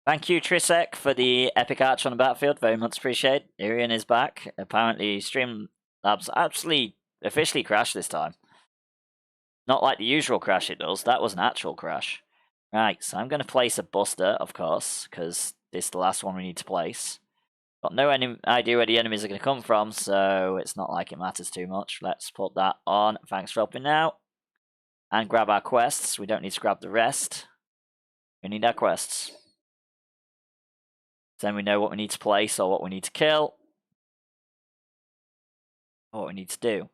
Thank you, Trisek, for the epic arch on the battlefield. Very much appreciated. Irian is back. Apparently, Streamlabs actually officially crashed this time. Not like the usual crash it does. That was an actual crash. Right, so I'm going to place a Buster, of course, because this is the last one we need to place. Got no idea where the enemies are going to come from, so it's not like it matters too much. Let's put that on. Thanks for helping out. And grab our quests. We don't need to grab the rest. We need our quests. Then we know what we need to place or what we need to kill. Or what we need to do.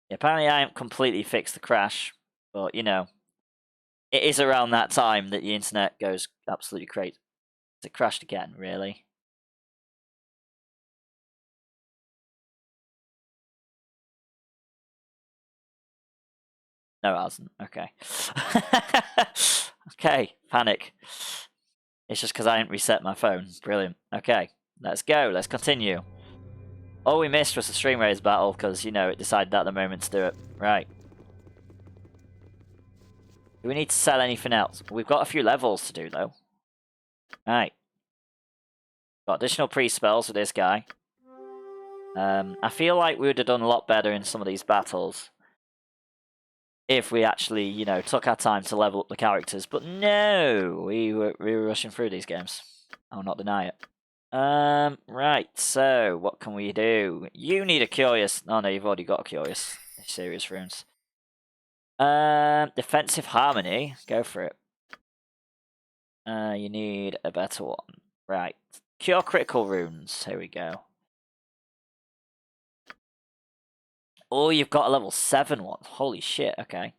Yeah, apparently I haven't completely fixed the crash, but you know, it is around that time that the internet goes absolutely crazy. It crashed again, really. No, it hasn't. Okay. Okay, panic. It's just because I didn't reset my phone. Brilliant. Okay, let's go. Let's continue. All we missed was the Stream Raiders battle because, you know, it decided at the moment to do it. Right. Do we need to sell anything else? We've got a few levels to do, though. Right. Got additional pre-spells with this guy. I feel like we would have done a lot better in some of these battles if we actually, you know, took our time to level up the characters. But no, we were rushing through these games. I'll not deny it. Right, so what can we do? You need a curious. Oh no, you've already got a curious. Serious runes. Defensive harmony. Go for it. You need a better one. Right. Cure critical runes. Here we go. Oh, you've got a level 7 one. Holy shit, okay.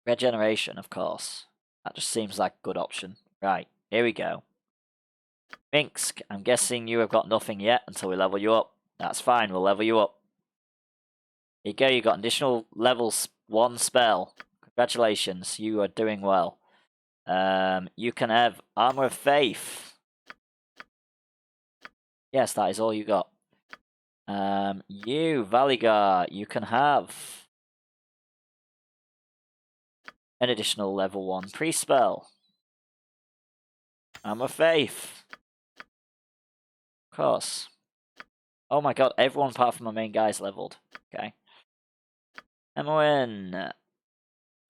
Regeneration, of course. That just seems like a good option. Right, here we go. Minsk, I'm guessing you have got nothing yet until we level you up. That's fine, we'll level you up. Here you go, you got additional level 1 spell. Congratulations, you are doing well. You can have Armor of Faith. Yes, that is all you got. You, Valigar, you can have an additional level 1 pre-spell. Armor of Faith. Of course. Oh my god, everyone apart from my main guy's leveled. Okay. Emoen.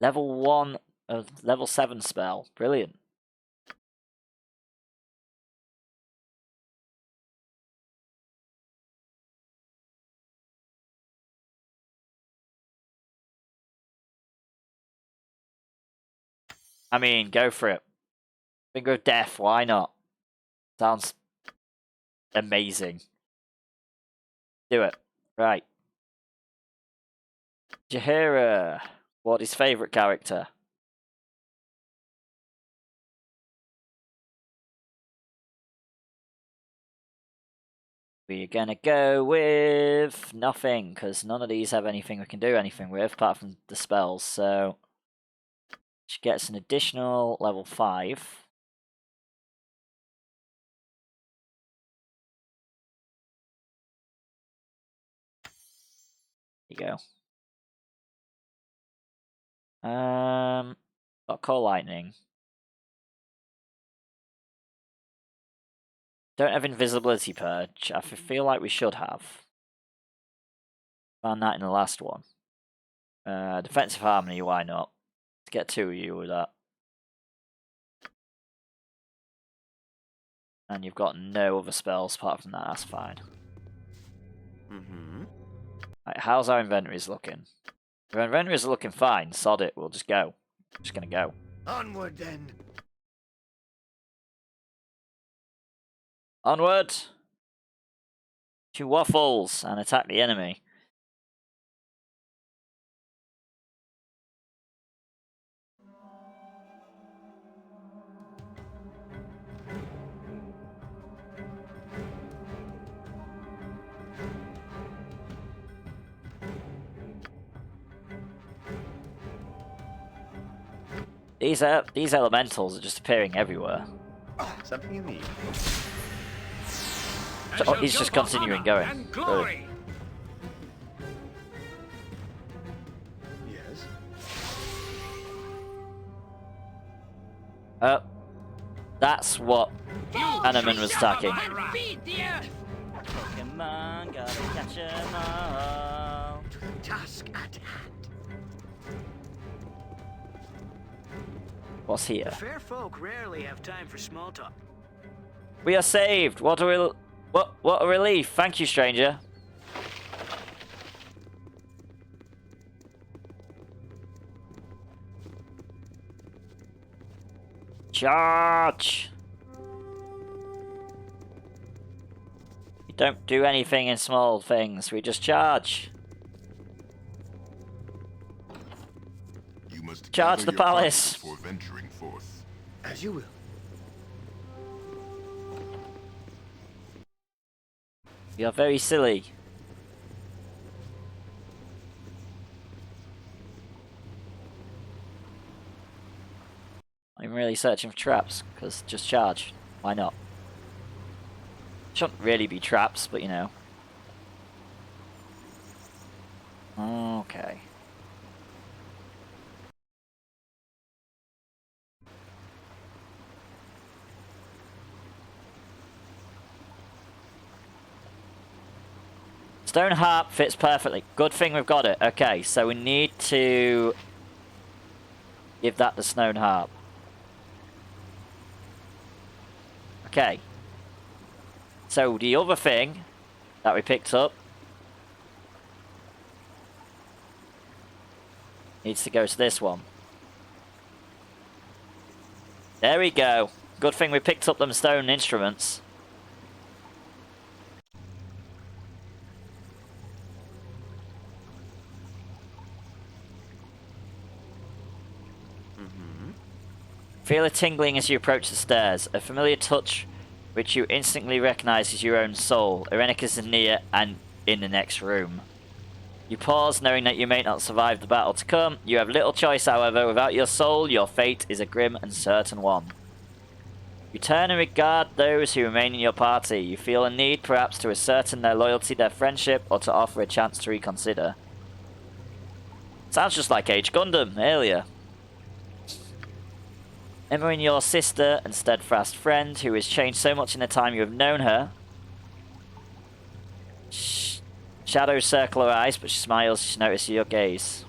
Level 1 of level 7 spell. Brilliant. I mean, go for it. Finger of Death, why not? Sounds amazing. Do it. Right. Jaheira. What is favourite character? We're gonna go with nothing, because none of these have anything we can do anything with, apart from the spells, so she gets an additional level 5. There you go. Got Cold Lightning. Don't have Invisibility Purge. I feel like we should have. Found that in the last one. Defensive Harmony, why not? Let's get 2 of you with that. And you've got no other spells apart from that, that's fine. Right, how's our inventories looking? Our inventories are looking fine, sod it, we'll just go. Just gonna go. Onward then. Onward! To waffles and attack the enemy. These elementals are just appearing everywhere. Something you need. So, he's just continuing going. Really. Yes. That's what Hanneman was attacking. Pokemon, gotta catch 'em all. Task at hand. What's here? Fair folk rarely have time for small talk. We are saved. What a relief. Thank you, stranger. Charge. We don't do anything in small things. We just charge. You must Charge the gather your palace. forces for venturing forth. As you will. You're very silly. I'm really searching for traps, because just charge. Why not? Shouldn't really be traps, but you know. Okay. Stone harp fits perfectly. Good thing we've got it. Okay, so we need to give that the stone harp. Okay. So the other thing that we picked up needs to go to this one. There we go. Good thing we picked up them stone instruments. Feel a tingling as you approach the stairs. A familiar touch which you instantly recognize as your own soul. Irenicus is near and in the next room. You pause, knowing that you may not survive the battle to come. You have little choice, however. Without your soul, your fate is a grim and certain one. You turn and regard those who remain in your party. You feel a need, perhaps, to ascertain their loyalty, their friendship, or to offer a chance to reconsider. Sounds just like Age Gundam earlier. Remembering your sister and steadfast friend, who has changed so much in the time you have known her. Shadows circle her eyes, but she smiles as she notices your gaze.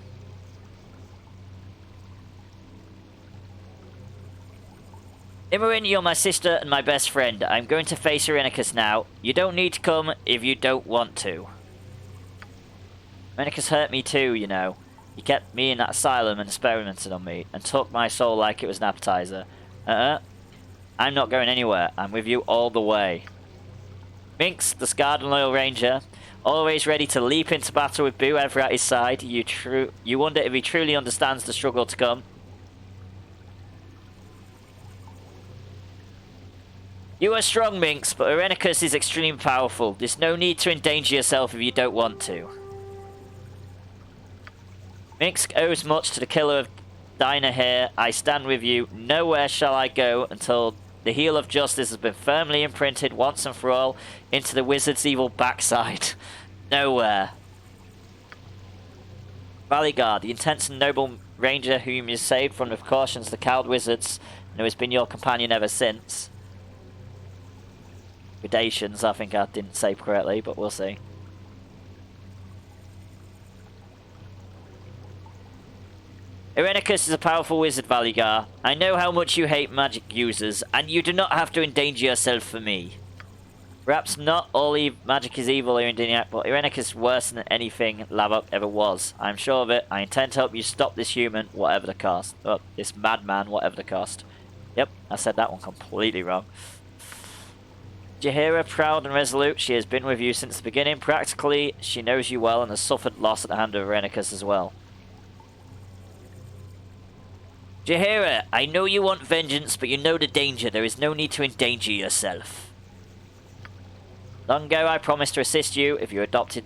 Imogen, you're my sister and my best friend. I'm going to face Irenicus now. You don't need to come if you don't want to. Irenicus hurt me too, you know. He kept me in that asylum and experimented on me, and took my soul like it was an appetizer. I'm not going anywhere. I'm with you all the way. Minx, the scarred and loyal ranger, always ready to leap into battle with Boo ever at his side. You wonder if he truly understands the struggle to come. You are strong, Minx, but Irenicus is extremely powerful. There's no need to endanger yourself if you don't want to. Minx owes much to the killer of Dinah here. I stand with you. Nowhere shall I go until the heel of justice has been firmly imprinted once and for all into the wizard's evil backside. Nowhere. Valleyguard, the intense and noble ranger whom you saved from the precautions of the cowed wizards, and who has been your companion ever since. Gradations, I think I didn't say correctly, but we'll see. Irenicus is a powerful wizard, Valigar. I know how much you hate magic users, and you do not have to endanger yourself for me. Perhaps not all magic is evil here in Diniac, but Irenicus is worse than anything Lavok ever was. I am sure of it. I intend to help you stop this human, whatever the cost. Oh, this madman, whatever the cost. Yep, I said that one completely wrong. Jaheira, proud and resolute, she has been with you since the beginning. Practically, she knows you well and has suffered loss at the hand of Irenicus as well. Jaheira, I know you want vengeance, but you know the danger. There is no need to endanger yourself. Long ago, I promised to assist you if your adopted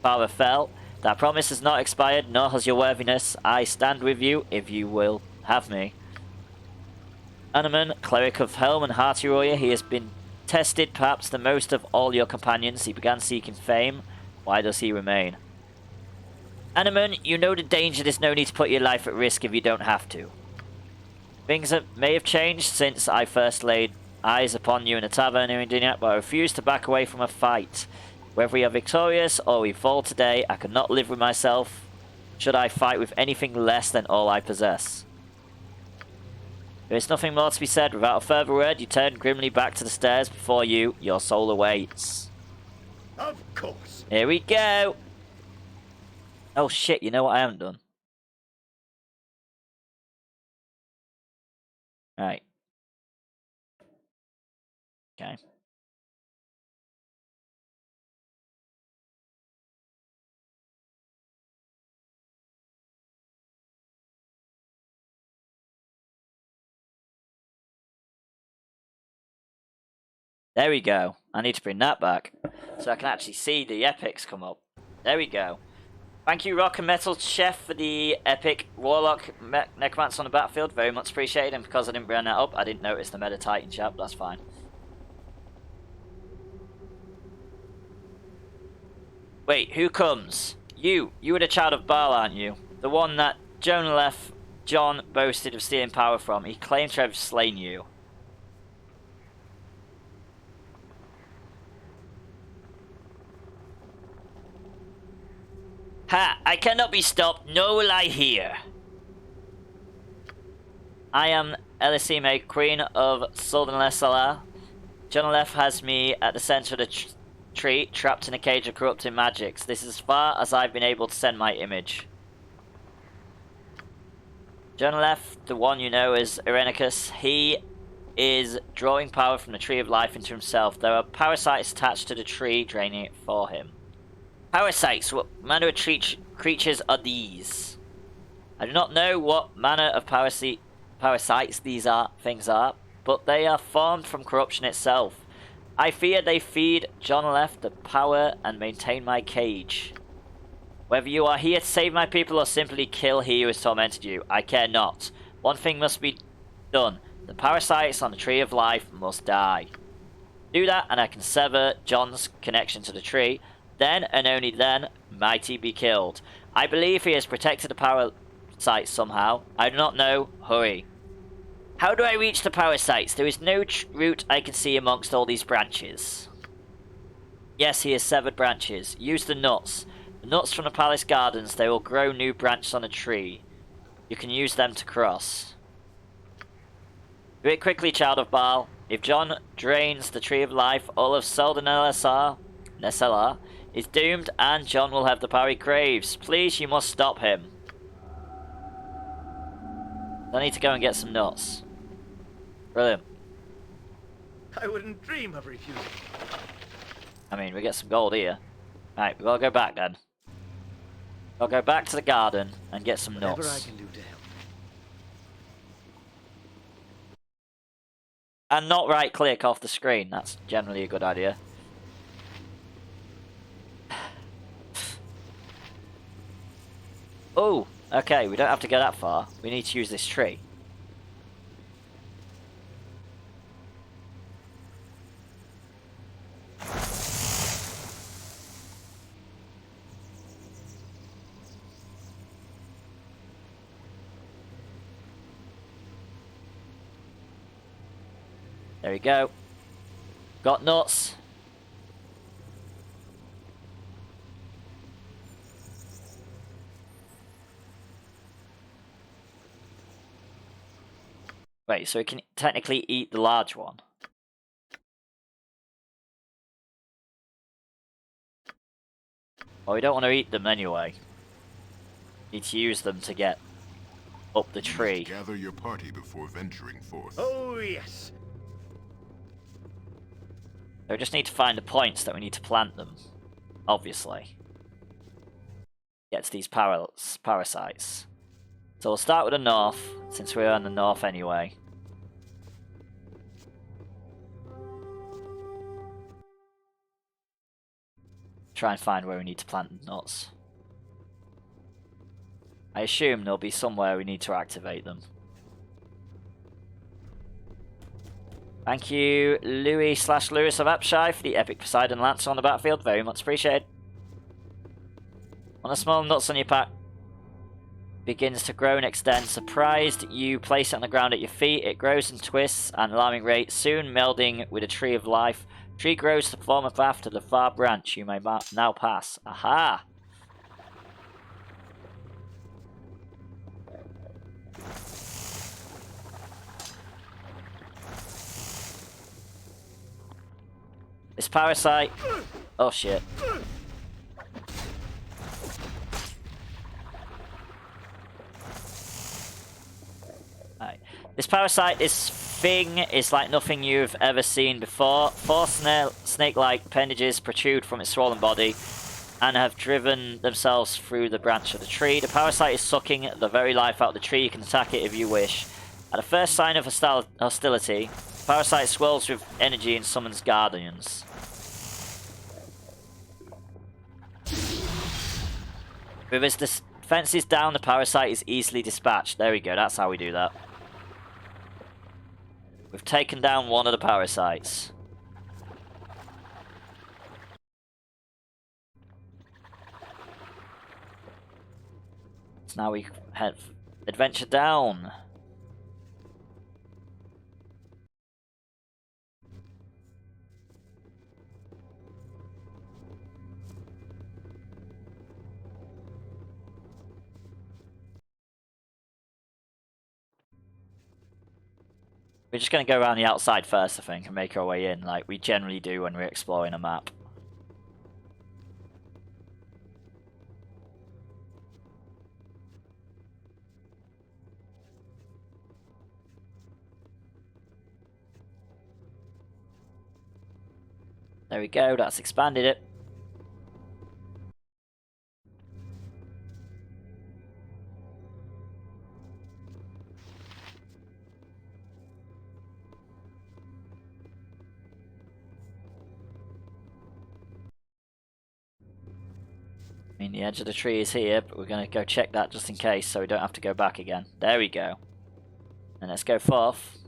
father fell. That promise has not expired, nor has your worthiness. I stand with you if you will have me. Hanuman, cleric of Helm and Hearty Warrior, he has been tested perhaps the most of all your companions. He began seeking fame. Why does he remain? Hanuman, you know the danger. There's no need to put your life at risk if you don't have to. Things may have changed since I first laid eyes upon you in a tavern here in Dignac, but I refuse to back away from a fight. Whether we are victorious or we fall today, I could not live with myself should I fight with anything less than all I possess. There is nothing more to be said. Without a further word, you turn grimly back to the stairs. Before you, your soul awaits. Of course. Here we go. Oh shit, you know what I haven't done? Right. Okay. There we go. I need to bring that back so I can actually see the epics come up. There we go. Thank you, Rock and Metal Chef, for the epic Warlock Necromancer on the battlefield. Very much appreciated. And because I didn't bring that up, I didn't notice the Meta Titan chat, but that's fine. Wait, who comes? You. You were the child of Baal, aren't you? The one that John boasted of stealing power from. He claimed to have slain you. Ha! I cannot be stopped, nor will I hear. I am Elisime, Queen of Suldanlesala. Jonalef has me at the center of the tree, trapped in a cage of corrupting magics. This is as far as I've been able to send my image. Jonalef, the one you know as Irenicus, he is drawing power from the Tree of Life into himself. There are parasites attached to the tree, draining it for him. Parasites, what manner of creatures are these? I do not know what manner of parasites these things are, but they are formed from corruption itself. I fear they feed Jonalef the power and maintain my cage. Whether you are here to save my people or simply kill he who has tormented you, I care not. One thing must be done. The parasites on the Tree of Life must die. Do that and I can sever John's connection to the tree. Then, and only then, might he be killed. I believe he has protected the parasites somehow. I do not know. Hurry. How do I reach the parasites? There is no route I can see amongst all these branches. Yes, he has severed branches. Use the nuts. The nuts from the palace gardens. They will grow new branches on a tree. You can use them to cross. Do it quickly, child of Baal. If John drains the Tree of Life, all of Suldanlesala is doomed, and John will have the power he craves. Please, you must stop him. I need to go and get some nuts. Brilliant. I wouldn't dream of refusing. I mean, we get some gold here. Right, we gotta go back then. I'll go back to the garden and get some Whatever I nuts. can do to help. And not right click off the screen. That's generally a good idea. Oh, okay, we don't have to go that far. We need to use this tree. There we go. Got nuts. Wait, so we can technically eat the large one. Well, we don't want to eat them anyway. Need to use them to get up the tree. Gather your party before venturing forth. Oh, yes. So we just need to find the points that we need to plant them. Obviously. Get to these parasites. So we'll start with the north, since we're in the north anyway. Try and find where we need to plant the nuts. I assume there'll be somewhere we need to activate them. Thank you, Louis/Lewis of Apshire, for the epic Poseidon Lance on the battlefield. Very much appreciated. On a small nuts on your pack begins to grow and extend. Surprised, you place it on the ground at your feet. It grows and twists at an alarming rate, soon melding with a tree of life. Tree grows to form a path to the far branch you may now pass. Aha! This parasite... Oh shit. Right. This parasite, this thing, is like nothing you've ever seen before. Four snake-like appendages protrude from its swollen body and have driven themselves through the branch of the tree. The parasite is sucking the very life out of the tree. You can attack it if you wish. At the first sign of hostility, the parasite swirls with energy and summons guardians. With its defenses down, the parasite is easily dispatched. There we go, that's how we do that. We've taken down one of the parasites. So now we head adventure down. We're just going to go around the outside first, I think, and make our way in, like we generally do when we're exploring a map. There we go, that's expanded it. I mean, the edge of the tree is here, but we're going to go check that just in case so we don't have to go back again. There we go. And let's go forth.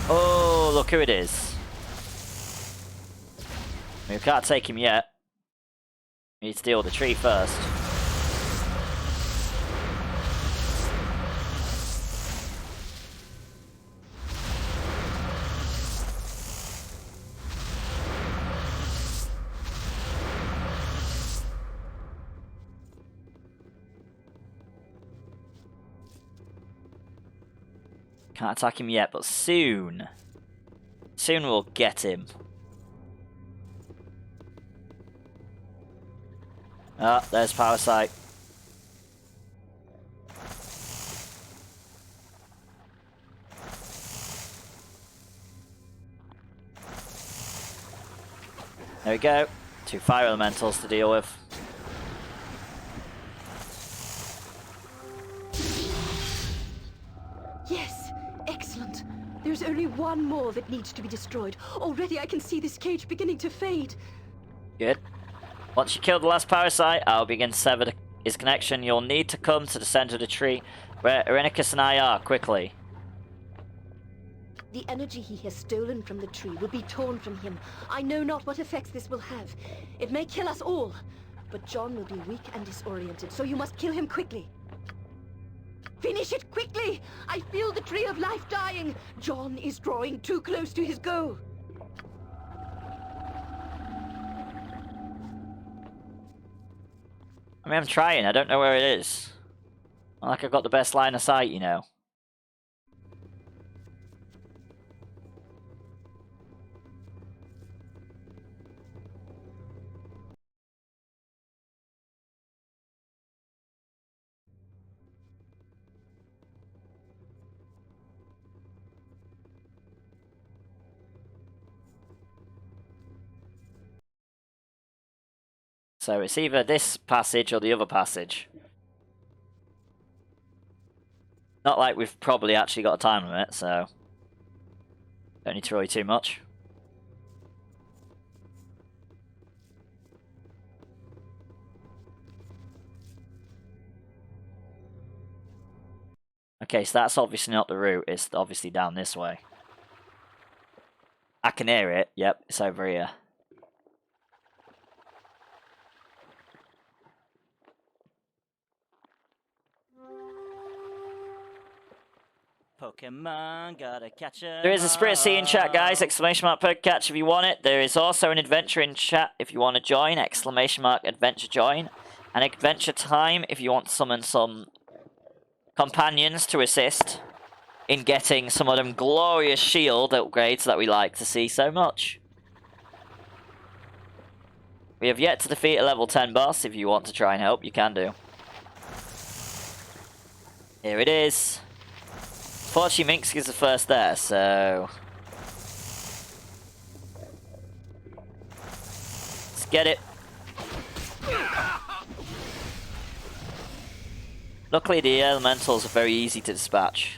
Oh, look who it is. We can't take him yet. We need to deal with the tree first. Can't attack him yet, but soon. Soon we'll get him. Ah, there's Parasite. There we go. 2 fire elementals to deal with. There's only one more that needs to be destroyed. Already I can see this cage beginning to fade. Good. Once you kill the last parasite, I'll begin to sever his connection. You'll need to come to the center of the tree, where Irenicus and I are, quickly. The energy he has stolen from the tree will be torn from him. I know not what effects this will have. It may kill us all, but John will be weak and disoriented, so you must kill him quickly. Finish it quickly! I feel the tree of life dying! John is drawing too close to his goal. I mean, I'm trying. I don't know where it is. Not like I've got the best line of sight, you know. So it's either this passage or the other passage. Not like we've probably actually got a time limit, so don't need to worry too much. Okay, so that's obviously not the route. It's obviously down this way. I can hear it. Yep, it's over here. Pokemon, gotta catch 'em. There is a Spirit Sea in chat, guys. Exclamation mark Pokecatch if you want it. There is also an adventure in chat if you want to join. Exclamation mark adventure join. And adventure time if you want to summon some companions to assist in getting some of them glorious shield upgrades that we like to see so much. We have yet to defeat a level 10 boss. If you want to try and help, you can do. Here it is. Fortunately, Minsk is the first there, so... let's get it. Luckily, the elementals are very easy to dispatch.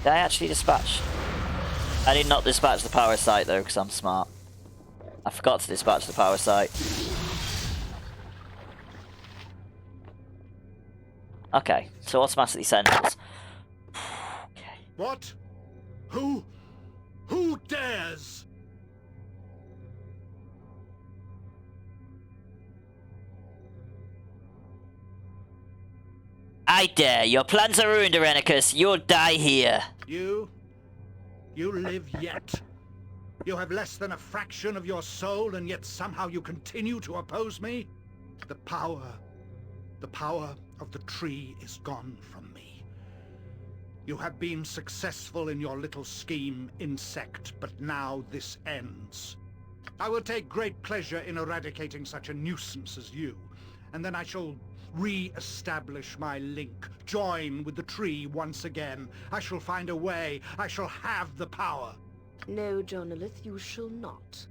Did I actually dispatch? I did not dispatch the power site though, because I'm smart. I forgot to dispatch the power site. Okay, so automatically sentence. Okay. What? Who? Who dares? I dare. Your plans are ruined, Irenicus. You'll die here. You live yet. You have less than a fraction of your soul, and yet somehow you continue to oppose me? The power of the tree is gone from me. You have been successful in your little scheme, insect, but now this ends. I will take great pleasure in eradicating such a nuisance as you, and then I shall re-establish my link, join with the tree once again. I shall find a way. I shall have the power. No, Jonalith, you shall not.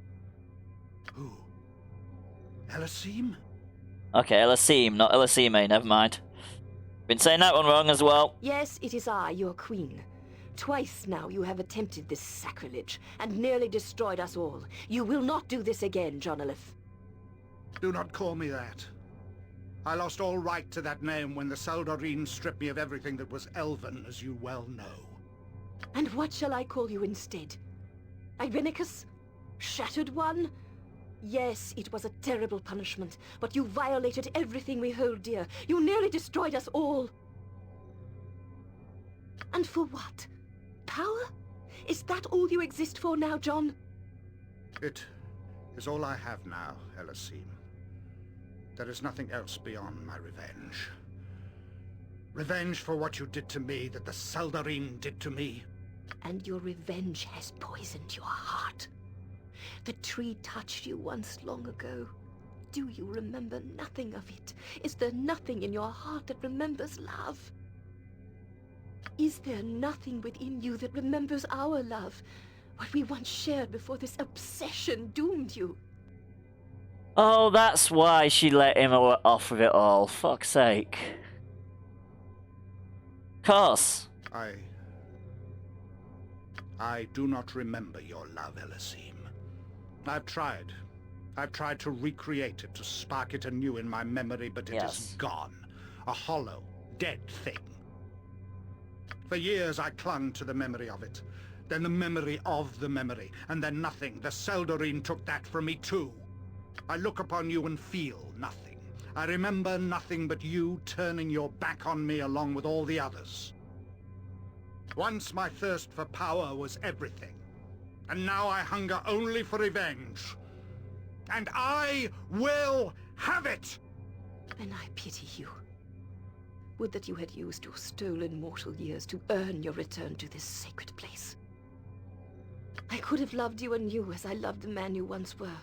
Who? Elasim? Okay, Elasim, not Elasime, never mind. Been saying that one wrong as well. Yes, it is I, your queen. Twice now you have attempted this sacrilege, and nearly destroyed us all. You will not do this again, Jonalith. Do not call me that. I lost all right to that name when the Seldarine stripped me of everything that was elven, as you well know. And what shall I call you instead? Irenicus? Shattered One? Yes, it was a terrible punishment, but you violated everything we hold dear. You nearly destroyed us all. And for what? Power? Is that all you exist for now, John? It is all I have now, Elasim. There is nothing else beyond my revenge. Revenge for what you did to me, that the Seldarine did to me. And your revenge has poisoned your heart. The tree touched you once long ago. Do you remember nothing of it? Is there nothing in your heart that remembers love? Is there nothing within you that remembers our love? What we once shared before this obsession doomed you? Oh, that's why she let him off with it all. Fuck's sake. Course. I do not remember your love, Elasim. I've tried. I've tried to recreate it, to spark it anew in my memory, but it is gone. A hollow, dead thing. For years I clung to the memory of it. Then the memory of the memory. And then nothing. The Seldarine took that from me too. I look upon you and feel nothing. I remember nothing but you turning your back on me along with all the others. Once my thirst for power was everything. And now I hunger only for revenge. And I will have it! Then I pity you. Would that you had used your stolen mortal years to earn your return to this sacred place. I could have loved you anew as I loved the man you once were.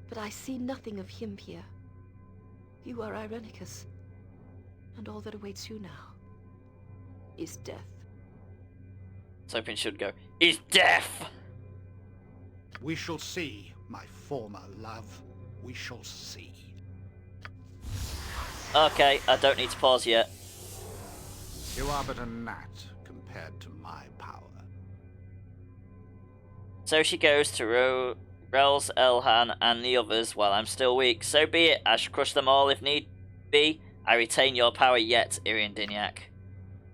But I see nothing of him here. You are Irenicus, and all that awaits you now is death. I was hoping she'd go, is death! We shall see, my former love. We shall see. Okay, I don't need to pause yet. You are but a gnat compared to my power. So she goes to Rels, Elhan, and the others while I'm still weak. So be it. I shall crush them all if need be. I retain your power yet, Irian Dinyak.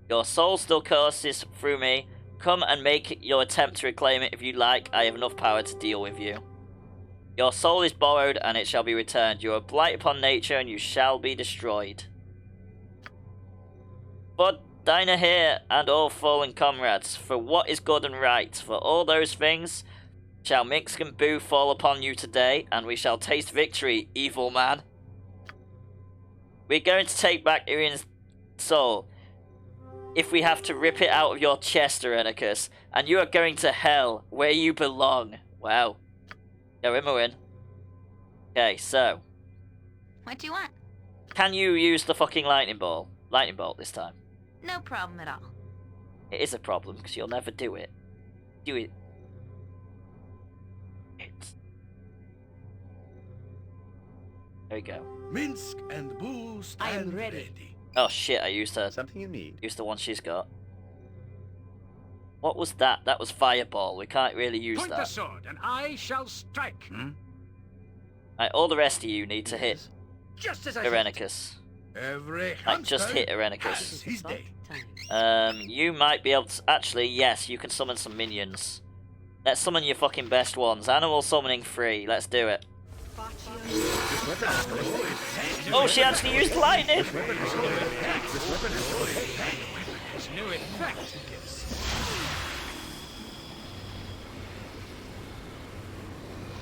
Your soul still courses through me. Come and make your attempt to reclaim it if you like. I have enough power to deal with you. Your soul is borrowed and it shall be returned. You are a blight upon nature and you shall be destroyed. But Dinah here and all fallen comrades, for what is good and right, for all those things, shall Minsk and Boo fall upon you today, and we shall taste victory, evil man. We're going to take back Irian's soul, if we have to rip it out of your chest, Irenicus, and you are going to hell, where you belong. Wow. Go, Imoen. Okay, so. What do you want? Can you use the fucking lightning bolt this time? No problem at all. It is a problem, because you'll never do it. Do it. There we go. Minsk and Boo stand I am ready. Oh shit, I used her. Something you need. Used the one she's got. What was that? That was fireball. We can't really use Point the that. sword, and I shall strike. Right, all the rest of you need to hit Just as I Irenicus. Every Like, just hit has Irenicus. his day. You might be able to... Actually, yes, you can summon some minions. Let's summon your fucking best ones. Animal summoning free. Let's do it. Oh, she actually used lightning!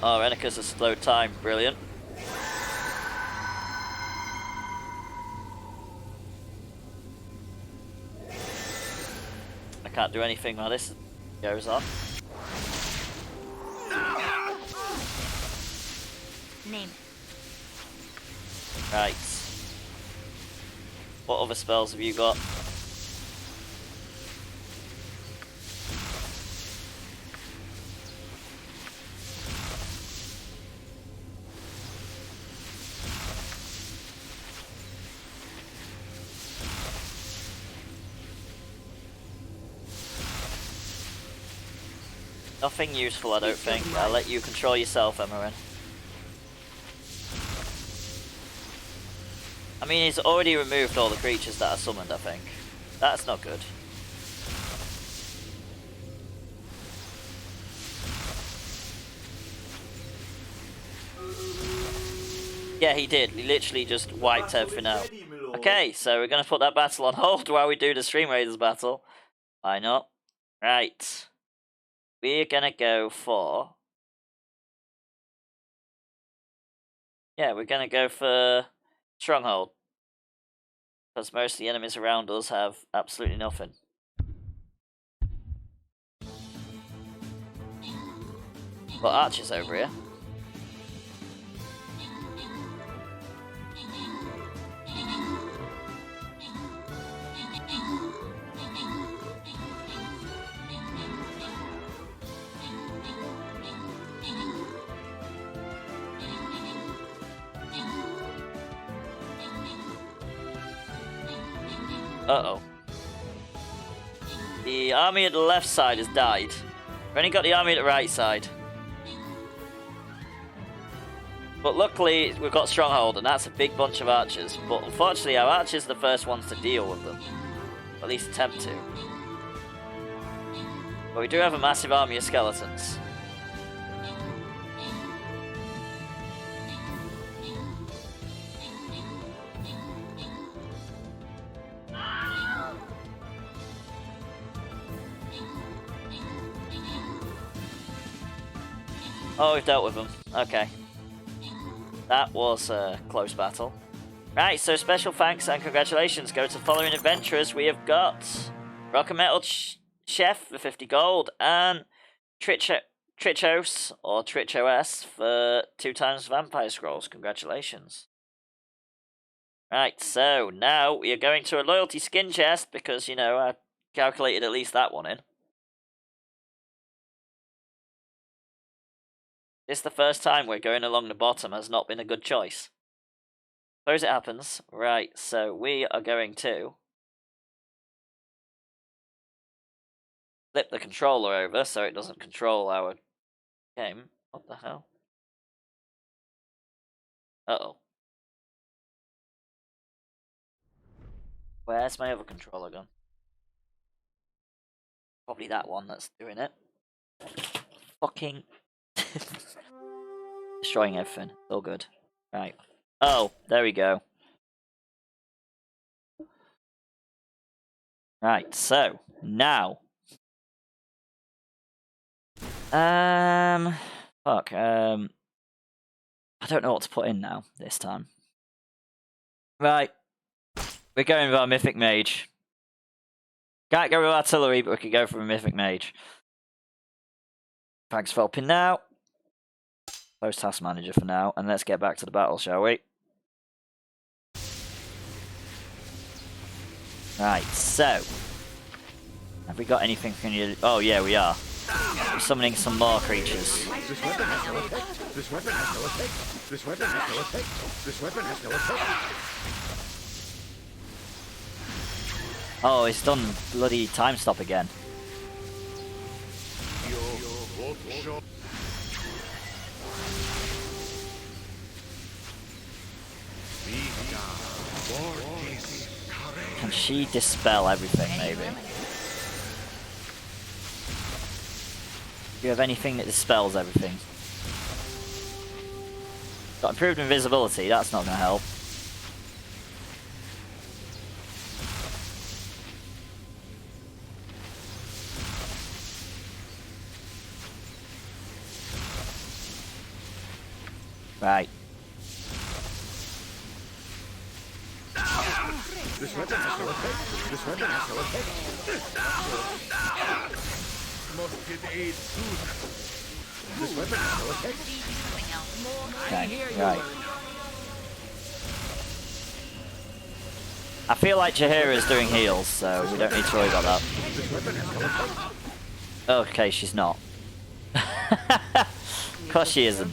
Oh, Irenicus has slowed time. Brilliant. I can't do anything while this goes on. Name it. Right. What other spells have you got? Nothing useful, I don't think. I'll let you control yourself, Emmerin. I mean, he's already removed all the creatures that are summoned, I think. That's not good. Yeah, he did. He literally just wiped everything out. Okay, so we're going to put that battle on hold while we do the Stream Raiders battle. Why not? Right. We're going to go for... Yeah, we're going to go for Stronghold. Because most of the enemies around us have absolutely nothing. Got archers over here. Uh-oh. The army at the left side has died. We've only got the army at the right side. But luckily, we've got Stronghold, and that's a big bunch of archers. But unfortunately, our archers are the first ones to deal with them. At least attempt to. But we do have a massive army of skeletons. Oh, we've dealt with them. Okay. That was a close battle. Right, so special thanks and congratulations go to the following adventurers. We have got Rocket Metal Chef for 50 gold and Trichos or Trichos for 2 times Vampire Scrolls. Congratulations. Right, so now we are going to a loyalty skin chest because, you know, I calculated at least that one in. This is the first time we're going along the bottom has not been a good choice. Suppose it happens. Right, so we are going to... flip the controller over so it doesn't control our game. What the hell? Uh-oh. Where's my other controller gone? Probably that one that's doing it. Fucking... Destroying everything. All good. Right. Oh, there we go. Right, so, now... Fuck, I don't know what to put in now, this time. Right. We're going with our Mythic Mage. Can't go with Artillery, but we could go for a Mythic Mage. Thanks for helping now. Post Task Manager for now, and let's get back to the battle, shall we? Right, so... Have we got anything from you? Oh yeah, we are. We're summoning some more creatures. This weapon has no effect. This weapon has no effect. This weapon has no effect. This weapon has no effect. Oh, it's done bloody time stop again. Can she dispel everything, maybe? Do you have anything that dispels everything? Got improved invisibility, that's not going to help. Right. This weapon has no effect. This weapon has no effect. Must get aid soon. This weapon has no effect. Okay, right. I feel like Jaheira's doing heals, so we don't need to worry about that. This weapon has no effect. Okay, she's not. Of course she isn't.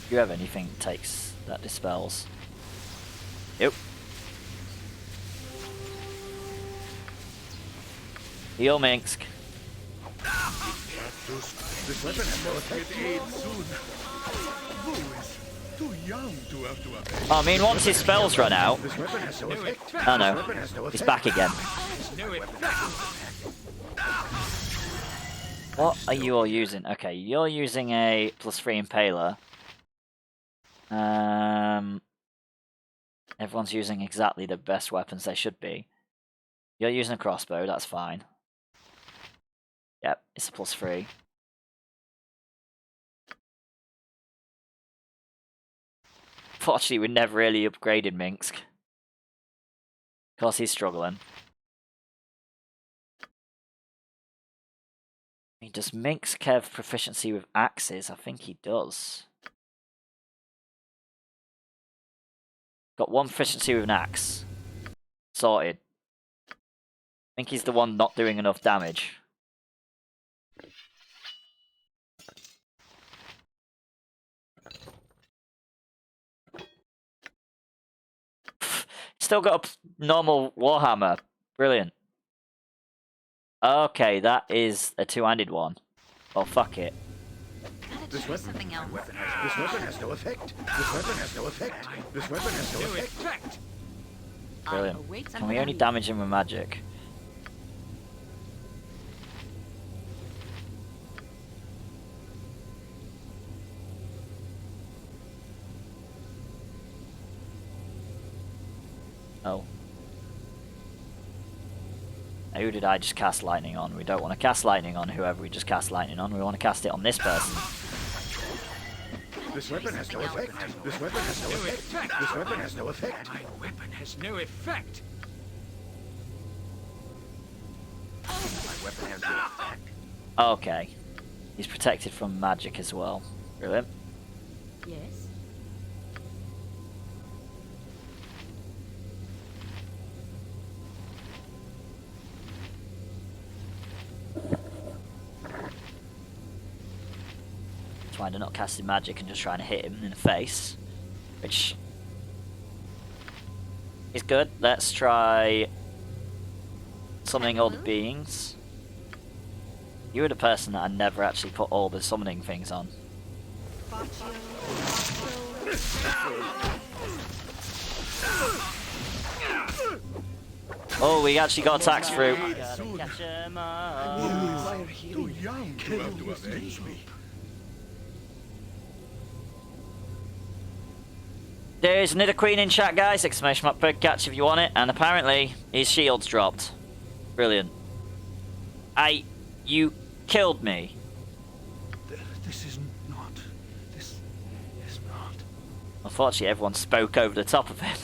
Do you have anything that takes, that dispels? Yep. Heal Minsk. This weapon has no effect. Get aid soon. Who is too young to have to obey? Oh, I mean, once his spells run out... This weapon has no effect. Oh no, This weapon has no he's effect. back again. What are you all using? Okay, you're using a +3 Impaler. Everyone's using exactly the best weapons they should be. You're using a crossbow, that's fine. Yep, it's a +3. Fortunately, we never really upgraded Minsk. Of course, he's struggling. I mean, does Minsk have proficiency with axes? I think he does. Got one proficiency with an axe. Sorted. I think he's the one not doing enough damage. Still got a normal Warhammer. Brilliant. Okay, that is a two-handed one. Oh, fuck it. This weapon, Something else. this weapon has no effect. This weapon has no effect. This weapon has no effect. Brilliant. Can we only damage him with magic? Oh. Now, who did I just cast lightning on? We don't want to cast lightning on whoever we just cast lightning on. We want to cast it on this person. This weapon has no effect. This weapon has no effect. This weapon has no effect. My weapon has no effect. My weapon has no effect. Okay. He's protected from magic as well. Brilliant. Yes? That's why they're not casting magic and just trying to hit him in the face. Which is good. Let's try summoning all the beings. You were the person that I never actually put all the summoning things on. Oh, we actually got attacks through. Gotta catch 'em all. Too young to have to avenge me. There's another queen in chat, guys. Exclamation mark per catch if you want it. And apparently, his shield's dropped. Brilliant. You killed me. This is not. This is not. Unfortunately, everyone spoke over the top of him.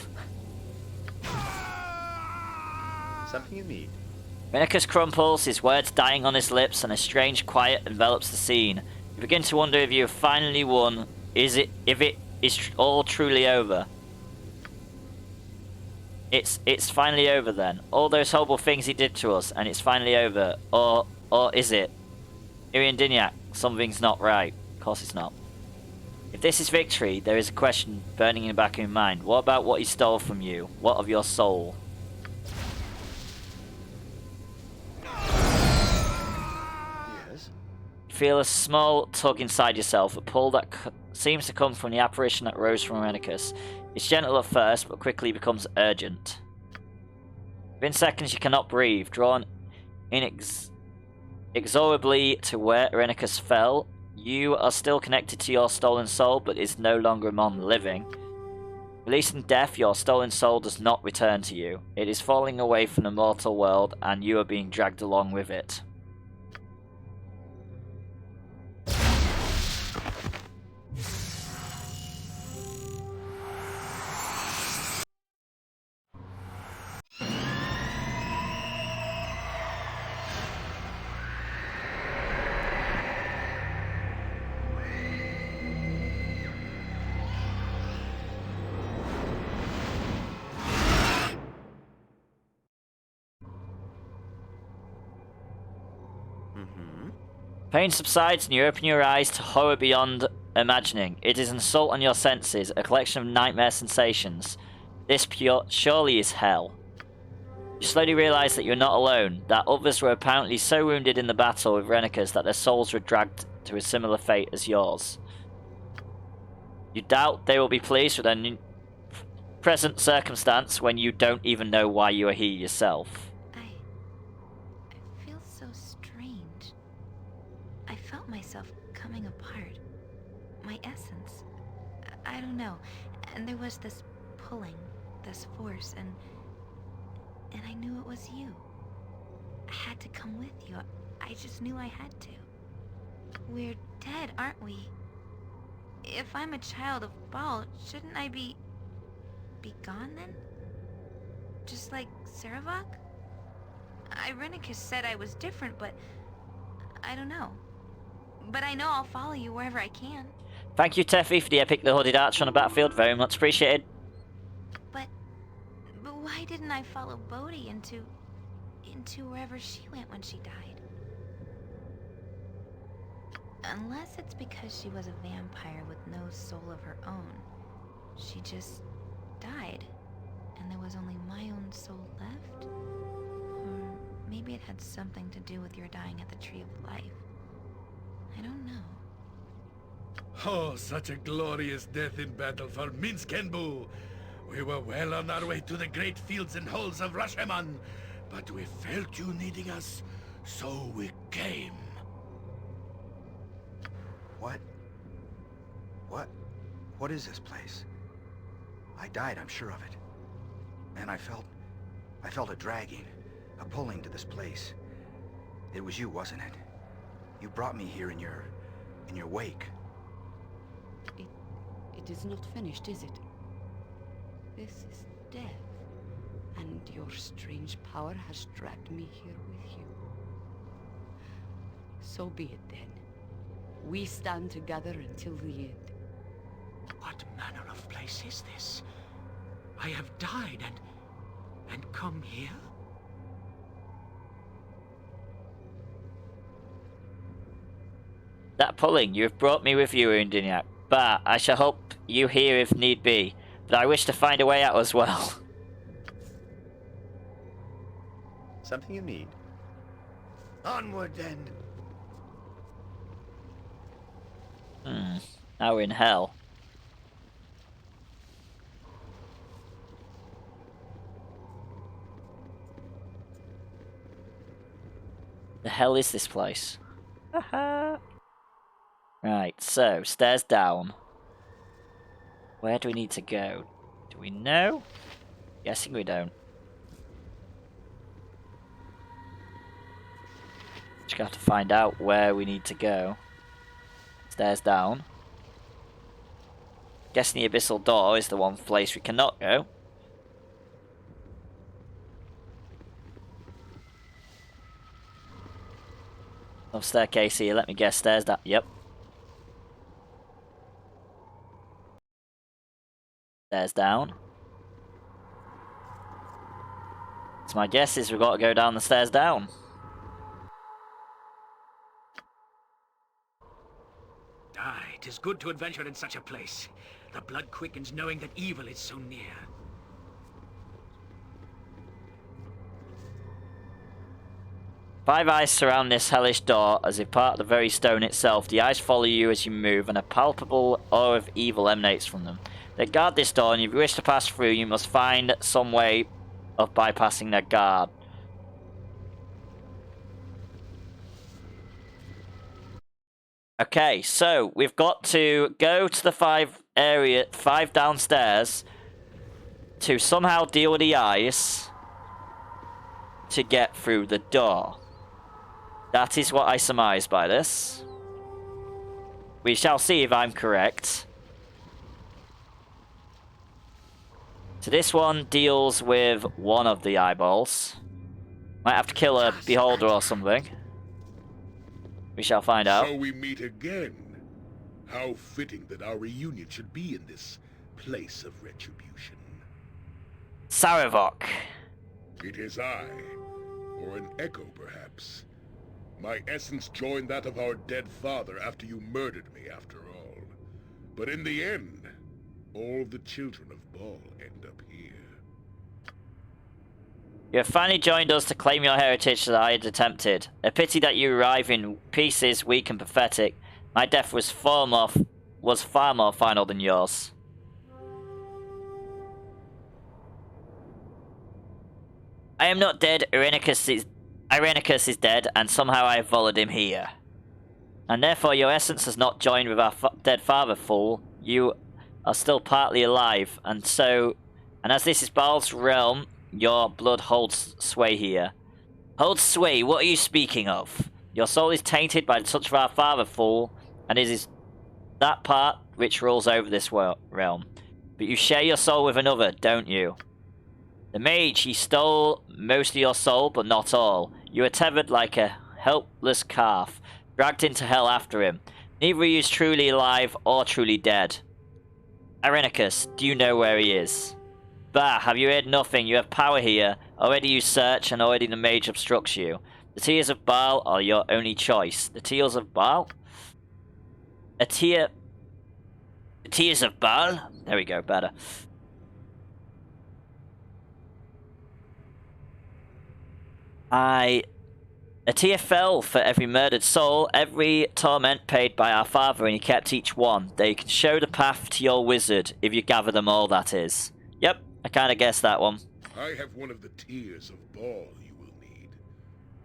Something you need. Renicus crumples, his words dying on his lips, and a strange quiet envelops the scene. You begin to wonder if you have finally won. If it is all truly over? It's finally over then. All those horrible things he did to us, and it's finally over. Or is it? Irian Dignac, something's not right. Of course it's not. If this is victory, there is a question burning in the back of your mind. What about what he stole from you? What of your soul? Yes? Feel a small tug inside yourself, a pull that seems to come from the apparition that rose from Renicus. It's gentle at first, but quickly becomes urgent. Within seconds you cannot breathe, drawn inexorably to where Renicus fell. You are still connected to your stolen soul, but is no longer among the living. Released in death, your stolen soul does not return to you. It is falling away from the mortal world, and you are being dragged along with it. Pain subsides and you open your eyes to horror beyond imagining. It is an assault on your senses, a collection of nightmare sensations. This surely is hell. You slowly realize that you're not alone, that others were apparently so wounded in the battle with Renicus that their souls were dragged to a similar fate as yours. You doubt they will be pleased with their present circumstance when you don't even know why you are here yourself. I feel so strange. I felt myself coming apart. My essence. I don't know. And there was this pulling, this force, and I knew it was you. I had to come with you. I just knew I had to. We're dead, aren't we? If I'm a child of Baal, shouldn't I be gone then? Just like Saravok? Irenicus said I was different, but I don't know. But I know I'll follow you wherever I can. Thank you, Teffy, for the epic The Hooded Archer on the battlefield. Very much appreciated. But why didn't I follow Bodhi into wherever she went when she died? Unless it's because she was a vampire with no soul of her own. She just died, and there was only my own soul left? Or maybe it had something to do with your dying at the Tree of Life. I don't know. Oh, such a glorious death in battle for Minsk and Bu. We were well on our way to the great fields and halls of Rashomon, but we felt you needing us, so we came. What is this place? I died, I'm sure of it. And I felt a dragging, a pulling to this place. It was you, wasn't it? You brought me here in your wake. It is not finished, is it? This is death, and your strange power has dragged me here with you. So be it then. We stand together until the end. What manner of place is this? I have died and come here? That pulling, you have brought me with you, Undiniak. But I shall help you here if need be. But I wish to find a way out as well. Something you need? Onward, then. Now we're in hell. The hell is this place? Right, so, stairs down. Where do we need to go? Do we know? Guessing we don't. Just have to find out where we need to go. Stairs down. Guessing the abyssal door is the one place we cannot go. No staircase here, let me guess, stairs down. Yep. Stairs down. So my guess is we've got to go down the stairs down. Aye, 'tis good to adventure in such a place. The blood quickens knowing that evil is so near. Five eyes surround this hellish door as if part of the very stone itself. The eyes follow you as you move, and a palpable aura of evil emanates from them. They guard this door, and if you wish to pass through, you must find some way of bypassing their guard. Okay, so we've got to go to the five downstairs to somehow deal with the eyes to get through the door. That is what I surmise by this. We shall see if I'm correct. So this one deals with one of the eyeballs. Might have to kill a beholder or something. We shall find out. So we meet again. How fitting that our reunion should be in this place of retribution. Saravok. It is I, or an echo perhaps. My essence joined that of our dead father after you murdered me after all. But in the end, all the children of Baal end up here. You have finally joined us to claim your heritage that I had attempted. A pity that you arrive in pieces, weak and pathetic. My death was far more final than yours. I am not dead. Irenicus is dead, and somehow I have followed him here. And therefore your essence has not joined with our dead father, fool. You are still partly alive, and as this is Baal's realm, your blood holds sway here. Holds sway? What are you speaking of? Your soul is tainted by the touch of our father, fool, and it is that part which rules over this realm. But you share your soul with another, don't you? The mage, he stole most of your soul, but not all. You are tethered like a helpless calf, dragged into hell after him. Neither of you is truly alive or truly dead. Irenicus, do you know where he is? Bah, have you heard nothing? You have power here. Already you search, and already the mage obstructs you. The tears of Baal are your only choice. The tears of Baal? The tears of Baal? There we go, better. A tear fell for every murdered soul, every torment paid by our father, and he kept each one. They can show the path to your wizard, if you gather them all, that is. Yep, I kind of guessed that one. I have one of the tears of Baal you will need.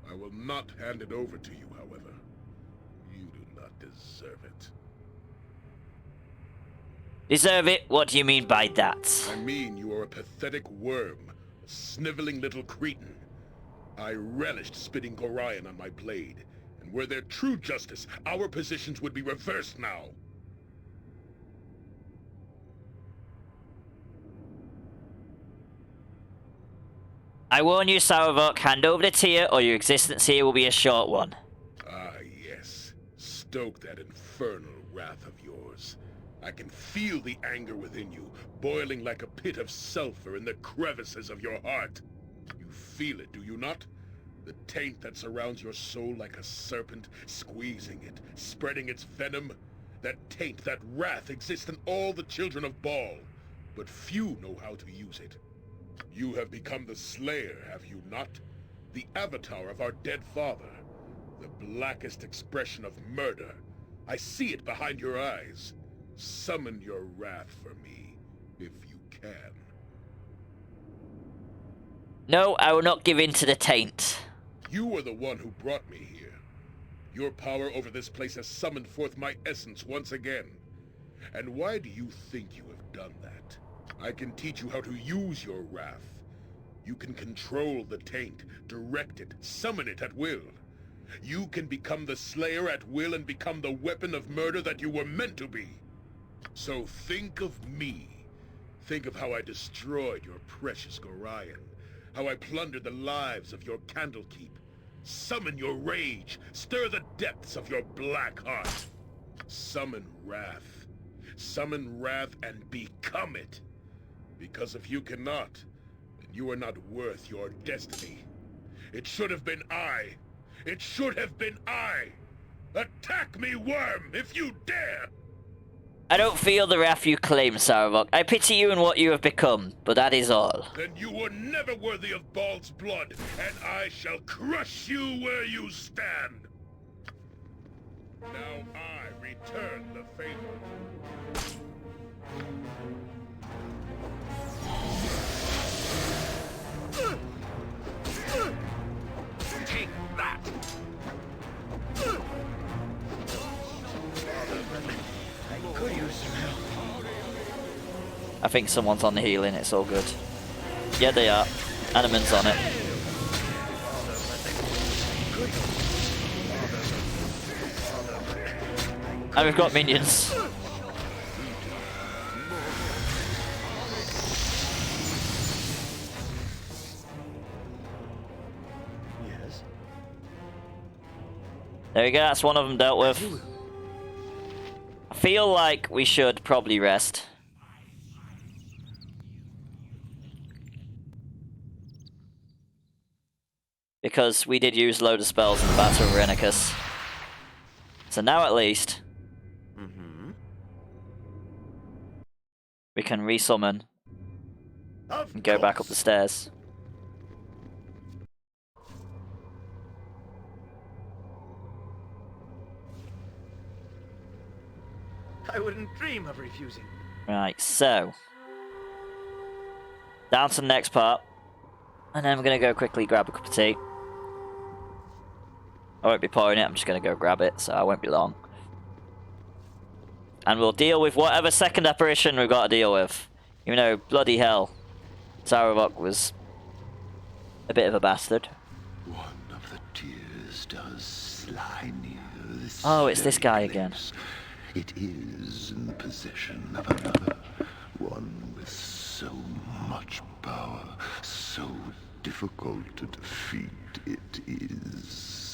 I will not hand it over to you, however. You do not deserve it. Deserve it? What do you mean by that? I mean you are a pathetic worm, a sniveling little cretin. I relished spitting Gorion on my blade, and were there true justice, our positions would be reversed now. I warn you, Saravok, hand over the tear, or your existence here will be a short one. Ah, yes. Stoke that infernal wrath of yours. I can feel the anger within you, boiling like a pit of sulfur in the crevices of your heart. You feel it, do you not? The taint that surrounds your soul like a serpent, squeezing it, spreading its venom. That taint, that wrath exists in all the children of Baal, but few know how to use it. You have become the Slayer, have you not? The avatar of our dead father. The blackest expression of murder. I see it behind your eyes. Summon your wrath for me, if you can. No, I will not give in to the taint. You were the one who brought me here. Your power over this place has summoned forth my essence once again. And why do you think you have done that? I can teach you how to use your wrath. You can control the taint, direct it, summon it at will. You can become the Slayer at will and become the weapon of murder that you were meant to be. So think of me. Think of how I destroyed your precious Gorion. How I plundered the lives of your Candlekeep. Summon your rage. Stir the depths of your black heart. Summon wrath. Summon wrath and become it. Because if you cannot, then you are not worth your destiny. It should have been I. It should have been I. Attack me, worm, if you dare! I don't feel the wrath you claim, Sarevok. I pity you and what you have become, but that is all. Then you were never worthy of Bald's blood, and I shall crush you where you stand. Now I return the favor. Take that! I think someone's on the healing, it's all good. Yeah, they are. Animan's on it. And we've got minions. Yes? There we go, that's one of them dealt with. I feel like we should probably rest. Because we did use a load of spells in the Battle of Rennicus. So now at least we can resummon and go back up the stairs. I wouldn't dream of refusing. Right, so down to the next part. And then we're going to go quickly grab a cup of tea. I won't be pouring it, I'm just going to go grab it, so I won't be long. And we'll deal with whatever second apparition we've got to deal with. Even though, bloody hell, Sarevok was a bit of a bastard. One of the tears does slimy. Oh, it's this guy again. It is in the possession of another. One with so much power, so difficult to defeat it is.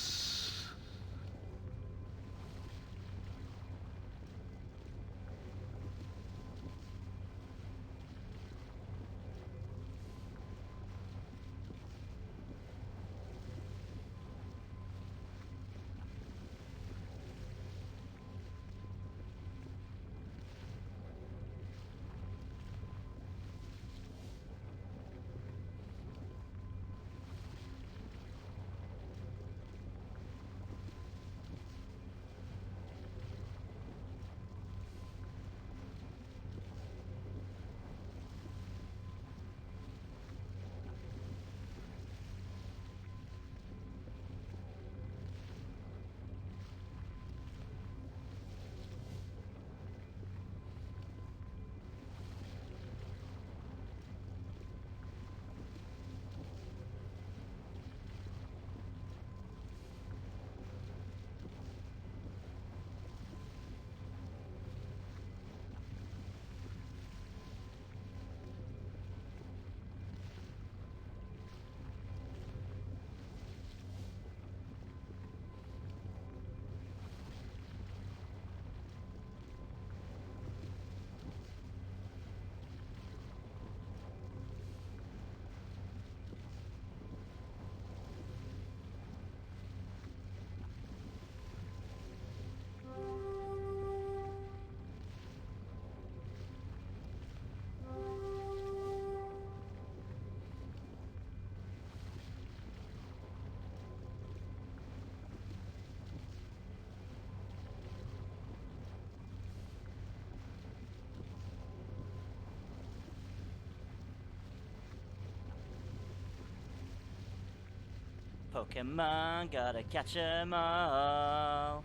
Pokemon, gotta catch 'em all.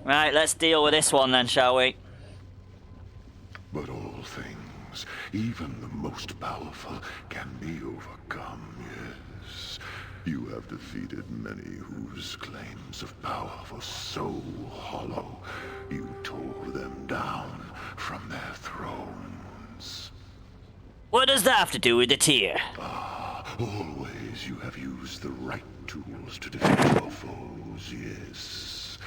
Right, let's deal with this one then, shall we? But all things, even the most powerful, can be overcome, yes. You have defeated many whose claims of power were so hollow, you tore them down from their thrones. What does that have to do with the tier? Always you have used the right tools to defeat your foes, yes.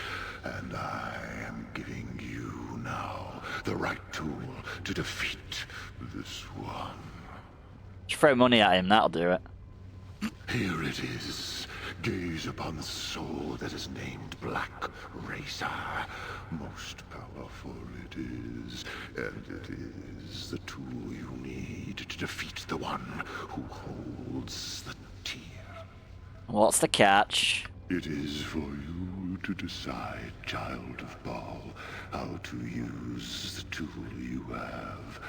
And I am giving you now the right tool to defeat this one. Just throw money at him, that'll do it. Here it is. Gaze upon the soul that is named Black Razor. Most powerful it is, and it is the tool you need to defeat the one who holds the tier. What's the catch? It is for you to decide, Child of Baal, how to use the tool you have.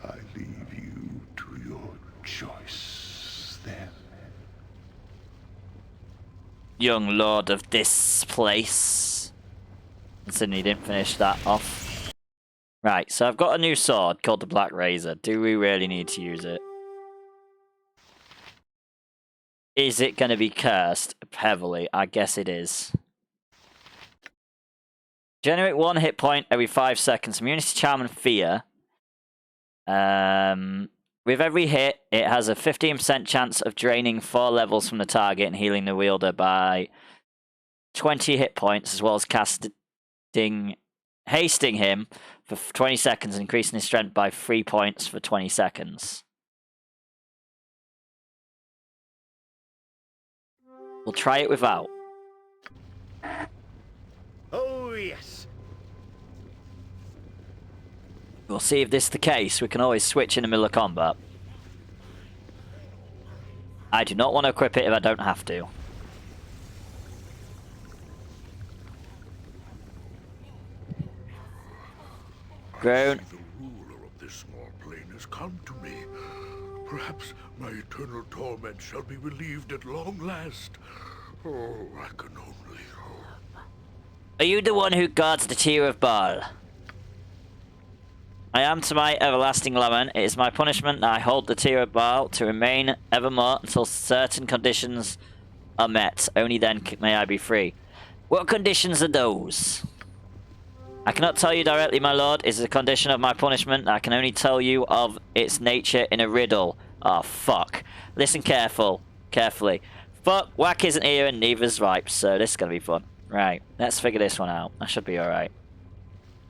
I leave you to your choice then. Young lord of this place. Sydney didn't finish that off. Right, so I've got a new sword called the Black Razor. Do we really need to use it? Is it going to be cursed heavily? I guess it is. Generate 1 hit point every 5 seconds. Immunity, Charm, and Fear. With every hit, it has a 15% chance of draining 4 levels from the target and healing the wielder by 20 hit points, as well as hasting him for 20 seconds, increasing his strength by 3 points for 20 seconds. We'll try it without. Oh, yes. We'll see if this is the case. We can always switch in the middle of combat. I do not want to equip it if I don't have to. Grown. I see the ruler of this small plane has come to me. Perhaps my eternal torment shall be relieved at long last. Oh, I can only hope. Are you the one who guards the tier of Baal? I am to my everlasting lament. It is my punishment that I hold the tier of Baal to remain evermore until certain conditions are met. Only then may I be free. What conditions are those? I cannot tell you directly, my lord. It is a condition of my punishment. I can only tell you of its nature in a riddle. Oh, fuck. Listen carefully. Fuck, Whack isn't here and neither's Ripe, so this is going to be fun. Right, let's figure this one out. That should be alright.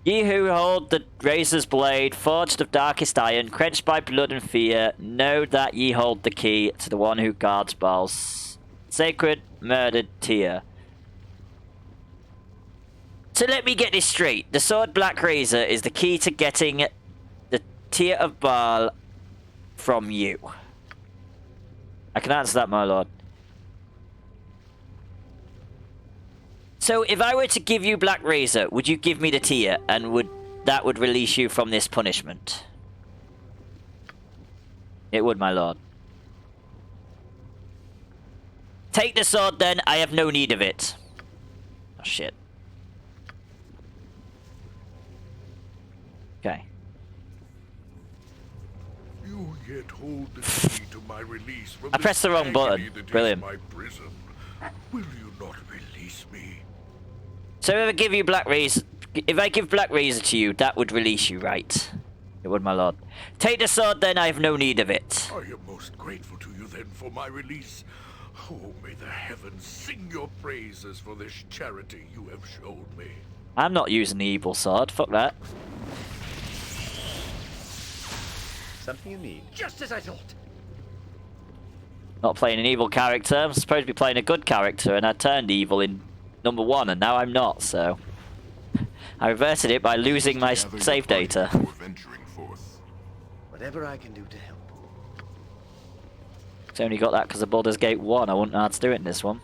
Ye who hold the razor's blade, forged of darkest iron, quenched by blood and fear, know that ye hold the key to the one who guards Baal's sacred murdered tier. So let me get this straight. The sword Black Razor is the key to getting the tier of Baal from you. I can answer that, my lord. So if I were to give you Black Razor, would you give me the tier, and that would release you from this punishment? It would, my lord. Take the sword then, I have no need of it. Oh shit. Okay. You yet hold the key to my release from I pressed the wrong button. Brilliant. my prison. Will you not release me? So if I give you Black Razor, if I give Black Razor to you, that would release you, right? It would, my lord. Take the sword then, I have no need of it. I am most grateful to you then for my release. Oh, may the heavens sing your praises for this charity you have shown me. I'm not using the evil sword, fuck that. Something you need. Just as I thought. Not playing an evil character, I'm supposed to be playing a good character, and I turned evil in number 1, and now I'm not, so... I reverted it by losing my save data. Whatever I can do to help. It's only got that because of Baldur's Gate 1, I wouldn't know how to do it in this one.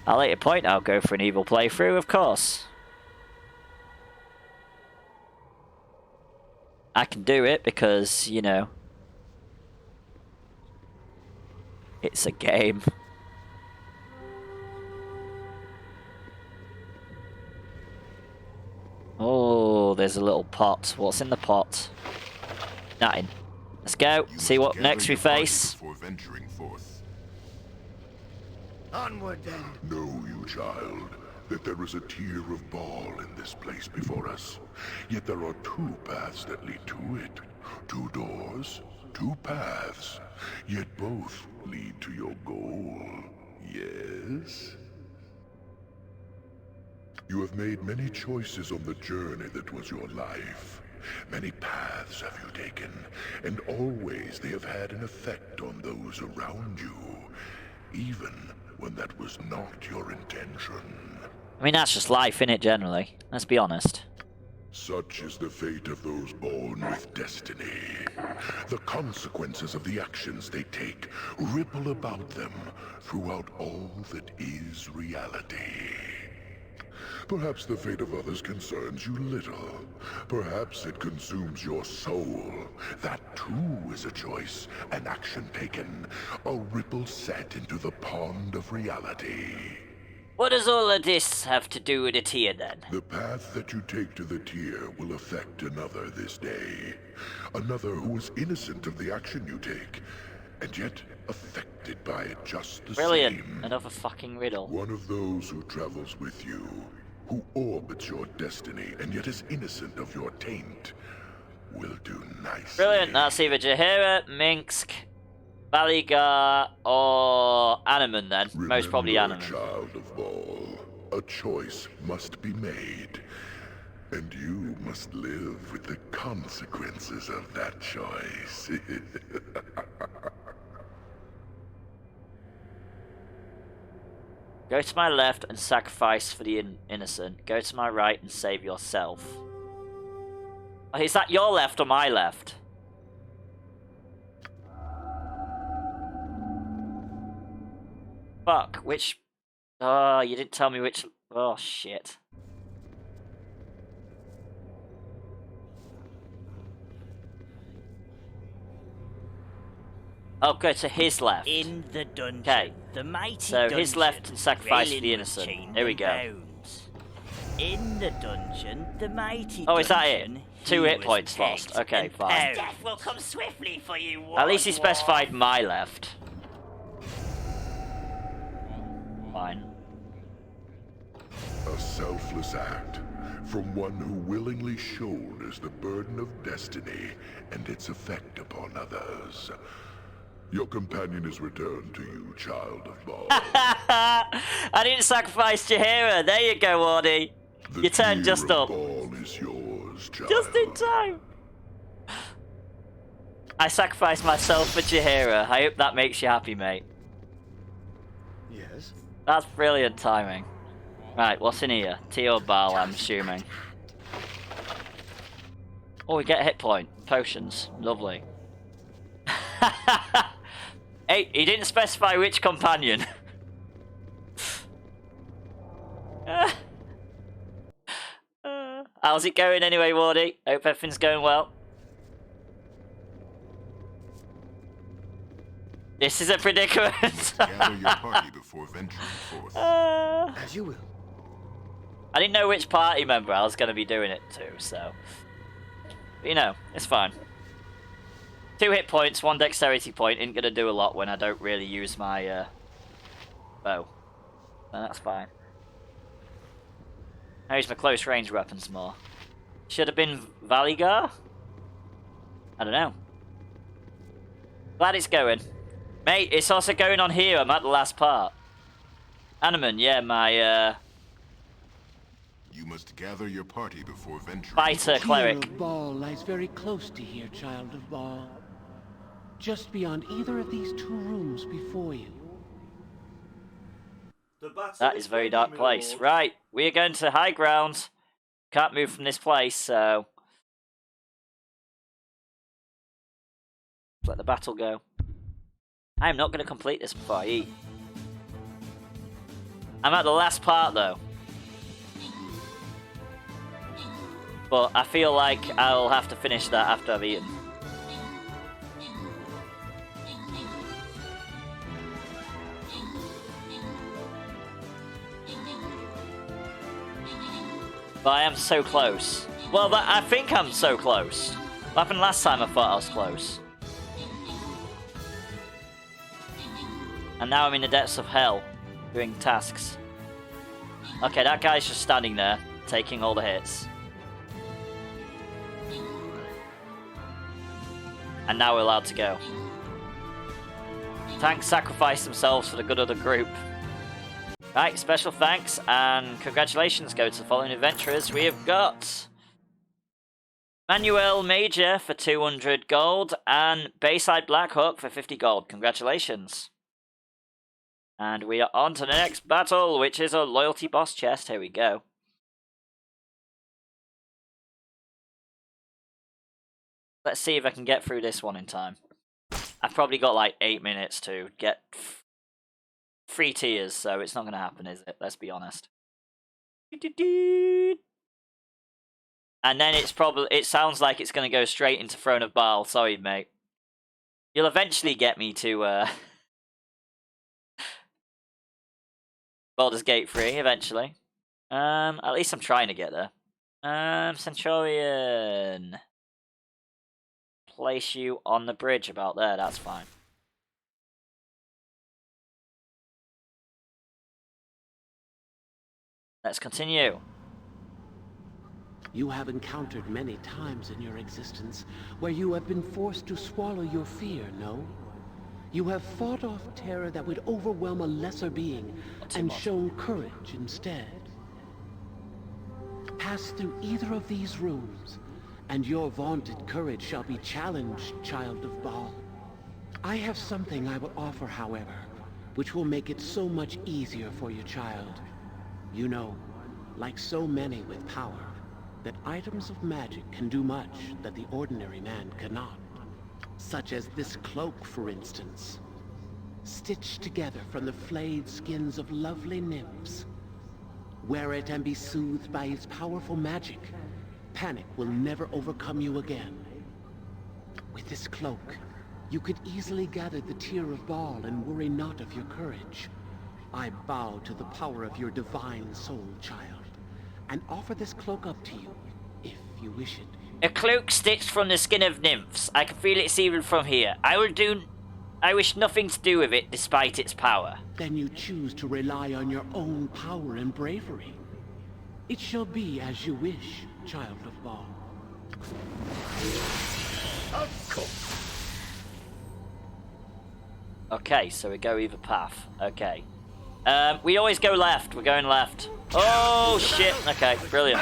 At a later point, I'll go for an evil playthrough, of course. I can do it because, you know, it's a game. Oh, there's a little pot. What's in the pot? Nothing. Let's go. See what next we face. Before venturing forth. Onward, then. Know, you child, that there is a tier of ball in this place before us. Yet there are two paths that lead to it. Two doors, two paths. Yet both lead to your goal. Yes? You have made many choices on the journey that was your life. Many paths have you taken, and always they have had an effect on those around you, even when that was not your intention. I mean, that's just life, innit, generally. Let's be honest. Such is the fate of those born with destiny. The consequences of the actions they take ripple about them throughout all that is reality. Perhaps the fate of others concerns you little. Perhaps it consumes your soul. That too is a choice, an action taken, a ripple set into the pond of reality. What does all of this have to do with it here, then? The path that you take to the tier will affect another this day. Another who is innocent of the action you take, and yet affected by it just the Brilliant. same. Another fucking riddle. One of those who travels with you, who orbits your destiny and yet is innocent of your taint, will do nicely. Brilliant. That's either Jaheira, Minsk, Baligar, or Animan then. Remember, Most probably Animan. child of Baal, a choice must be made, and you must live with the consequences of that choice. Go to my left and sacrifice for the innocent. Go to my right and save yourself. Oh, is that your left or my left? Fuck, which... Oh, you didn't tell me which... Oh, shit. Oh, go to his left. In the dungeon. Okay. The mighty So dungeon. his left and sacrifice for Raylan the was innocent. chained Here we and go. bound. In the dungeon, the mighty Oh, is that it? dungeon, 2 he hit was points pegged lost. Okay, and fine. bound. Death will come swiftly for you. At least he Wardwar. specified my left. Fine. A selfless act from one who willingly shoulders the burden of destiny and its effect upon others. Your companion is returned to you, child of Baal. I didn't sacrifice Jaheira. There you go, Wardy. The You turned tier just of up. Baal is yours, child. Just in time. I sacrificed myself for Jaheira. I hope that makes you happy, mate. Yes? That's brilliant timing. Right, what's in here? Teo Bal, I'm assuming. Oh, we get a hit point. Potions. Lovely. Hey, he didn't specify which companion. How's it going anyway, Wardy? Hope everything's going well. This is a predicament. Gather your party before venturing forth. As you will. I didn't know which party member I was going to be doing it to, so... But, you know, it's fine. 2 hit points, 1 dexterity point, ain't going to do a lot when I don't really use my bow. So that's fine. I use my close range weapons more. Should have been Valigar? I don't know. Glad it's going. Mate, it's also going on here. I'm at the last part. Animan, yeah, my You must gather your party before venturing. fighter cleric. Tier of Baal lies very close to here, child of Baal. Just beyond either of these 2 rooms before you. That is a very dark place. Right, we are going to high ground. Can't move from this place, so... let the battle go. I am not going to complete this before I eat. I'm at the last part though. But I feel like I'll have to finish that after I've eaten. But I am so close. Well, I think I'm so close. What happened last time I thought I was close? And now I'm in the depths of hell, doing tasks. Okay, that guy's just standing there, taking all the hits. And now we're allowed to go. Tanks sacrifice themselves for the good of the group. Right, special thanks and congratulations go to the following adventurers. We have got Manuel Major for 200 gold and Bayside Blackhawk for 50 gold. Congratulations. And we are on to the next battle, which is a loyalty boss chest. Here we go. Let's see if I can get through this one in time. I've probably got like 8 minutes to get 3 tiers, so it's not going to happen, is it? Let's be honest. And then it sounds like it's going to go straight into Throne of Baal. Sorry, mate. You'll eventually get me to Baldur's Gate 3, eventually. At least I'm trying to get there. Centurion. Place you on the bridge about there, that's fine. Let's continue. You have encountered many times in your existence where you have been forced to swallow your fear, no? You have fought off terror that would overwhelm a lesser being and shown courage instead. Pass through either of these rooms, and your vaunted courage shall be challenged, child of Baal. I have something I will offer, however, which will make it so much easier for your child. You know, like so many with power, that items of magic can do much that the ordinary man cannot. Such as this cloak, for instance. Stitched together from the flayed skins of lovely nymphs. Wear it and be soothed by its powerful magic. Panic will never overcome you again. With this cloak, you could easily gather the tear of Baal and worry not of your courage. I bow to the power of your divine soul, child, and offer this cloak up to you, if you wish it. A cloak stitched from the skin of nymphs. I can feel its even from here. I wish nothing to do with it, despite its power. Then you choose to rely on your own power and bravery. It shall be as you wish, child of Baal. Okay, so we go either path. Okay. We always go left. We're going left. Oh, shit. Okay, brilliant.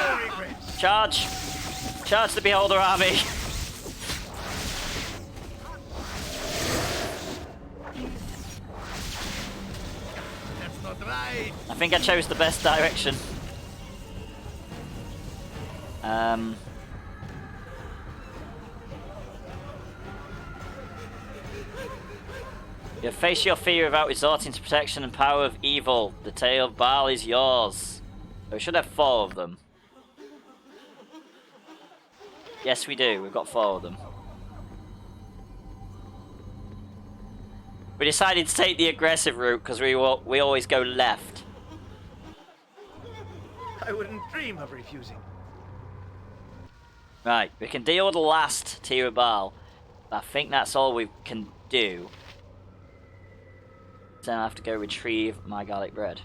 Charge. Charge the Beholder army. That's not right. I think I chose the best direction. You face your fear without resorting to protection and power of evil. The tale of Baal is yours. We should have 4 of them. Yes, we do. We've got 4 of them. We decided to take the aggressive route because we always go left. I wouldn't dream of refusing. Right, we can deal with the last tier of Baal. I think that's all we can do. Then I have to go retrieve my garlic bread.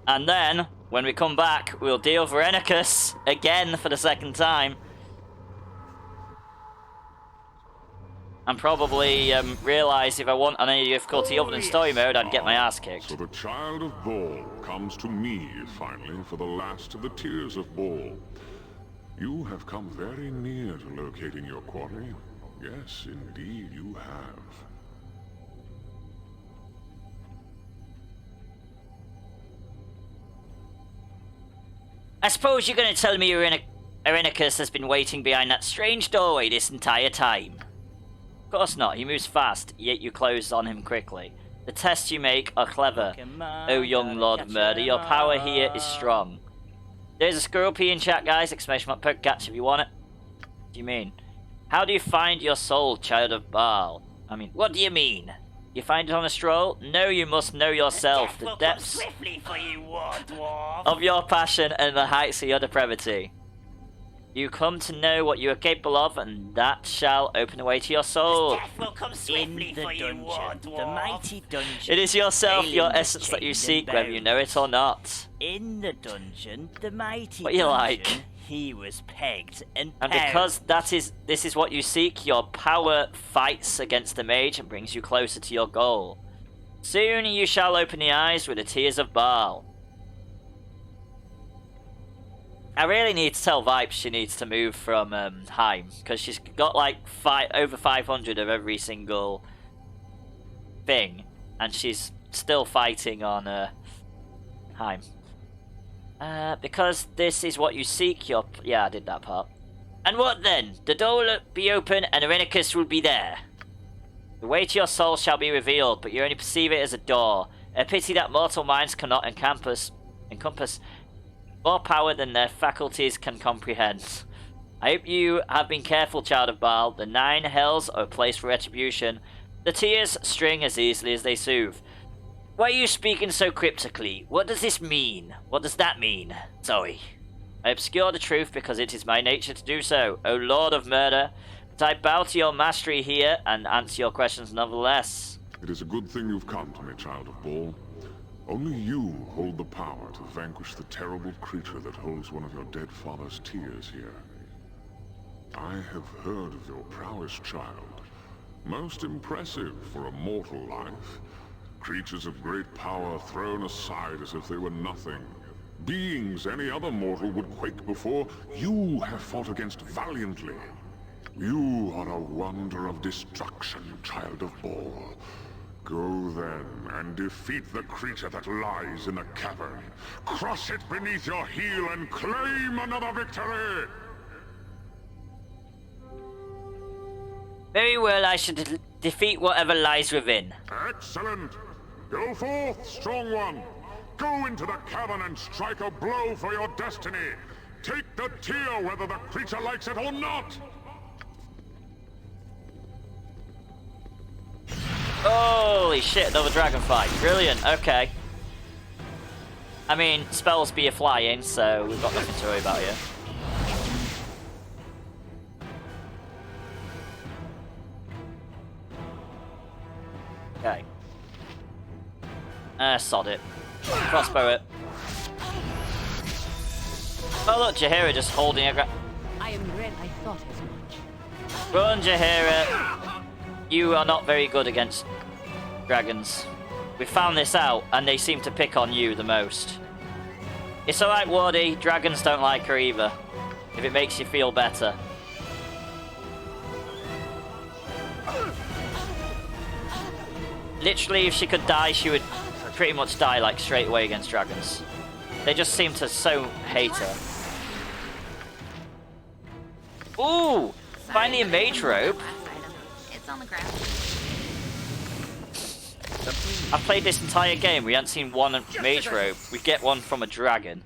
And then, when we come back, we'll deal with Verenicus again for the 2nd time. And probably realise if I want on any difficulty other than story mode, I'd get my ass kicked. So the child of Baal comes to me, finally, for the last of the tears of Baal. You have come very near to locating your quarry. Yes, indeed you have. I suppose you're going to tell me Irenicus has been waiting behind that strange doorway this entire time. Of course not, he moves fast, yet you close on him quickly. The tests you make are clever. Oh, young Lord of Murder, your power here is strong. There's a squirrel pea in chat, guys. Exclamation mark poke catch if you want it. What do you mean? How do you find your soul, child of Baal? I mean, what do you mean? You find it on a stroll? No, you must know yourself. The depths swiftly for you, war dwarf. of your passion and the heights of your depravity. You come to know what you are capable of, and that shall open the way to your soul. Death will come swiftly for you, war dwarf. The mighty dungeon. It is yourself, your Failing essence that you chained seek, and whether you know it or not. In the dungeon, the mighty What you dungeon, like? he was pegged and And because this is what you seek, your power fights against the mage and brings you closer to your goal. Soon you shall open the eyes with the tears of Baal. I really need to tell Vipes she needs to move from Heim, because she's got like over 500 of every single thing, and she's still fighting on Heim. Because this is what you seek, yeah, I did that part. And what then? The door will be open and Irenicus will be there. The way to your soul shall be revealed, but you only perceive it as a door. A pity that mortal minds cannot encompass more power than their faculties can comprehend. I hope you have been careful, child of Baal. The 9 hells are a place for retribution. The tears string as easily as they soothe. Why are you speaking so cryptically? What does this mean? What does that mean? Zoe. I obscure the truth because it is my nature to do so, O Lord of Murder. But I bow to your mastery here and answer your questions nonetheless. It is a good thing you've come to me, child of Baal. Only you hold the power to vanquish the terrible creature that holds one of your dead father's tears here. I have heard of your prowess, child. Most impressive for a mortal life. Creatures of great power thrown aside as if they were nothing. Beings any other mortal would quake before, you have fought against valiantly. You are a wonder of destruction, child of Baal. Go then, and defeat the creature that lies in the cavern. Crush it beneath your heel and claim another victory! Very well, I should defeat whatever lies within. Excellent! Go forth, strong one! Go into the cavern and strike a blow for your destiny! Take the tear whether the creature likes it or not! Holy shit, another dragon fight. Brilliant, okay. I mean, spells be a flying, so we've got nothing to worry about here. Okay. Sod it. Crossbow it. Oh look, Jaheira just holding a I am red. I thought as much. Run, Jaheira. You are not very good against dragons. We found this out, and they seem to pick on you the most. It's alright, Wardy. Dragons don't like her either. If it makes you feel better. Literally, if she could die, she would pretty much die like straight away against dragons. They just seem to so hate her. Ooh! Finally a mage robe. It's on the ground. I've played this entire game. We haven't seen one mage robe. We get one from a dragon.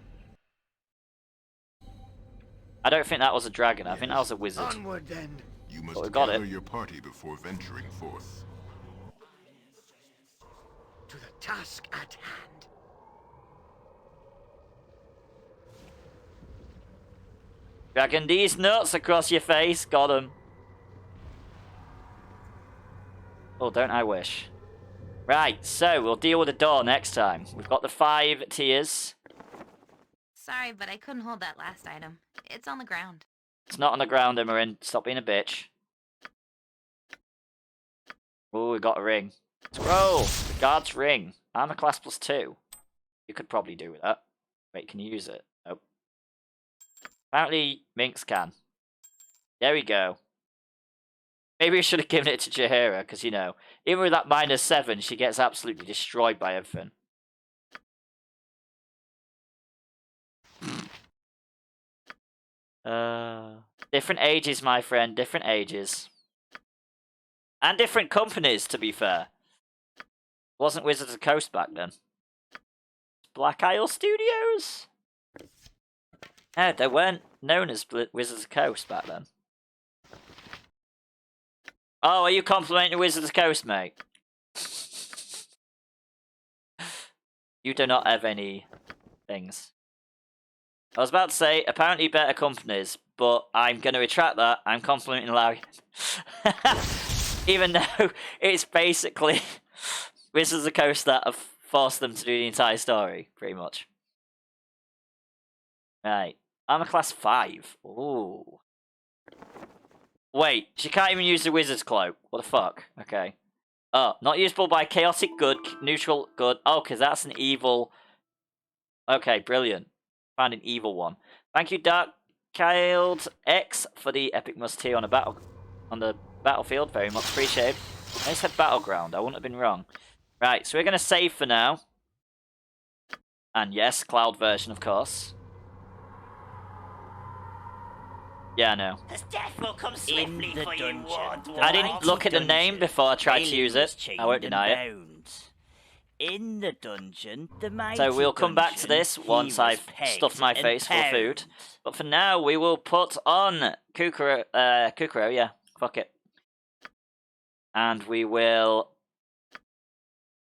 I don't think that was a dragon. I think that was a wizard. Onward then. You But must we got gather it. your party before venturing forth. To the task at hand. Dragging these nuts across your face. Got 'em. Oh, don't I wish. Right, so we'll deal with the door next time. We've got the 5 tiers. Sorry, but I couldn't hold that last item. It's on the ground. It's not on the ground, Emerin. Stop being a bitch. Oh, we got a ring. Scroll! The guard's ring. Armor class +2. You could probably do with that. Wait, can you use it? Nope. Apparently, Minx can. There we go. Maybe we should have given it to Jaheira, because, you know, even with that -7, she gets absolutely destroyed by everything. Different ages, my friend. Different ages. And different companies, to be fair. Wasn't Wizards of the Coast back then. Black Isle Studios? No, they weren't known as Wizards of the Coast back then. Oh, are you complimenting Wizards of the Coast, mate? You do not have any things. I was about to say, apparently better companies, but I'm going to retract that. I'm complimenting Larry. Even though it's basically Wizards of the Coast that have forced them to do the entire story, pretty much. Right. Armor class 5. Ooh. Wait, she can't even use the Wizard's Cloak. What the fuck? Okay. Oh, not usable by chaotic good, neutral good. Oh, because that's an evil... Okay, brilliant. Found an evil one. Thank you, Dark Child X, for the epic must tier on the battlefield. Very much appreciated. I said battleground. I wouldn't have been wrong. Right, so we're going to save for now. And yes, cloud version, of course. Yeah, I know. As death will come swiftly for you, I didn't look at the name before I tried to use it. I won't deny it. In the dungeon, the mighty So we'll come back to dungeon, this once I've stuffed my face full of food. pounded. But for now, we will put on Kukuro, yeah, fuck it. And we will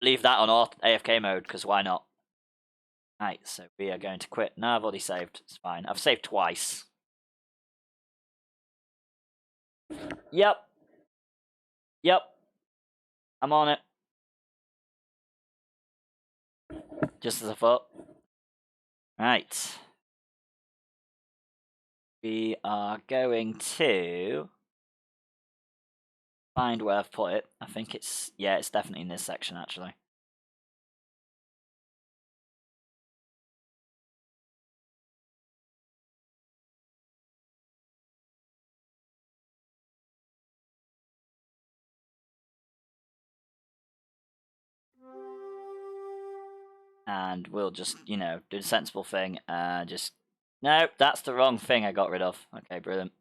leave that on AFK mode, because why not? Right, so we are going to quit. No, I've already saved. It's fine. I've saved twice. Yep. Yep. I'm on it. Just as I thought. Right. We are going to find where I've put it. I think it's... Yeah, it's definitely in this section, actually. And we'll just, you know, do the sensible thing. Just... No, that's the wrong thing I got rid of. Okay, brilliant.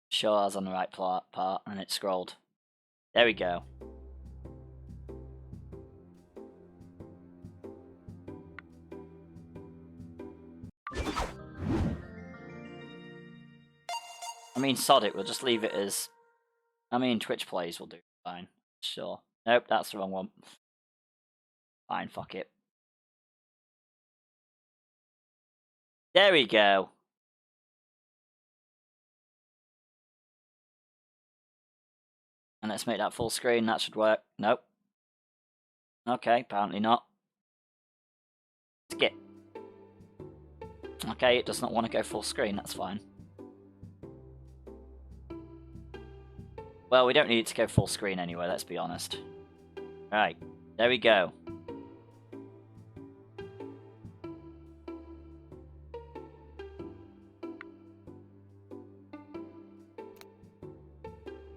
Sure I was on the right part, and it scrolled. There we go. I mean, sod it, we'll just leave it as... I mean, Twitch plays will do fine. Sure. Nope, that's the wrong one. Fine, fuck it. There we go. And let's make that full screen, that should work. Nope. Okay, apparently not. Skip. Okay, it does not want to go full screen, that's fine. Well, we don't need it to go full screen anyway, let's be honest. Right, there we go.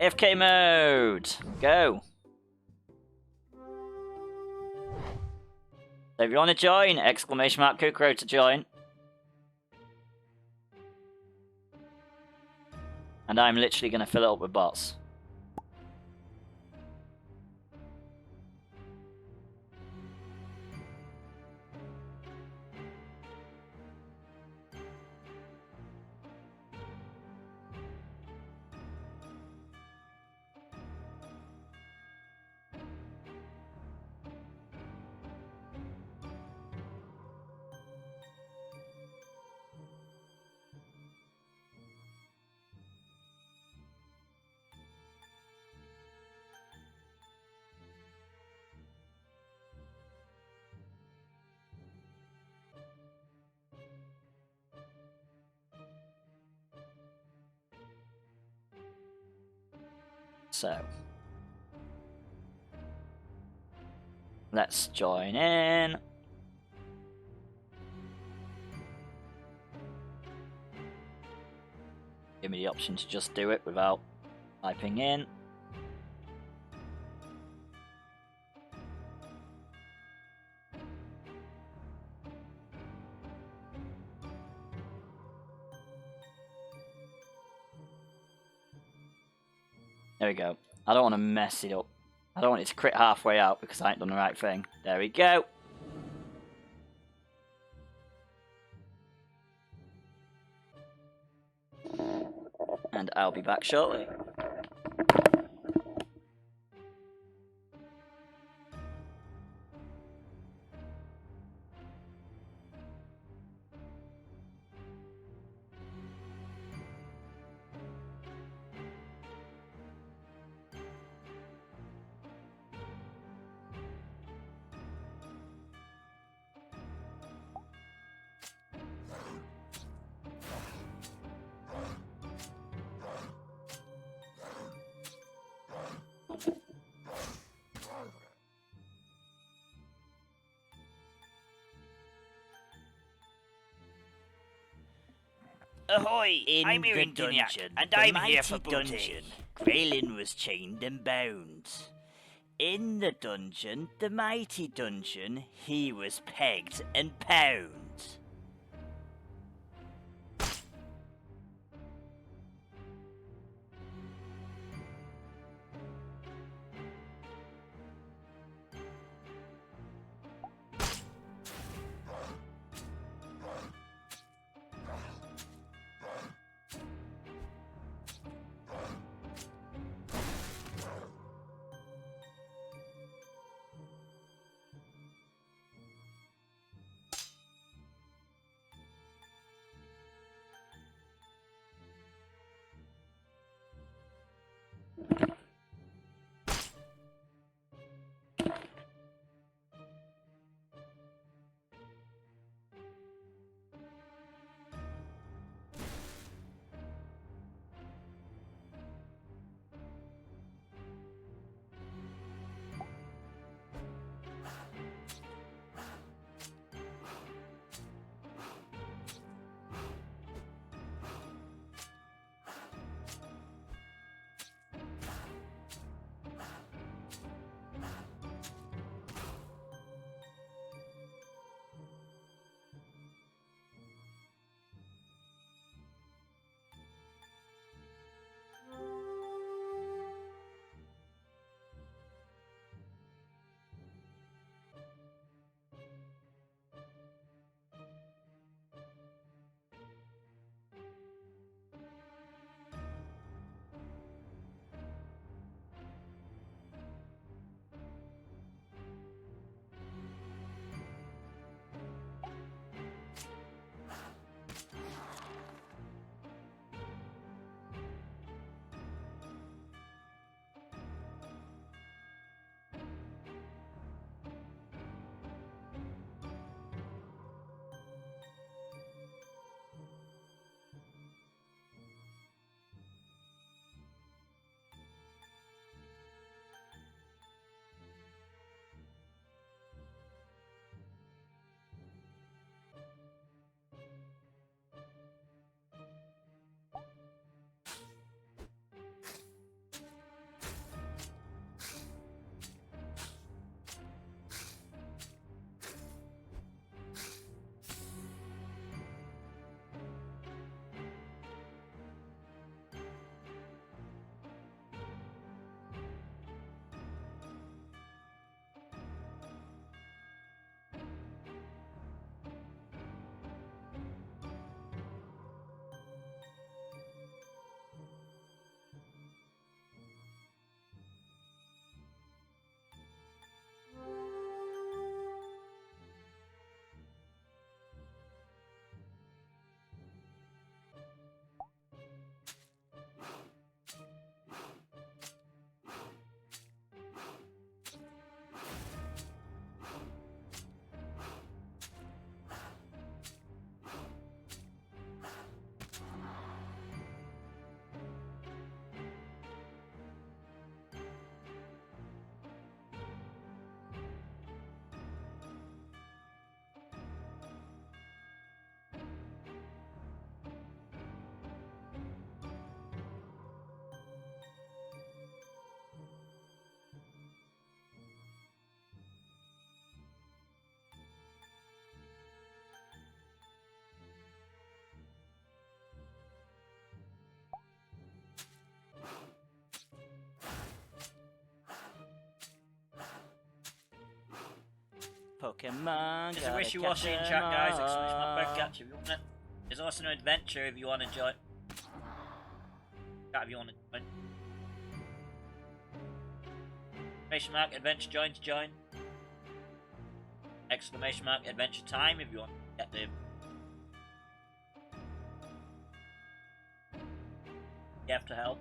FK mode! Go! So if you want to join, exclamation mark Kukuro to join. And I'm literally going to fill it up with bots. So, let's join in. Give me the option to just do it without typing in. There we go. I don't want to mess it up I don't want it to crit halfway out because I ain't done the right thing. There we go. And I'll be back shortly. Ahoy! I'm In the Dungeon, and the I'm here mighty for dungeon. Graylin was chained and bound. In the dungeon, the mighty dungeon, he was pegged and pound. Pokemon. It's a wishy-washy in chat, guys. Exclamation mark Birdcatcher. If you want it. There's also an adventure if you want to join. Chat if you want to join. Exclamation mark adventure join to join. Exclamation mark adventure time if you want to get the Jeff to help.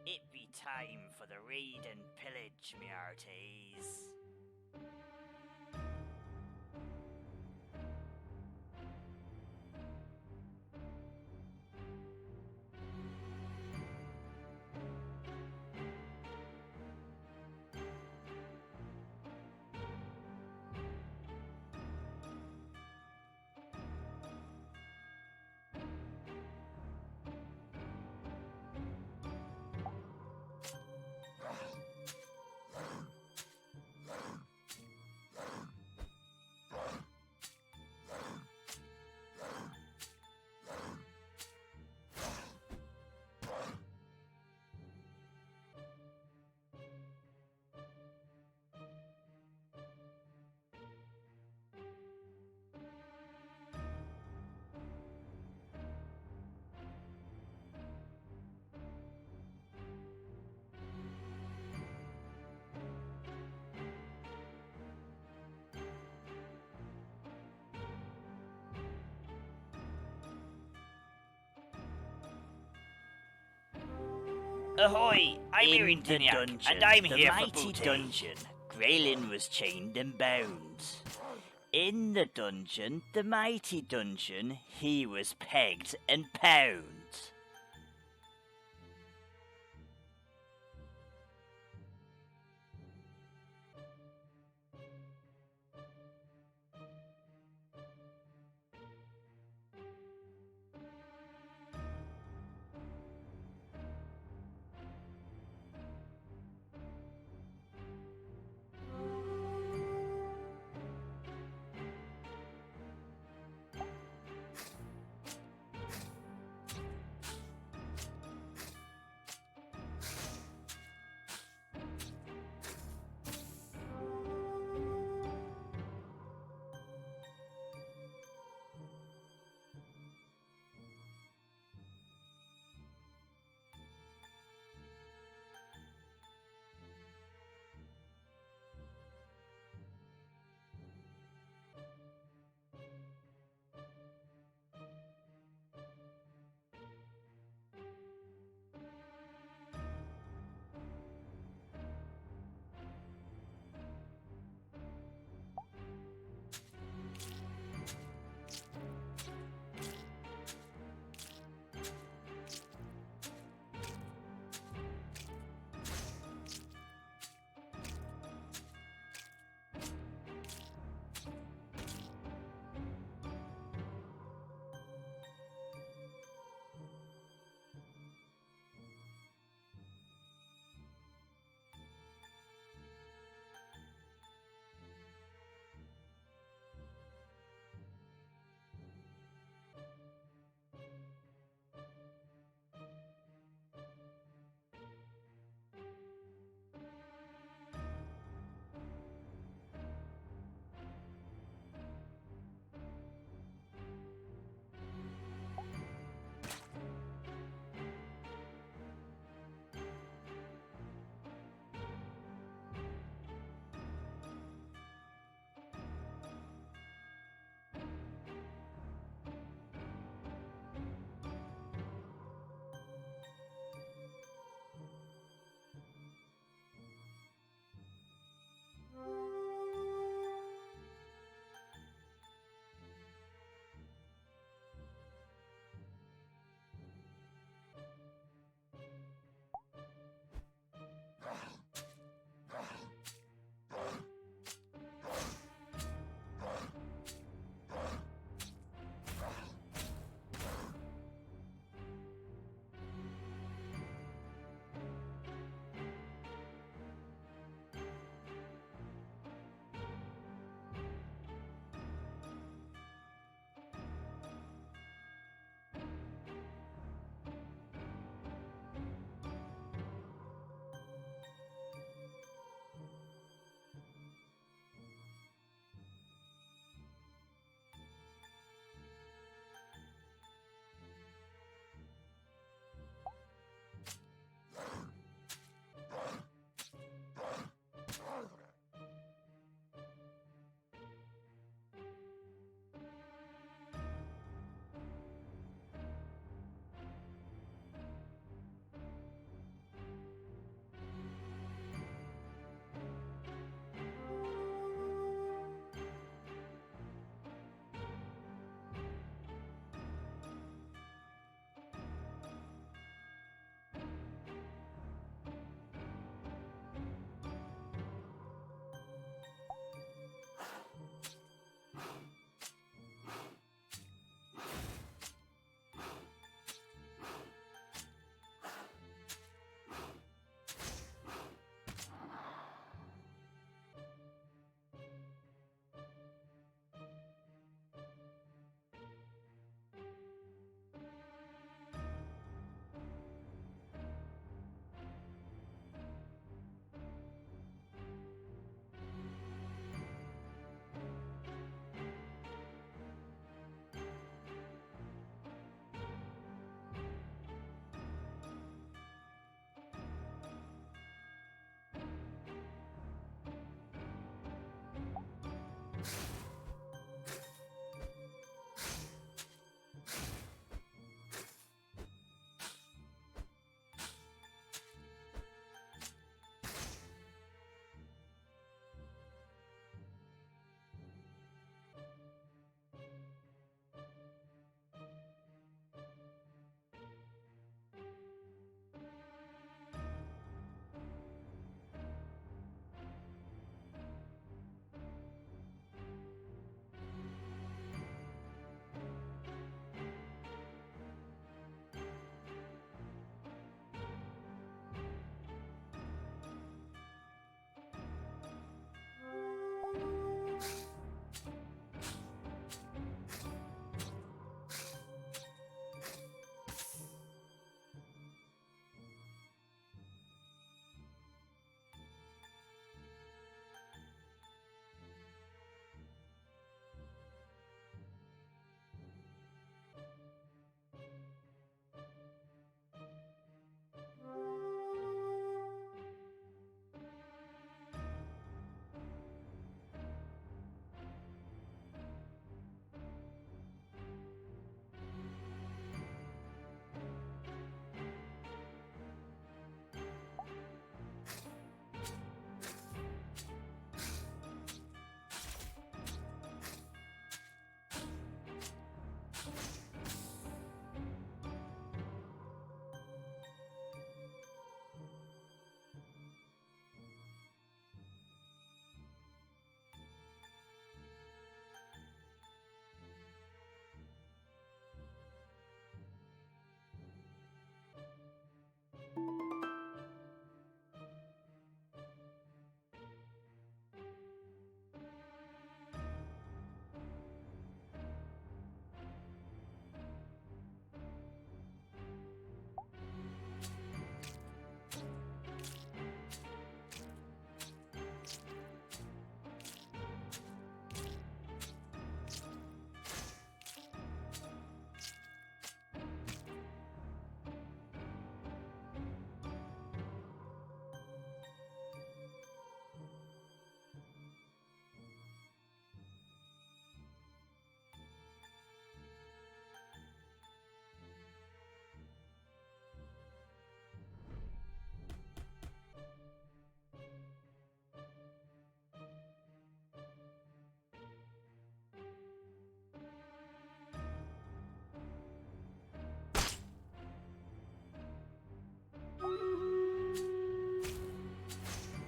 It be time for the raid and pillage, me hearties. Ahoy! I'm In here in the Tinyak, dungeon, and I'm the here for mighty booty. dungeon, Graylin was chained and bound. In the dungeon, the mighty dungeon, he was pegged and pound.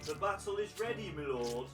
The battle is ready, my lord.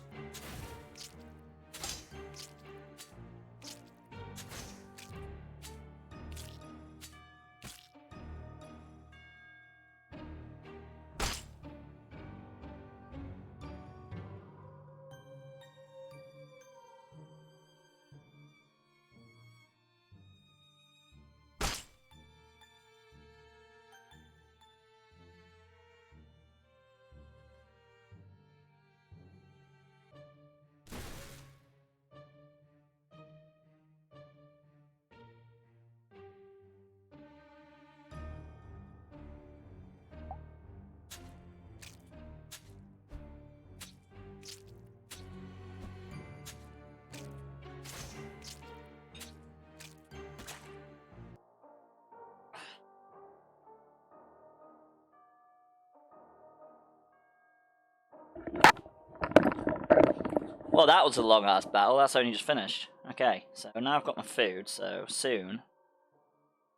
Well, that was a long-ass battle. That's only just finished. Okay, so now I've got my food, so soon.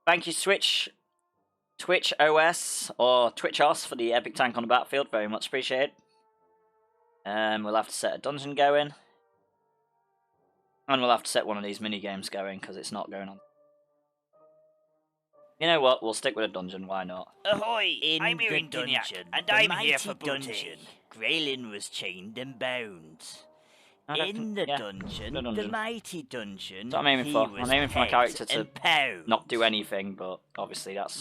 Thank you, Twitch OS, or Twitch OS for the epic tank on the battlefield. Very much appreciated. We'll have to set a dungeon going. And we'll have to set one of these mini-games going, because it's not going on. You know what? We'll stick with a dungeon. Why not? Ahoy! In I'm here the in Dunyak, dungeon, and the I'm here mighty for booty. dungeon. Graylin was chained and bound. In the dungeon, the the dungeon. mighty dungeon, That's what I'm aiming he for. was I'm aiming for my pegged character to and pound. not do anything, but obviously that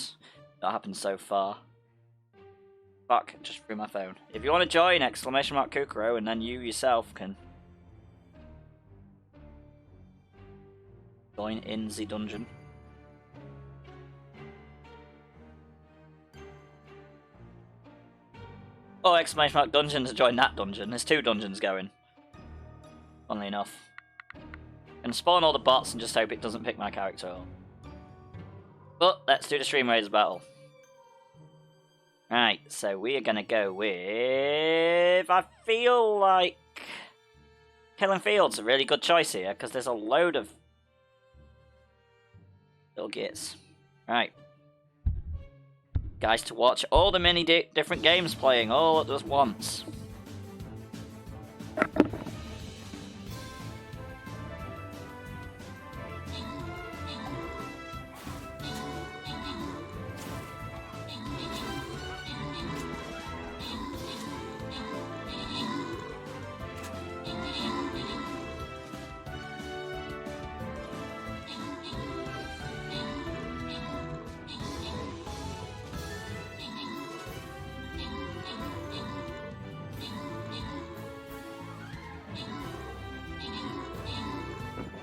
happened so far. Fuck, just threw my phone. If you want to join, exclamation mark Kukuro, and then you yourself can join in the dungeon. Oh, exclamation mark dungeon to join that dungeon. There's 2 dungeons going. Funnily enough. And spawn all the bots and just hope it doesn't pick my character up. But let's do the Stream Raiders battle. Right, so we are gonna go with... I feel like Killing Field's a really good choice here, because there's a load of little gits. Right. Guys to watch all the many different games playing all at once.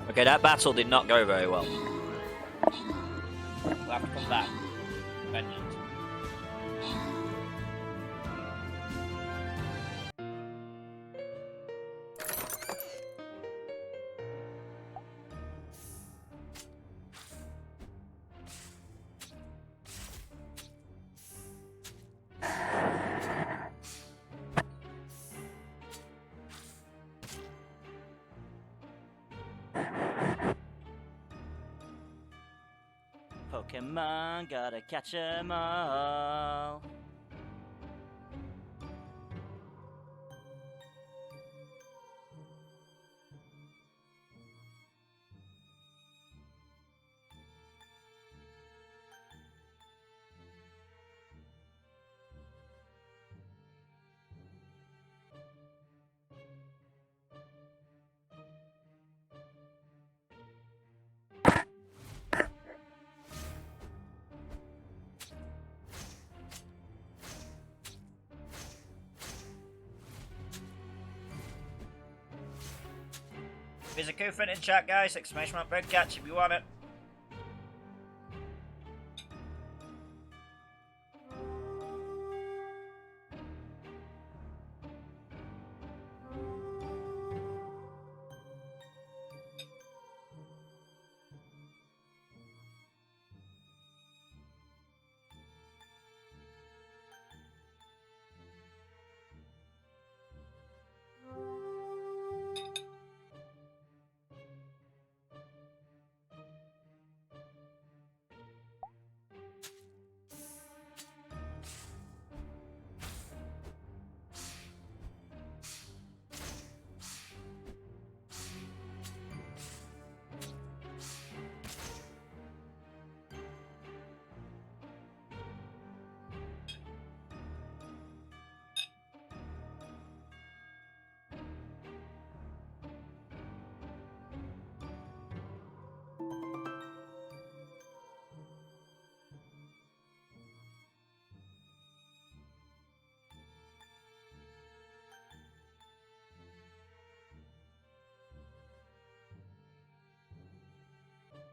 Okay, that battle did not go very well. We'll have to come back. Vengeance. Pokemon, gotta catch 'em all. There's a Kufin in chat, guys. Exclamation mark bread catch if you want it.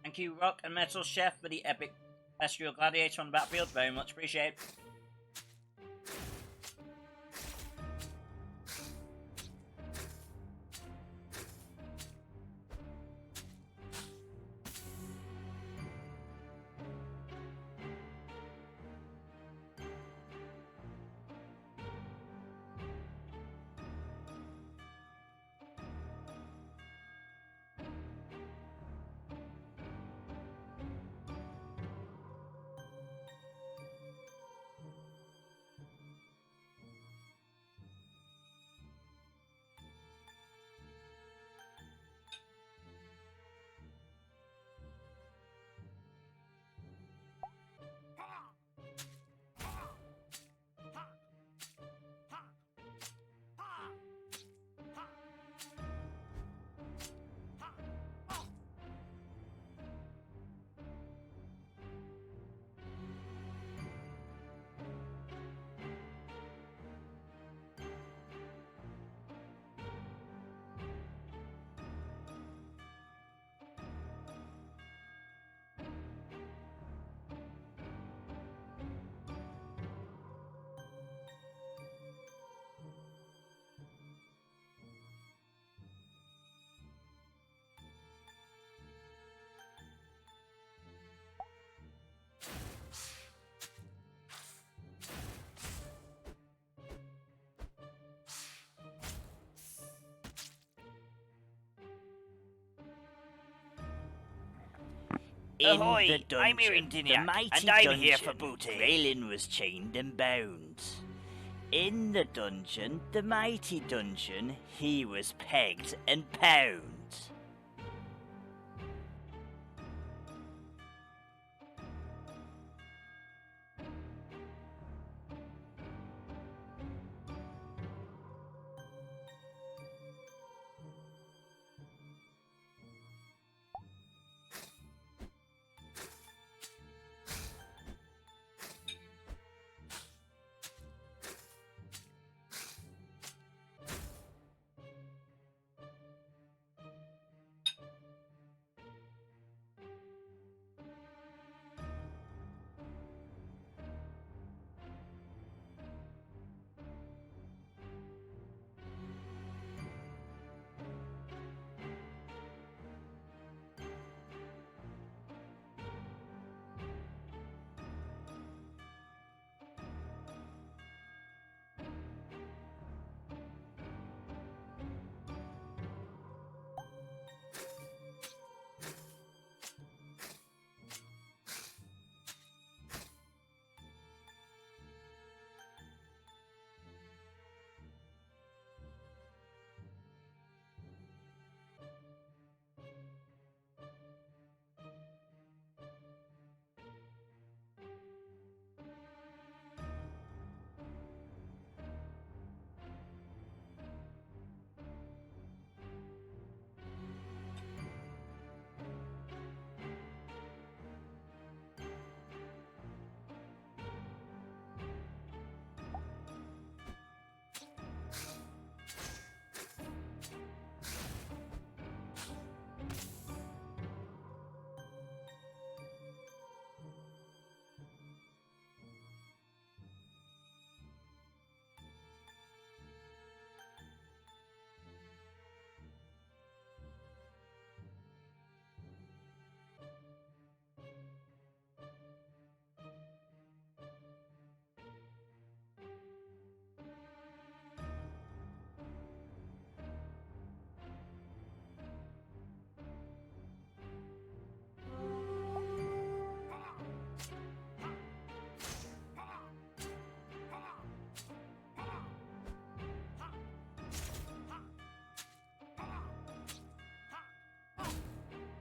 Thank you, Rock and Metal Chef, for the epic Terrestrial Gladiator on the battlefield. Very much appreciated. In Ahoy, the dungeon, I'm Irin the Diniac, mighty and I'm dungeon, here for booty. Raelin was chained and bound. In the dungeon, the mighty dungeon, he was pegged and pound.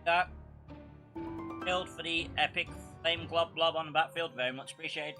That build for the epic flame glob blob on the battlefield, very much appreciated.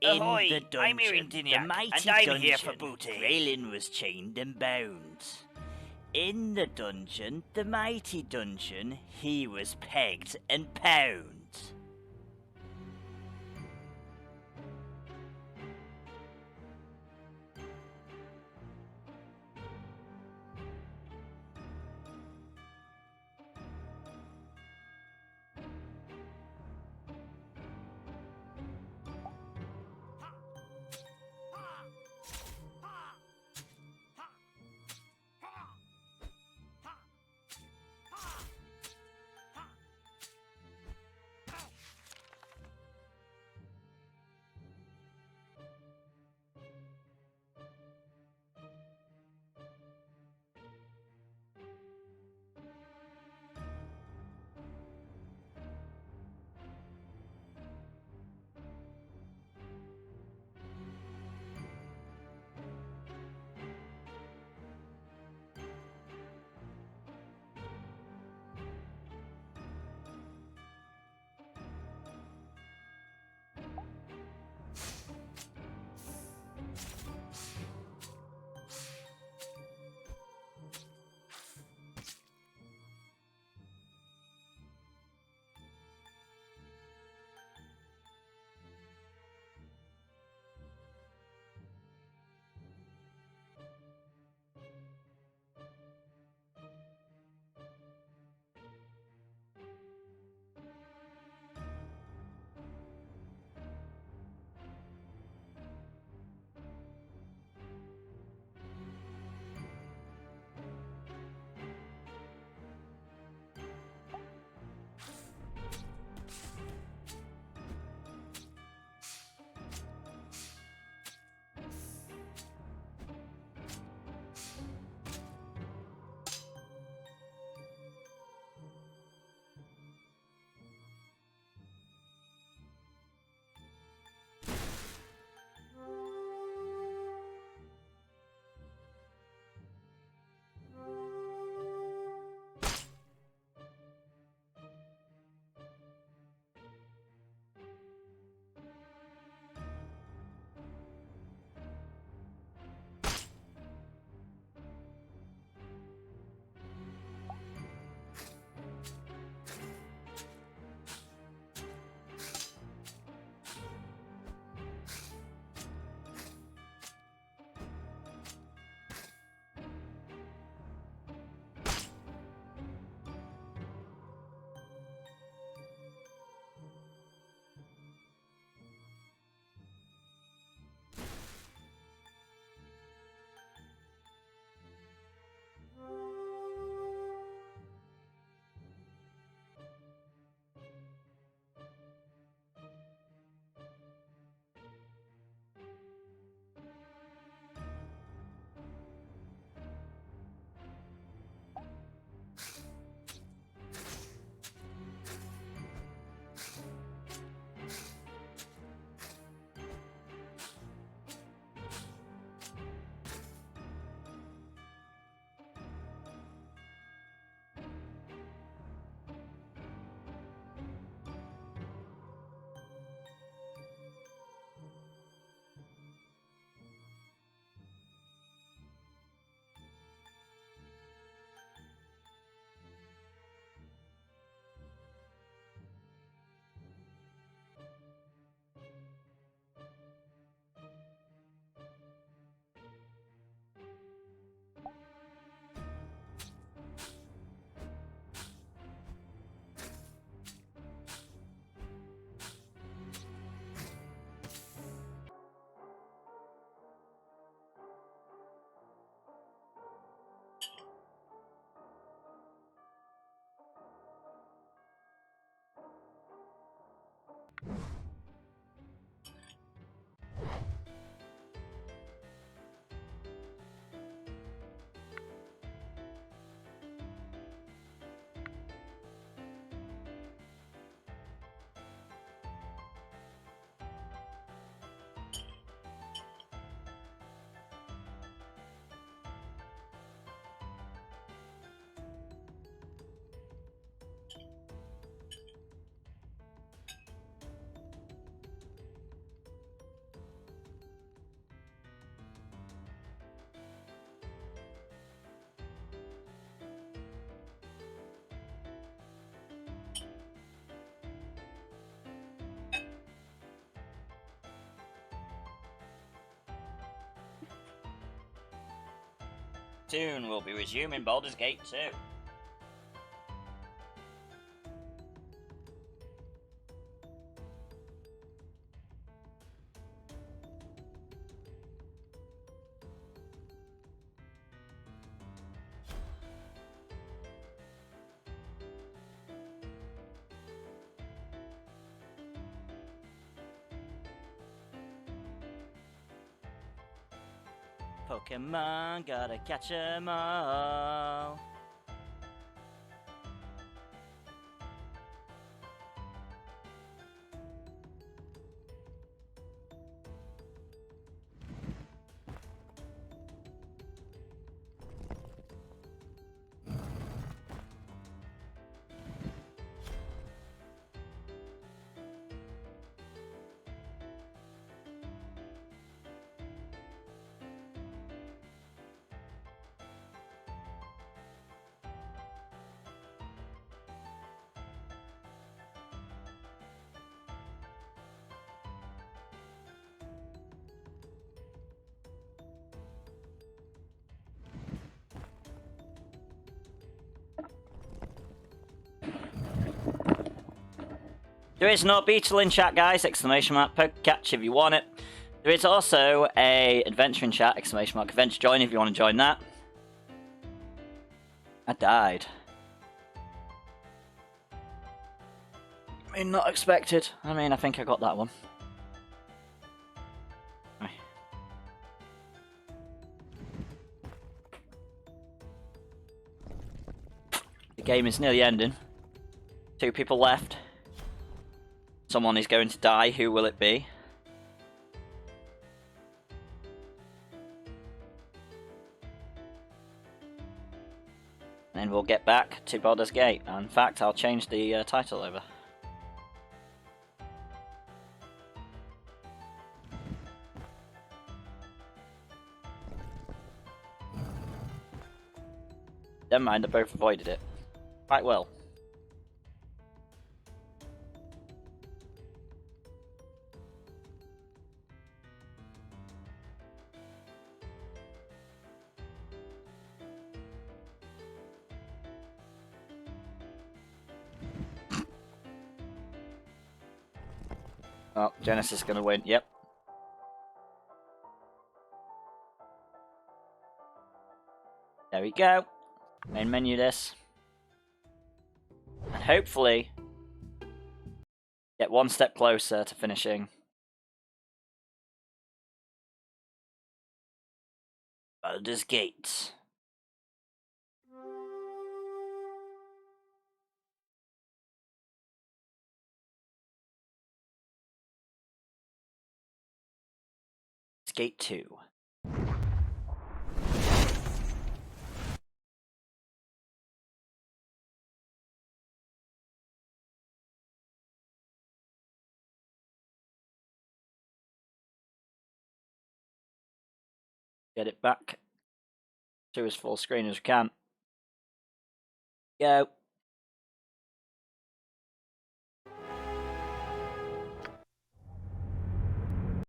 Ahoy, the dungeon, I'm Irin the Diniak, mighty and I'm dungeon, here for booty. Graylin was chained and bound. In the dungeon, the mighty dungeon, he was pegged and pound. soon. We'll be resuming Baldur's Gate 2. Pokemon, gotta catch 'em all. There is no beetle in chat, guys! Exclamation mark Pokecatch if you want it. There is also a adventure in chat! Exclamation mark adventure join if you want to join that. I died. I mean, not expected. I mean, I think I got that one. The game is nearly ending. 2 people left. Someone is going to die. Who will it be? And we'll get back to Baldur's Gate. In fact, I'll change the title over. Never mind, I both avoided it. Quite well. Oh, Genesis is going to win. Yep. There we go. Main menu this. And hopefully get one step closer to finishing Baldur's Gate. Gate 2. Get it back to as full screen as we can. Go.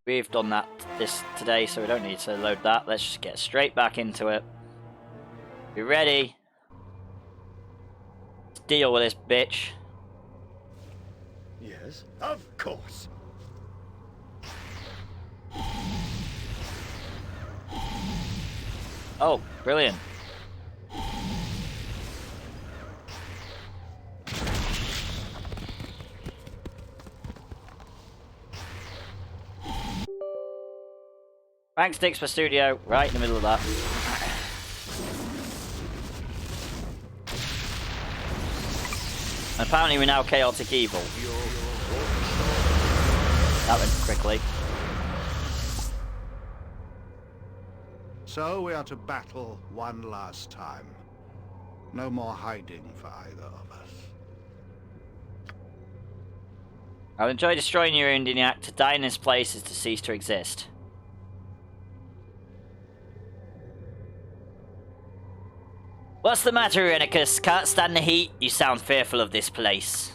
We've done that today, so we don't need to load that. Let's just get straight back into it. Be ready. Let's deal with this bitch. Yes, of course. Oh, brilliant. Thanks, dixper Studio. Right in the middle of that. And apparently we're now chaotic evil. That went quickly. So we are to battle one last time. No more hiding for either of us. I'll enjoy destroying you, Undiniac. To die in this place is to cease to exist. What's the matter, Unicus? Can't stand the heat? You sound fearful of this place.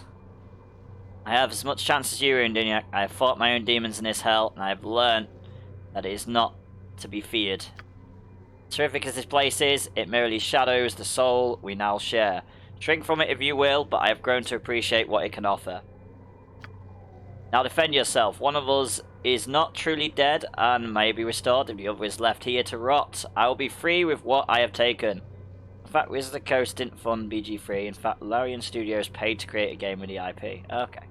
I have as much chance as you, Undiniac. I have fought my own demons in this hell, and I have learned that it is not to be feared. Terrific as this place is, it merely shadows the soul we now share. Shrink from it if you will, but I have grown to appreciate what it can offer. Now defend yourself. One of us is not truly dead and may be restored, and the other is left here to rot. I will be free with what I have taken. In fact, Wizards of the Coast didn't fund BG3. In fact, Larian Studios paid to create a game with the IP. Okay.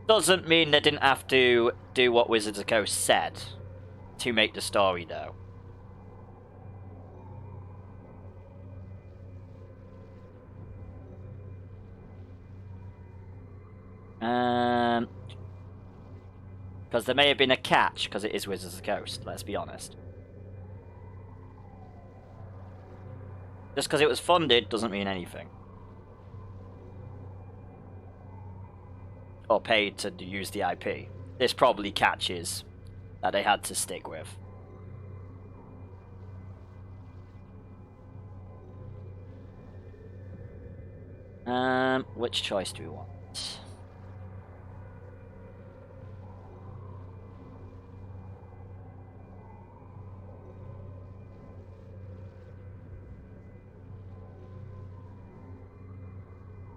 Doesn't mean they didn't have to do what Wizards of the Coast said to make the story, though. Because there may have been a catch, because it is Wizards of the Coast, let's be honest. Just because it was funded doesn't mean anything. Or paid to use the IP. There's probably catches that they had to stick with. Which choice do we want?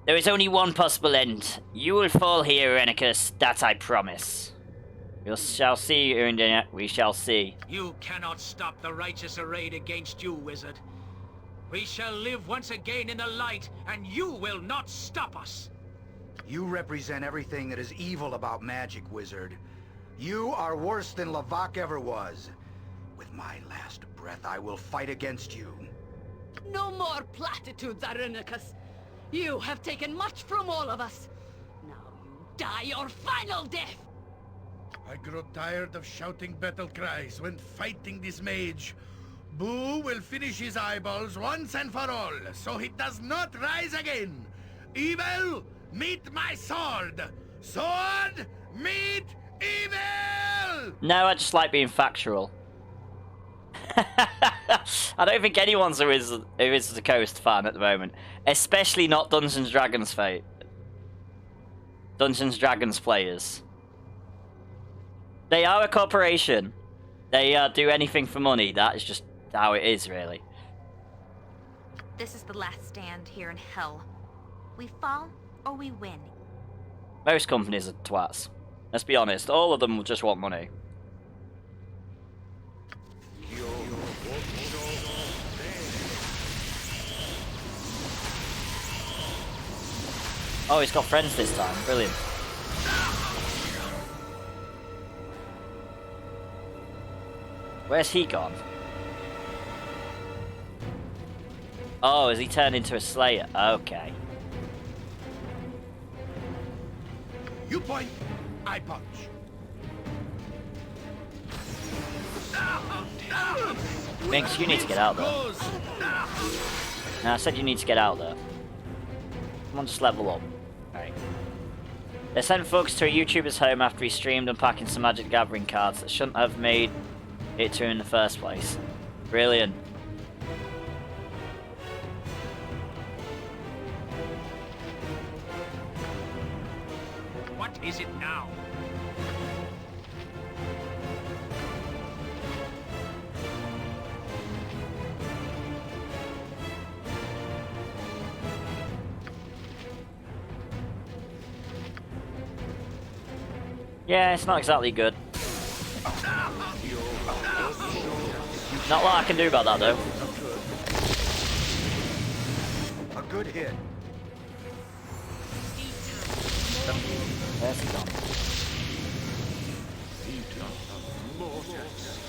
There is only one possible end. You will fall here, Renicus, that I promise. We shall see, Urindina, we shall see. You cannot stop the righteous arrayed against you, wizard. We shall live once again in the light, and you will not stop us. You represent everything that is evil about magic, wizard. You are worse than Lavak ever was. With my last breath, I will fight against you. No more platitudes, Irenicus. You have taken much from all of us. Now you die your final death! I grow tired of shouting battle cries when fighting this mage. Boo will finish his eyeballs once and for all, so he does not rise again. Evil, meet my sword! Sword, meet evil! No, I just like being factual. I don't think anyone's a Wizards of the Coast fan at the moment. Especially not Dungeons Dragons Dungeons Dragons players. They are a corporation. They do anything for money. That is just how it is, really. This is the last stand here in hell. We fall or we win. Most companies are twats. Let's be honest. All of them will just want money. Oh, he's got friends this time. Brilliant. Where's he gone? Oh, has he turned into a slayer? Okay. You point, I punch. Minx, you need to get out there. No, I said you need to get out there. Come on, just level up. Alright. They sent folks to a YouTuber's home after he streamed unpacking some Magic the Gathering cards that shouldn't have made it to him in the first place. Brilliant. What is it now? Yeah, it's not exactly good. Not a lot I can do about that, though. A good hit. Where's he gone?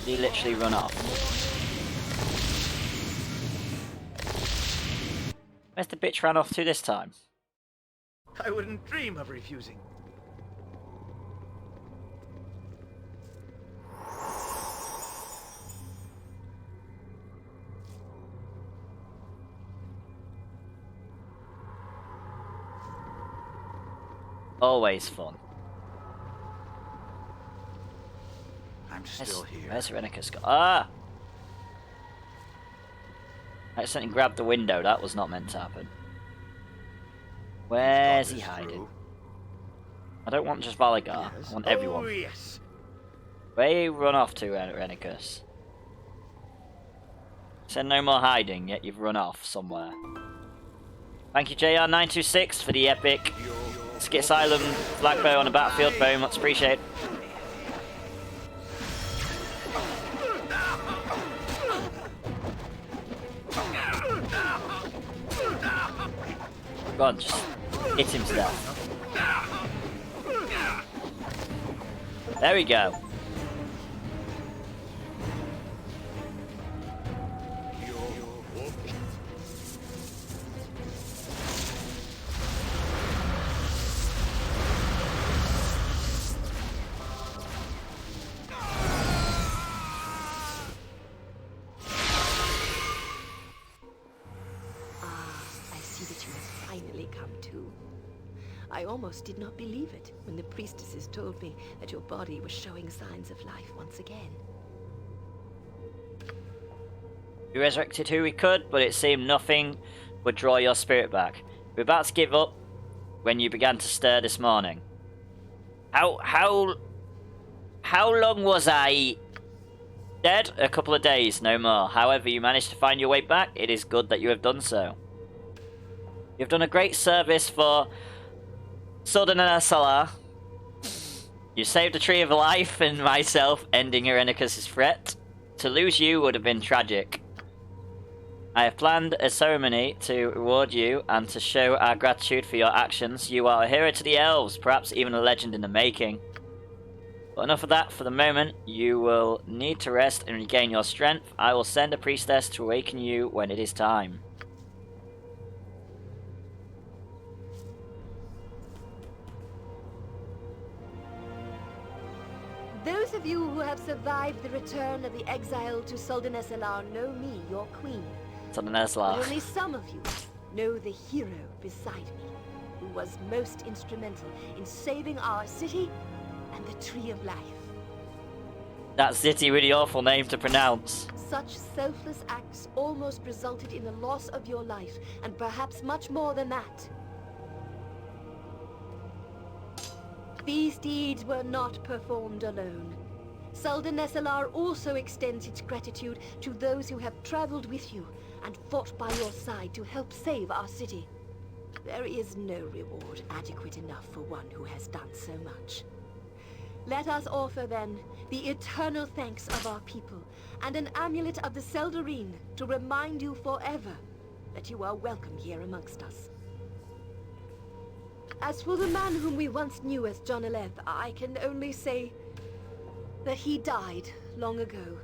Did he literally run off? Where's the bitch ran off to this time? I wouldn't dream of refusing. Always fun. I'm still here. Where's Renicus gone? Ah! I accidentally grabbed the window. That was not meant to happen. Where's he hiding? I don't want just Valagar. Yes. I want everyone. Oh, yes. Where you run off to, Renicus? Said no more hiding, yet you've run off somewhere. Thank you, JR926, for the epic Skits Island flag bow on the battlefield. Very much appreciated. Go on, just hit him to death. There we go. I almost did not believe it when the priestesses told me that your body was showing signs of life once again. We resurrected who we could, but it seemed nothing would draw your spirit back. We were about to give up when you began to stir this morning. How long was I dead? A couple of days, no more. However, you managed to find your way back. It is good that you have done so. You've done a great service for Suldan and Salah. You saved the Tree of Life and myself, ending Irenicus' threat. To lose you would have been tragic. I have planned a ceremony to reward you and to show our gratitude for your actions. You are a hero to the elves, perhaps even a legend in the making. But enough of that for the moment. You will need to rest and regain your strength. I will send a priestess to awaken you when it is time. Those of you who have survived the return of the exile to Suldan Esalar know me, your queen. Suldan But Esalar. only some of you know the hero beside me, who was most instrumental in saving our city and the Tree of Life. That city really awful name to pronounce. Such selfless acts almost resulted in the loss of your life, and perhaps much more than that. These deeds were not performed alone. Suldan Esalar also extends its gratitude to those who have traveled with you and fought by your side to help save our city. There is no reward adequate enough for one who has done so much. Let us offer, then, the eternal thanks of our people and an amulet of the Seldarine to remind you forever that you are welcome here amongst us. As for the man whom we once knew as John Aleth, I can only say that he died long ago.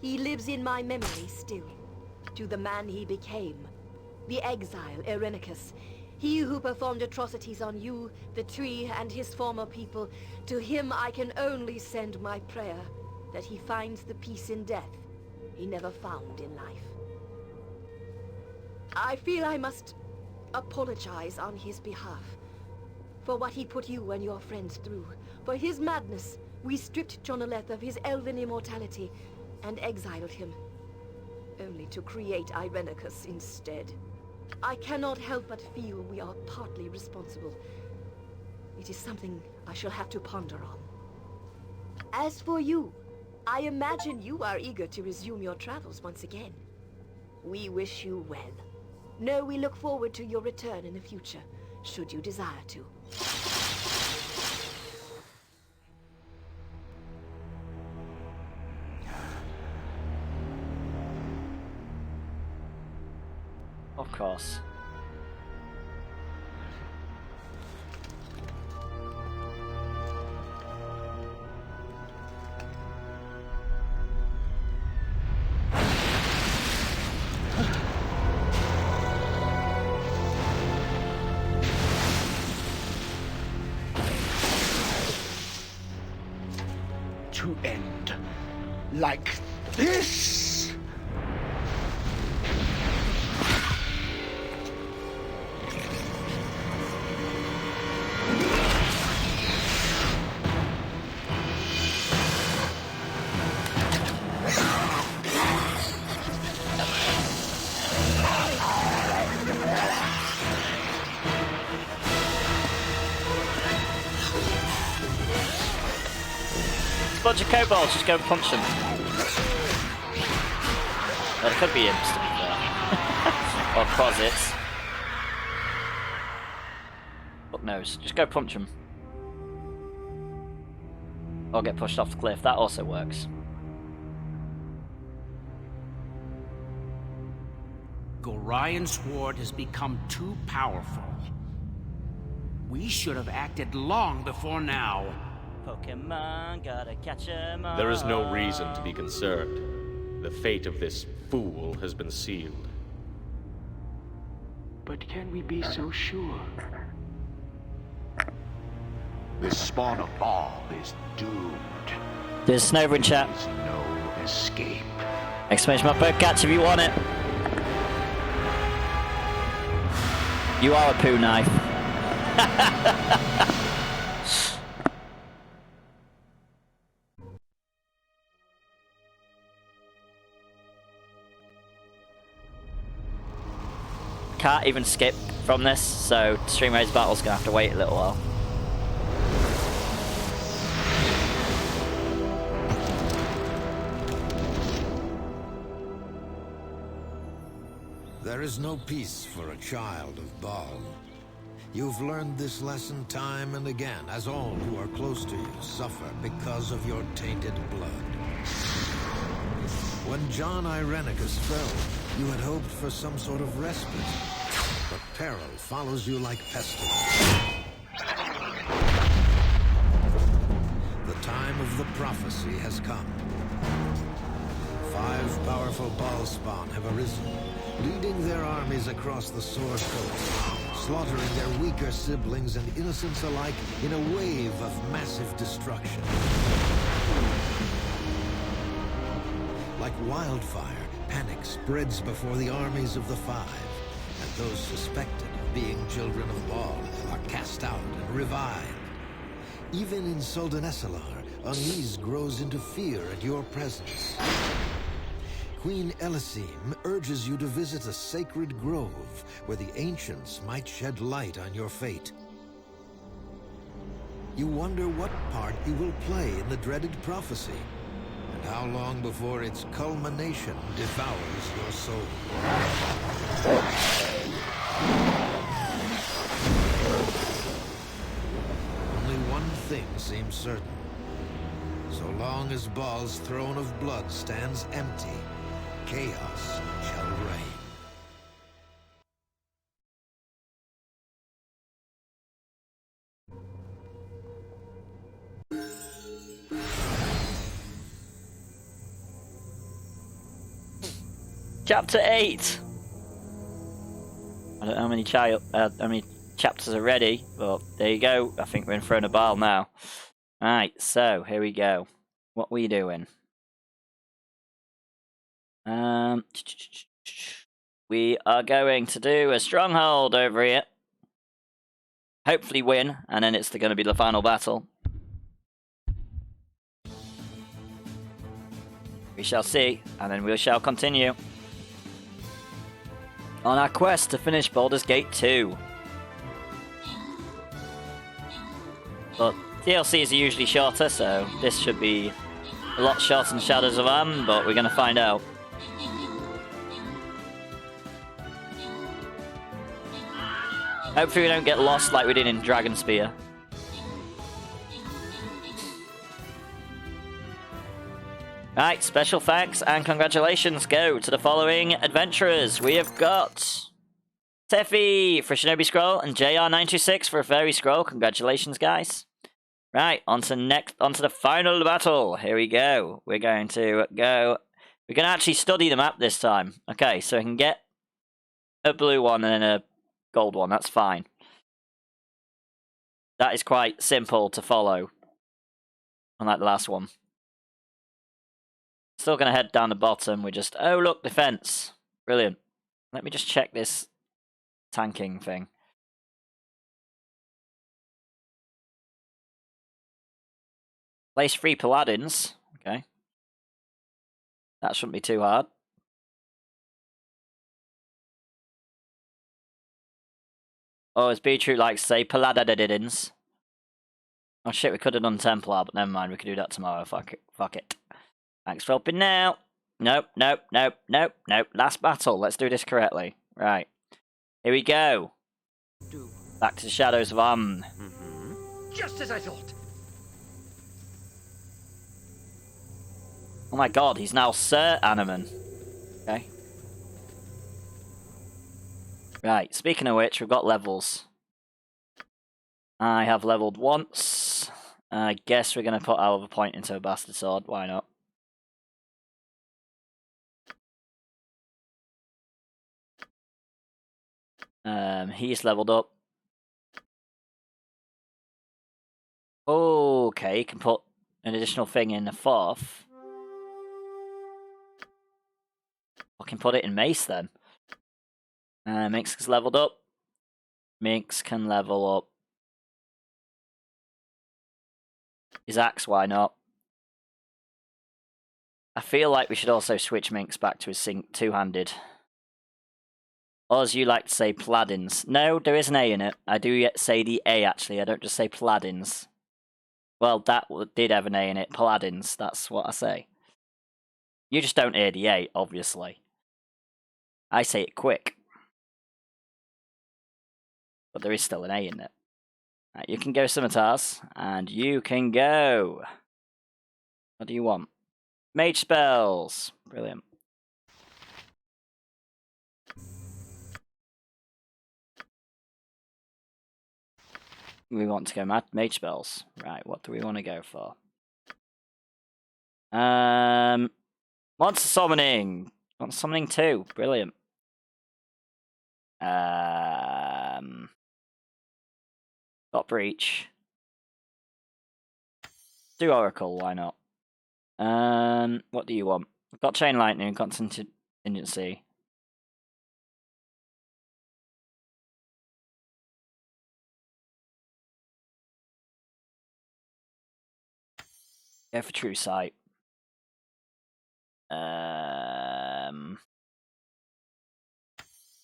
He lives in my memory still. To the man he became, the exile Irenicus, he who performed atrocities on you, the tree, and his former people, to him I can only send my prayer that he finds the peace in death he never found in life. I feel I must apologize on his behalf for what he put you and your friends through. For his madness, we stripped Jonaleth of his elven immortality and exiled him, only to create Irenicus instead. I cannot help but feel we are partly responsible. It is something I shall have to ponder on. As for you, I imagine you are eager to resume your travels once again. We wish you well. Know we look forward to your return in the future, should you desire to. Of course. To end like this? bunch of kobolds, just go and punch them. Well, it could be imps, to be fair. Or closets. Fuck knows. Just go punch them. Or get pushed off the cliff. That also works. Gorion's sword has become too powerful. We should have acted long before now. Pokemon, gotta catch 'em all. There is no reason to be concerned. The fate of this fool has been sealed. But can we be so sure? This spawn of Baal is doomed. There's a Snover in chat. There's no escape. Exclamation mark bird catch if you want it. You are a poo knife. Can't even skip from this, so Stream Raid's battle's gonna have to wait a little while. There is no peace for a child of Baal. You've learned this lesson time and again, as all who are close to you suffer because of your tainted blood. When John Irenicus fell, you had hoped for some sort of respite, but peril follows you like pestilence. The time of the prophecy has come. 5 powerful Baal spawn have arisen, leading their armies across the Sword Coast, slaughtering their weaker siblings and innocents alike in a wave of massive destruction. Like wildfire, panic spreads before the armies of the 5, and those suspected of being children of Baal are cast out and revived. Even in Soldanesalar, unease grows into fear at your presence. Queen Elysim urges you to visit a sacred grove where the ancients might shed light on your fate. You wonder what part you will play in the dreaded prophecy, and how long before its culmination devours your soul. Only one thing seems certain. So long as Baal's throne of blood stands empty, chaos shall reign. Chapter 8. I don't know how many chapters are ready, but there you go. I think we're in Throne of Baal now. Alright, so here we go. What we doing? We are going to do a stronghold over here. Hopefully win, and then it's going to be the final battle. We shall see, and then we shall continue on our quest to finish Baldur's Gate 2. But DLCs are usually shorter, so this should be a lot shorter than Shadows of Am, but we're going to find out. Hopefully we don't get lost like we did in Dragonspear. Right, special thanks and congratulations go to the following adventurers. We have got Teffy for Shinobi Scroll and JR926 for a Fairy Scroll. Congratulations, guys. Right, on to the final battle. Here we go. We're going to actually study the map this time. Okay, so we can get a blue one and then a gold one. That's fine. That is quite simple to follow. Unlike the last one. Still going to head down the bottom. We're just... Oh, look, defense. Brilliant. Let me just check this tanking thing. Place 3 paladins. Okay. That shouldn't be too hard. Oh, as Beetroot likes to say, paladadidins. Oh shit, we could have done Templar, but never mind, we could do that tomorrow. Fuck it. Fuck it. Thanks for helping now. Nope, nope, nope, nope, nope. Last battle. Let's do this correctly. Right. Here we go. Back to the Shadows of Amn. Just as I thought. Oh my god, he's now Sir Animan. Okay. Right, speaking of which, we've got levels. I have leveled once. I guess we're going to put our other point into a Bastard Sword. Why not? He's leveled up. Okay, you can put an additional thing in the 4th. I can put it in Mace then. Minx is leveled up. Minx can level up his axe, why not? I feel like we should also switch Minx back to his two-handed. Or as you like to say, Paladins. No, there is an A in it. I do yet say the A, actually. I don't just say Paladins. Well, that did have an A in it. Paladins, that's what I say. You just don't hear the A, obviously. I say it quick. But there is still an A in it. Right, you can go Scimitars, and you can go... What do you want? Mage spells! Brilliant. We want to go mage spells. Right, what do we want to go for? Monster summoning! Monster summoning 2. Brilliant. Got breach. Do oracle, why not? What do you want? I've got chain lightning, contingency. Go for true sight.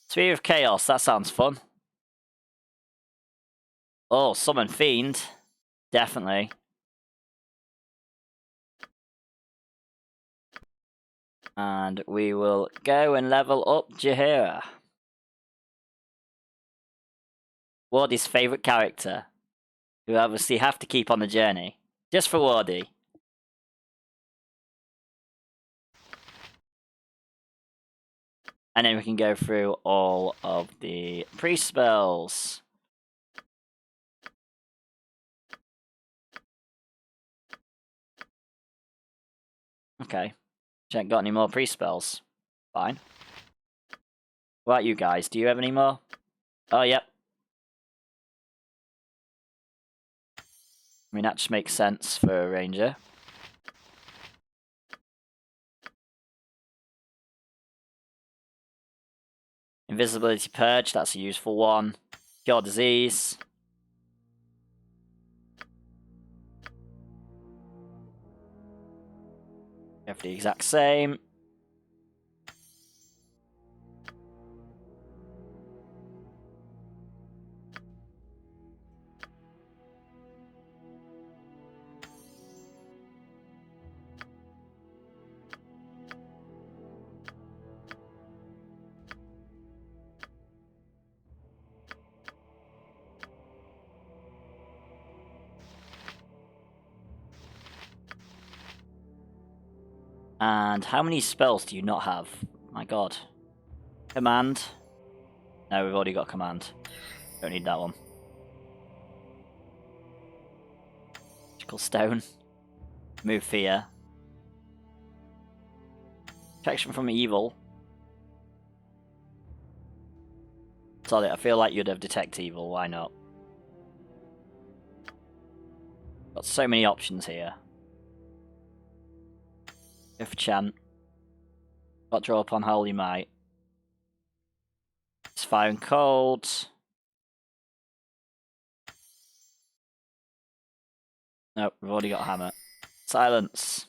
Sphere of Chaos, that sounds fun. Oh, summon fiend. Definitely. And we will go and level up Jaheira. Wardy's favourite character. Who obviously have to keep on the journey. Just for Wardy. And then we can go through all of the priest spells. Okay. Ain't got any more priest spells. Fine. What about you guys? Do you have any more? Oh, yep. I mean, that just makes sense for a ranger. Invisibility Purge, that's a useful one. Cure Disease. Go for the exact same. And how many spells do you not have? My god. Command. No, we've already got command. Don't need that one. Magical Stone. Move Fear. Protection from Evil. Sorry, I feel like you'd have Detect Evil, why not? Got so many options here. Go for Chant. Got Draw upon Holy Might. It's Fire and Cold. Nope, we've already got Hammer. Silence.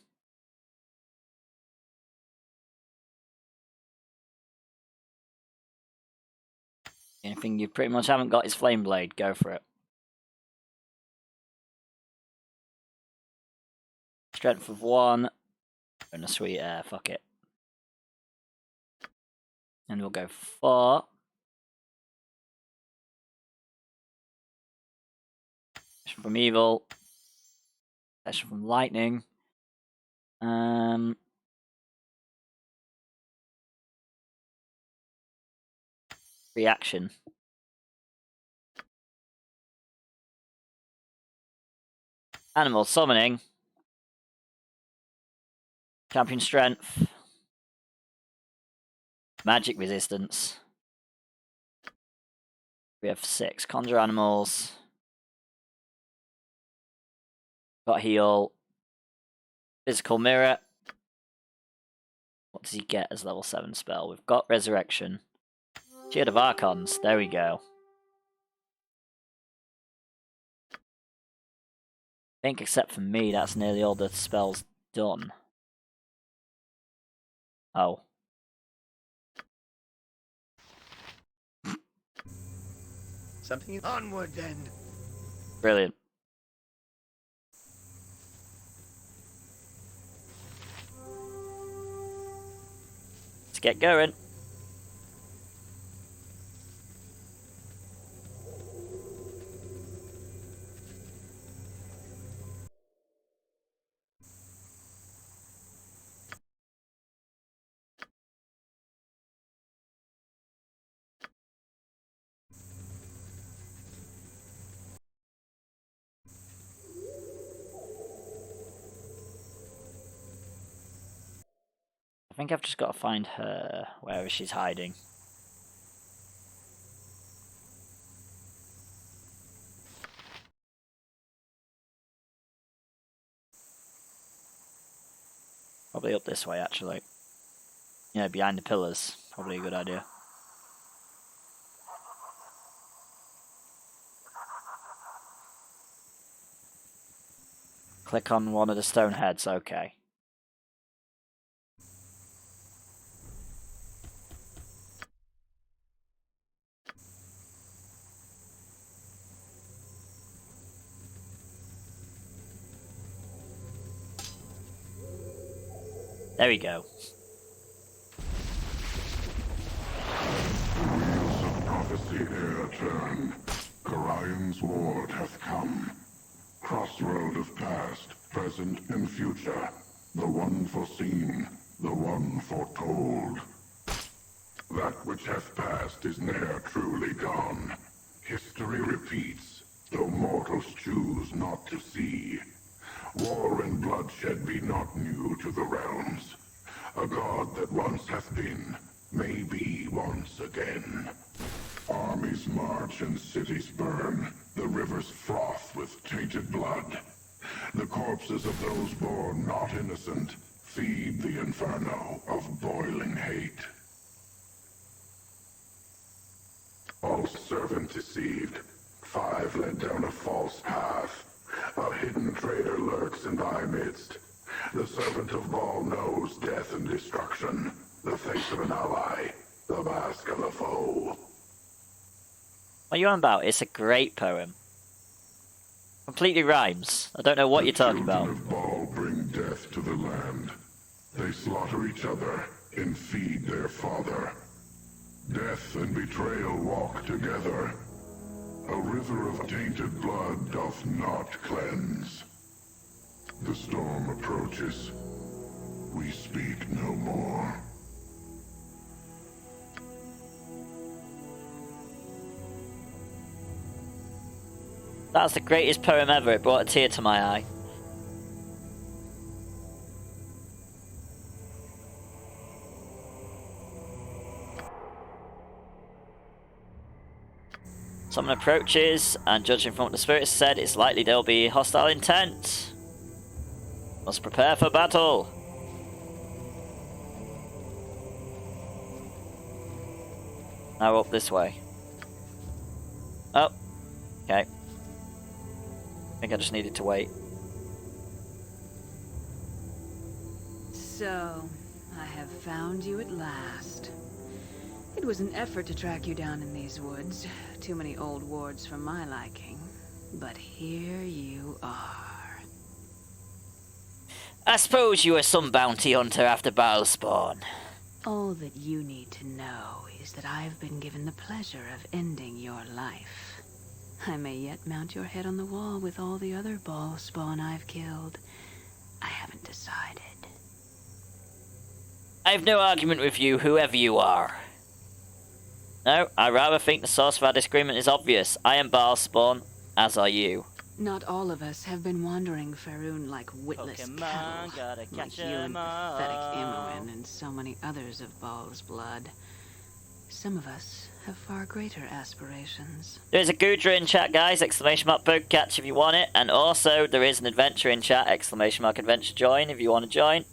Anything you pretty much haven't got is Flame Blade. Go for it. Strength of 1. And a sweet air, fuck it. And we'll go 4. Protection from evil. Protection from lightning. Reaction. Animal summoning. Champion strength. Magic resistance. We have 6. Conjure animals. Got heal. Physical mirror. What does he get as level 7 spell? We've got resurrection. Shield of Archons. There we go. I think except for me, that's nearly all the spells done. Oh. Something onward then. Brilliant. Let's get going. I think I've just got to find her wherever she's hiding. Probably up this way, actually. You know, behind the pillars. Probably a good idea. Click on one of the stone heads, okay. There we go. The wheels of prophecy ere turn. Garion's ward hath come. Crossroad of past, present, and future. The one foreseen, the one foretold. That which hath passed is ne'er truly gone. History repeats, though mortals choose not to see. War and bloodshed be not new to the realms. A god that once hath been, may be once again. Armies march and cities burn, the rivers froth with tainted blood. The corpses of those born not innocent feed the inferno of boiling hate. All servant deceived, 5 led down a false path. A hidden traitor lurks in thy midst. The servant of Baal knows death and destruction. The face of an ally, the mask of a foe. What are you on about? It's a great poem. Completely rhymes. I don't know what you're talking about. The children of Baal bring death to the land. They slaughter each other and feed their father. Death and betrayal walk together. A river of tainted blood doth not cleanse. The storm approaches. We speak no more. That's the greatest poem ever. It brought a tear to my eye. Someone approaches, and judging from what the spirits said, it's likely there'll be hostile intent. Must prepare for battle. Now up this way. Oh, okay. I think I just needed to wait. So, I have found you at last. It was an effort to track you down in these woods. Too many old wards for my liking. But here you are. I suppose you are some bounty hunter after Baalspawn. All that you need to know is that I've been given the pleasure of ending your life. I may yet mount your head on the wall with all the other Baalspawn I've killed. I haven't decided. I have no argument with you, whoever you are. No, I rather think the source of our disagreement is obvious. I am Baalspawn, as are you. Not all of us have been wandering Faerun like witless cattle, like you and pathetic Imoen and so many others of Baal's blood. Some of us have far greater aspirations. There is a Gudra in chat, guys, exclamation mark Pokecatch if you want it, and also there is an adventure in chat, exclamation mark adventure join if you want to join.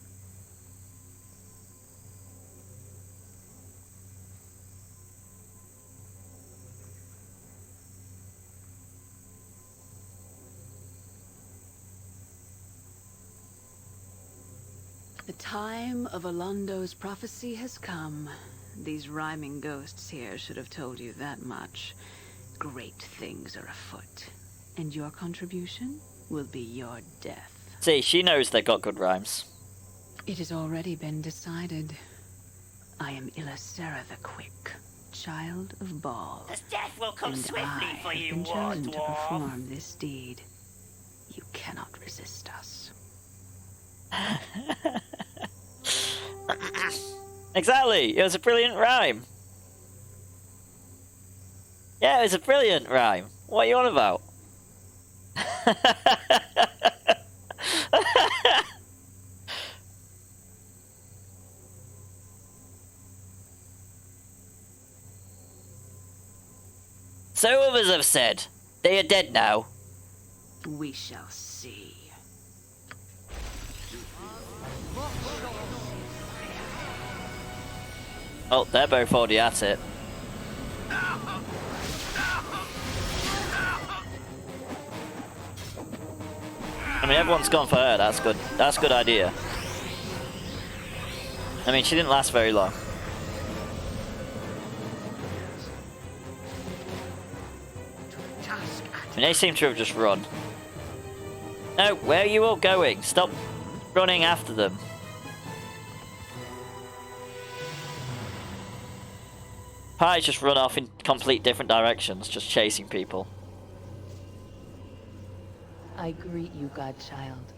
The time of Alondo's prophecy has come. These rhyming ghosts here should have told you that much. Great things are afoot, and your contribution will be your death. See, she knows they got good rhymes. It has already been decided. I am Ilisera the Quick, child of Baal. The death will come and swiftly for you, been war chosen to dwarf. perform this deed. You cannot resist us. Exactly, it was a brilliant rhyme. Yeah, it was a brilliant rhyme. What are you on about? So others have said. They are dead now. We shall see. Oh, they're both already at it. I mean, everyone's gone for her. That's good. That's a good idea. I mean, she didn't last very long. I mean, they seem to have just run. No, where are you all going? Stop running after them. Pies just run off in complete different directions, just chasing people. I greet you, Godchild.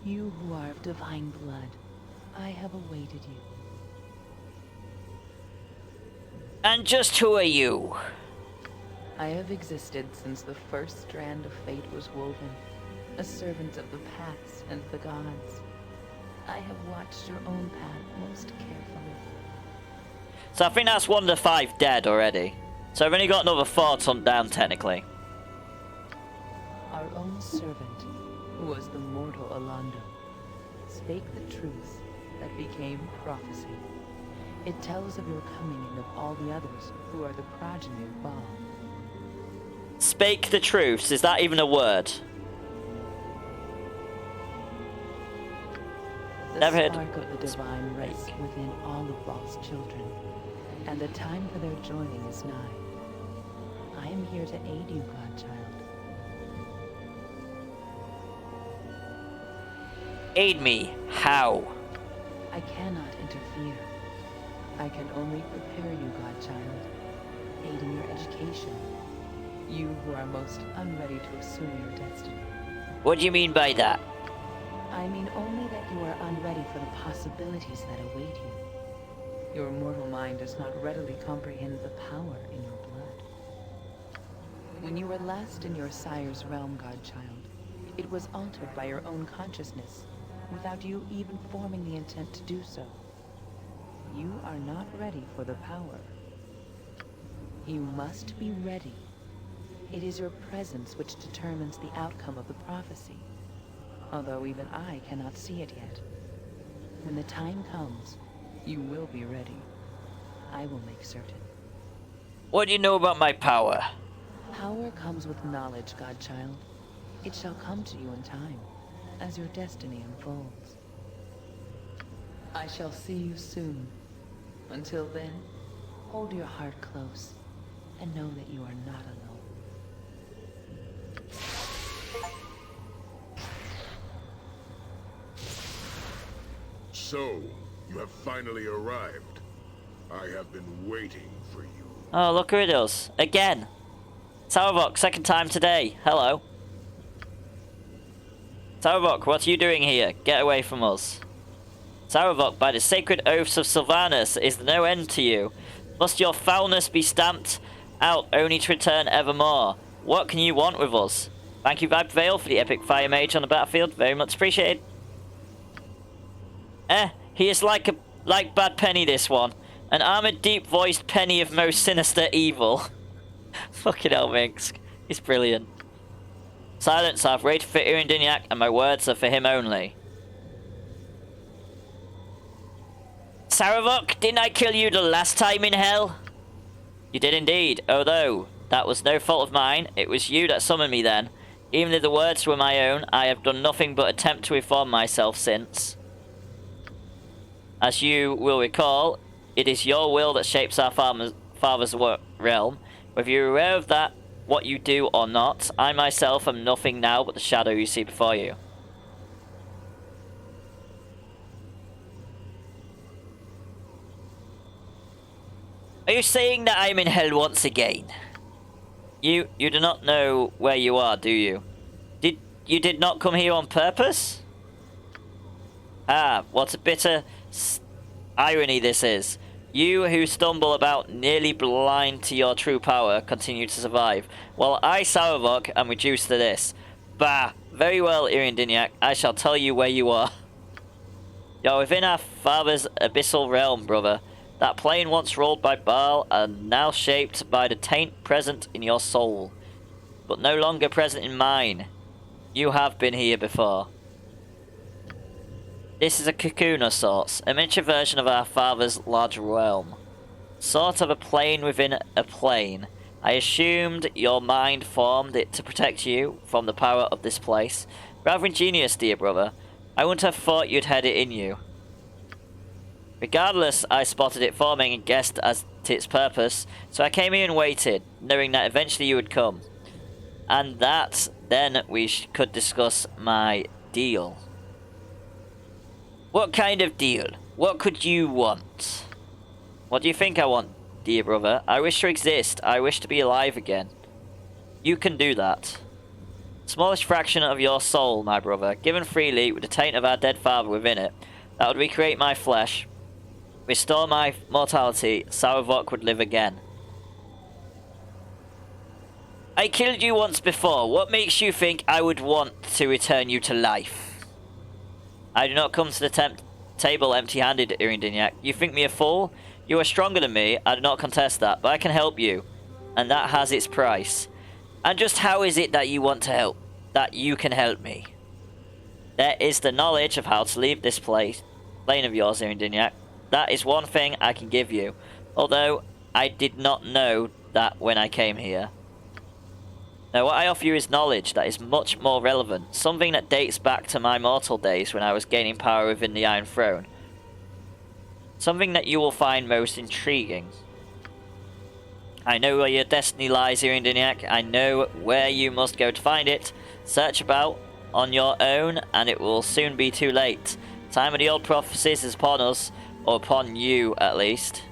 You who are of divine blood. I have awaited you. And just who are you? I have existed since the first strand of fate was woven, a servant of the paths and the gods. I have watched your own path most carefully. So I think that's 1 to 5 dead already. So I've only got another 4 to hunt down, technically. Our own servant, who was the mortal Alondo, spake the truth that became prophecy. It tells of your coming and of all the others who are the progeny of Baal. Spake the truths, is that even a word? The Never heard. spark of the divine rests within all of Baal's children, and the time for their joining is nigh. I am here to aid you, Godchild. Aid me. How? I cannot interfere. I can only prepare you, Godchild, aid in your education. You who are most unready to assume your destiny. What do you mean by that? I mean only that you are unready for the possibilities that await you. Your mortal mind does not readily comprehend the power in your blood. When you were last in your sire's realm, Godchild, it was altered by your own consciousness, without you even forming the intent to do so. You are not ready for the power. You must be ready. It is your presence which determines the outcome of the prophecy, although even I cannot see it yet. When the time comes, you will be ready. I will make certain. What do you know about my power? Power comes with knowledge, Godchild. It shall come to you in time, as your destiny unfolds. I shall see you soon. Until then, hold your heart close, and know that you are not alone. So, you have finally arrived. I have been waiting for you. Oh, look who it is. Again. Saravok, second time today. Hello. Saravok, what are you doing here? Get away from us. Saravok, by the sacred oaths of Sylvanus, is there no end to you? Must your foulness be stamped out only to return evermore? What can you want with us? Thank you, Vibe Vale, for the epic fire mage on the battlefield. Very much appreciated. He is like Bad Penny, this one. An armored, deep-voiced penny of most sinister evil. Fucking hell, Minsk. He's brilliant. Silence, I've waited for Irindiniak, and my words are for him only. Saravok, didn't I kill you the last time in hell? You did indeed, although that was no fault of mine. It was you that summoned me then. Even if the words were my own, I have done nothing but attempt to reform myself since. As you will recall, it is your will that shapes our father's realm. Whether you're aware of that, what you do or not, I myself am nothing now but the shadow you see before you. Are you saying that I am in hell once again? You do not know where you are, do you? You did not come here on purpose? Ah, what a bitter irony this is. You who stumble about nearly blind to your true power continue to survive, while I, Saravok, am reduced to this. Bah! Very well, Irindiniak, I shall tell you where you are. You're within our father's abyssal realm, brother. That plane once ruled by Baal and now shaped by the taint present in your soul, but no longer present in mine. You have been here before. This is a cocoon of sorts, a miniature version of our father's large realm. Sort of a plane within a plane. I assumed your mind formed it to protect you from the power of this place. Rather ingenious, dear brother. I wouldn't have thought you'd had it in you. Regardless, I spotted it forming and guessed as to its purpose, so I came here and waited, knowing that eventually you would come. And that, then we could discuss my deal. What kind of deal? What could you want? What do you think I want, dear brother? I wish to exist. I wish to be alive again. You can do that. Smallest fraction of your soul, my brother, given freely with the taint of our dead father within it, that would recreate my flesh, restore my mortality, Saravok would live again. I killed you once before. What makes you think I would want to return you to life? I do not come to the table empty-handed, Irindiniak. You think me a fool? You are stronger than me, I do not contest that, but I can help you, and that has its price. And just how is it that you want to help? That you can help me? There is the knowledge of how to leave this plane of yours, Irindiniak. That is one thing I can give you, although I did not know that when I came here. Now, what I offer you is knowledge that is much more relevant, something that dates back to my mortal days when I was gaining power within the Iron Throne. Something that you will find most intriguing. I know where your destiny lies, Irindiniak. I know where you must go to find it. Search about on your own, and it will soon be too late. Time of the old prophecies is upon us, or upon you, at least.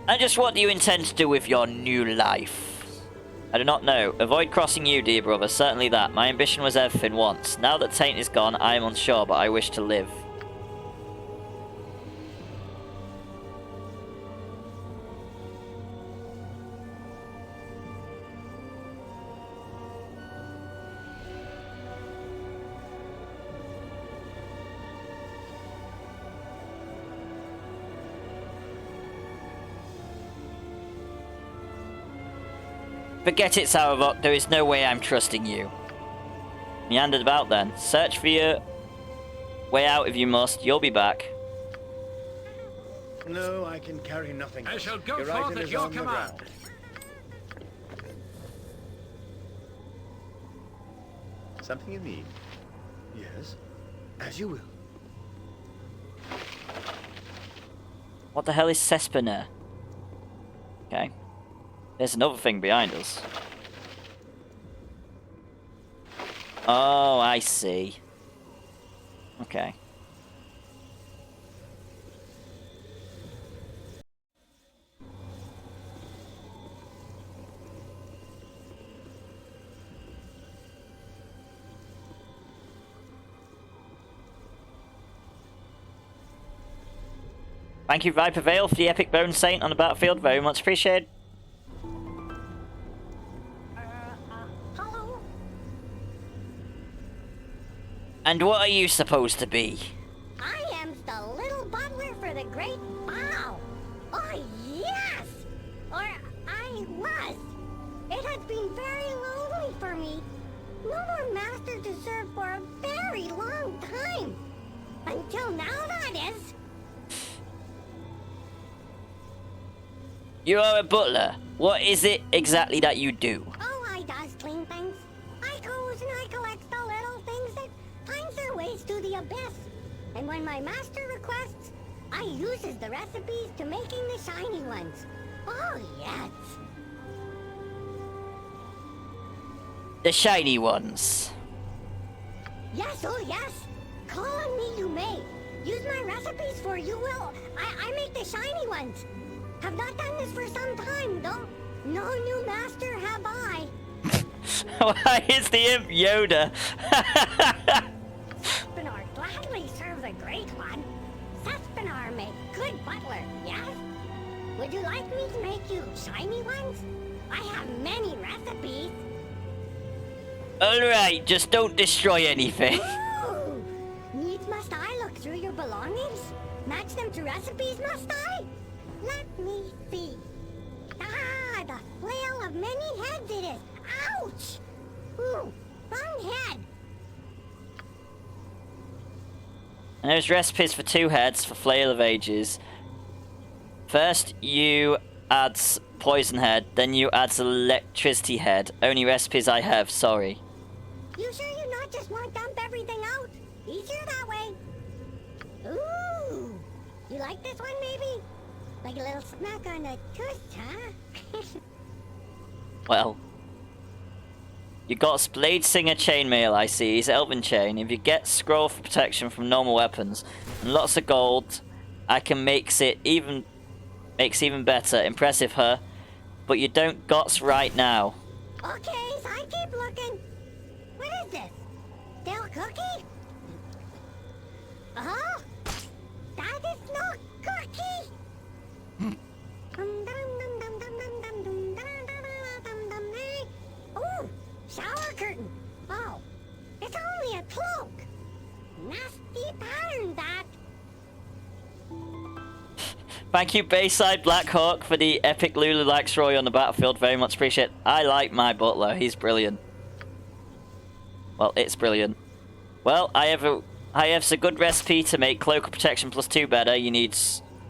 And just what do you intend to do with your new life? I do not know. Avoid crossing you, dear brother. Certainly that. My ambition was everything once. Now that Taint is gone, I am unsure, but I wish to live. Forget it, Saravok. There is no way I'm trusting you. Meandered about then. Search for your way out if you must. You'll be back. No, I can carry nothing. I shall go Your forth item at is your on the command. ground. Something you need? Yes. As you will. What the hell is Cespener? Okay. There's another thing behind us. Oh, I see. Okay. Thank you, Viper Vale, for the epic bone saint on the battlefield. Very much appreciated. Hello? And what are you supposed to be? I am the little butler for the great Bao. Oh, yes! Or I was. It has been very lonely for me. No more master to serve for a very long time. Until now, that is. You are a butler. What is it exactly that you do? Oh, I does clean things. I goes and I collects the little things that finds their ways to the abyss. And when my master requests, I uses the recipes to making the shiny ones. Oh, yes. The shiny ones. Yes, oh, yes. Call on me you may. Use my recipes for you will. I make the shiny ones. Have not done this for some time, though. No new master have I. Why is the imp Yoda? Sespinar gladly serves a great one. Sespinar make good butler, yes? Would you like me to make you shiny ones? I have many recipes. Alright, just don't destroy anything. Ooh, needs must I look through your belongings? Match them to recipes, must I? Let me see. Ah, the flail of many heads it is. Ouch! Ooh, wrong head. And there's recipes for 2 heads for Flail of Ages. First, you add poison head, then you add electricity head. Only recipes I have, sorry. You sure you not just want to dump everything out? Easier that way. Ooh, you like this one maybe? Like a little smack on the tooth, huh? Well. You got Blade Singer Chainmail, I see. He's Elven Chain. If you get Scroll for protection from normal weapons and lots of gold, I can makes even better. Impressive, huh? But you don't gots right now. Okay, so I keep looking. What is this? Stale cookie? Uh-huh. That is no cookie. Ooh, shower curtain. Oh, it's only a cloak. Nasty pattern, that. Thank you, Bayside Blackhawk, for the epic Lulu likes Roy on the battlefield. Very much appreciate it. I like my butler. He's brilliant. Well, it's brilliant. Well, I have a good recipe to make Cloak of Protection +2 better. You need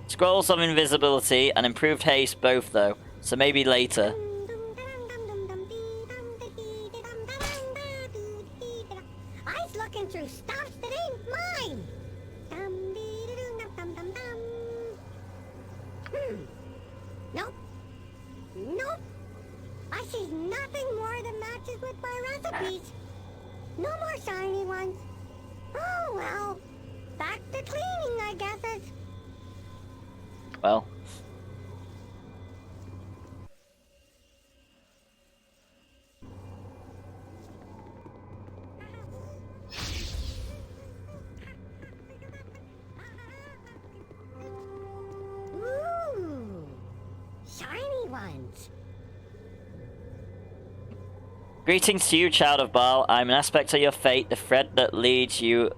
Scrolls of Invisibility and Improved Haste both, though. So maybe later. I's looking through stuff that ain't mine. Nope. Nope. I see nothing more that matches with my recipes. No more shiny ones. Oh, well. Back to cleaning, I guess. Well. Ooh. Shiny ones. Greetings to you, child of Baal. I'm an aspect of your fate, the thread that leads you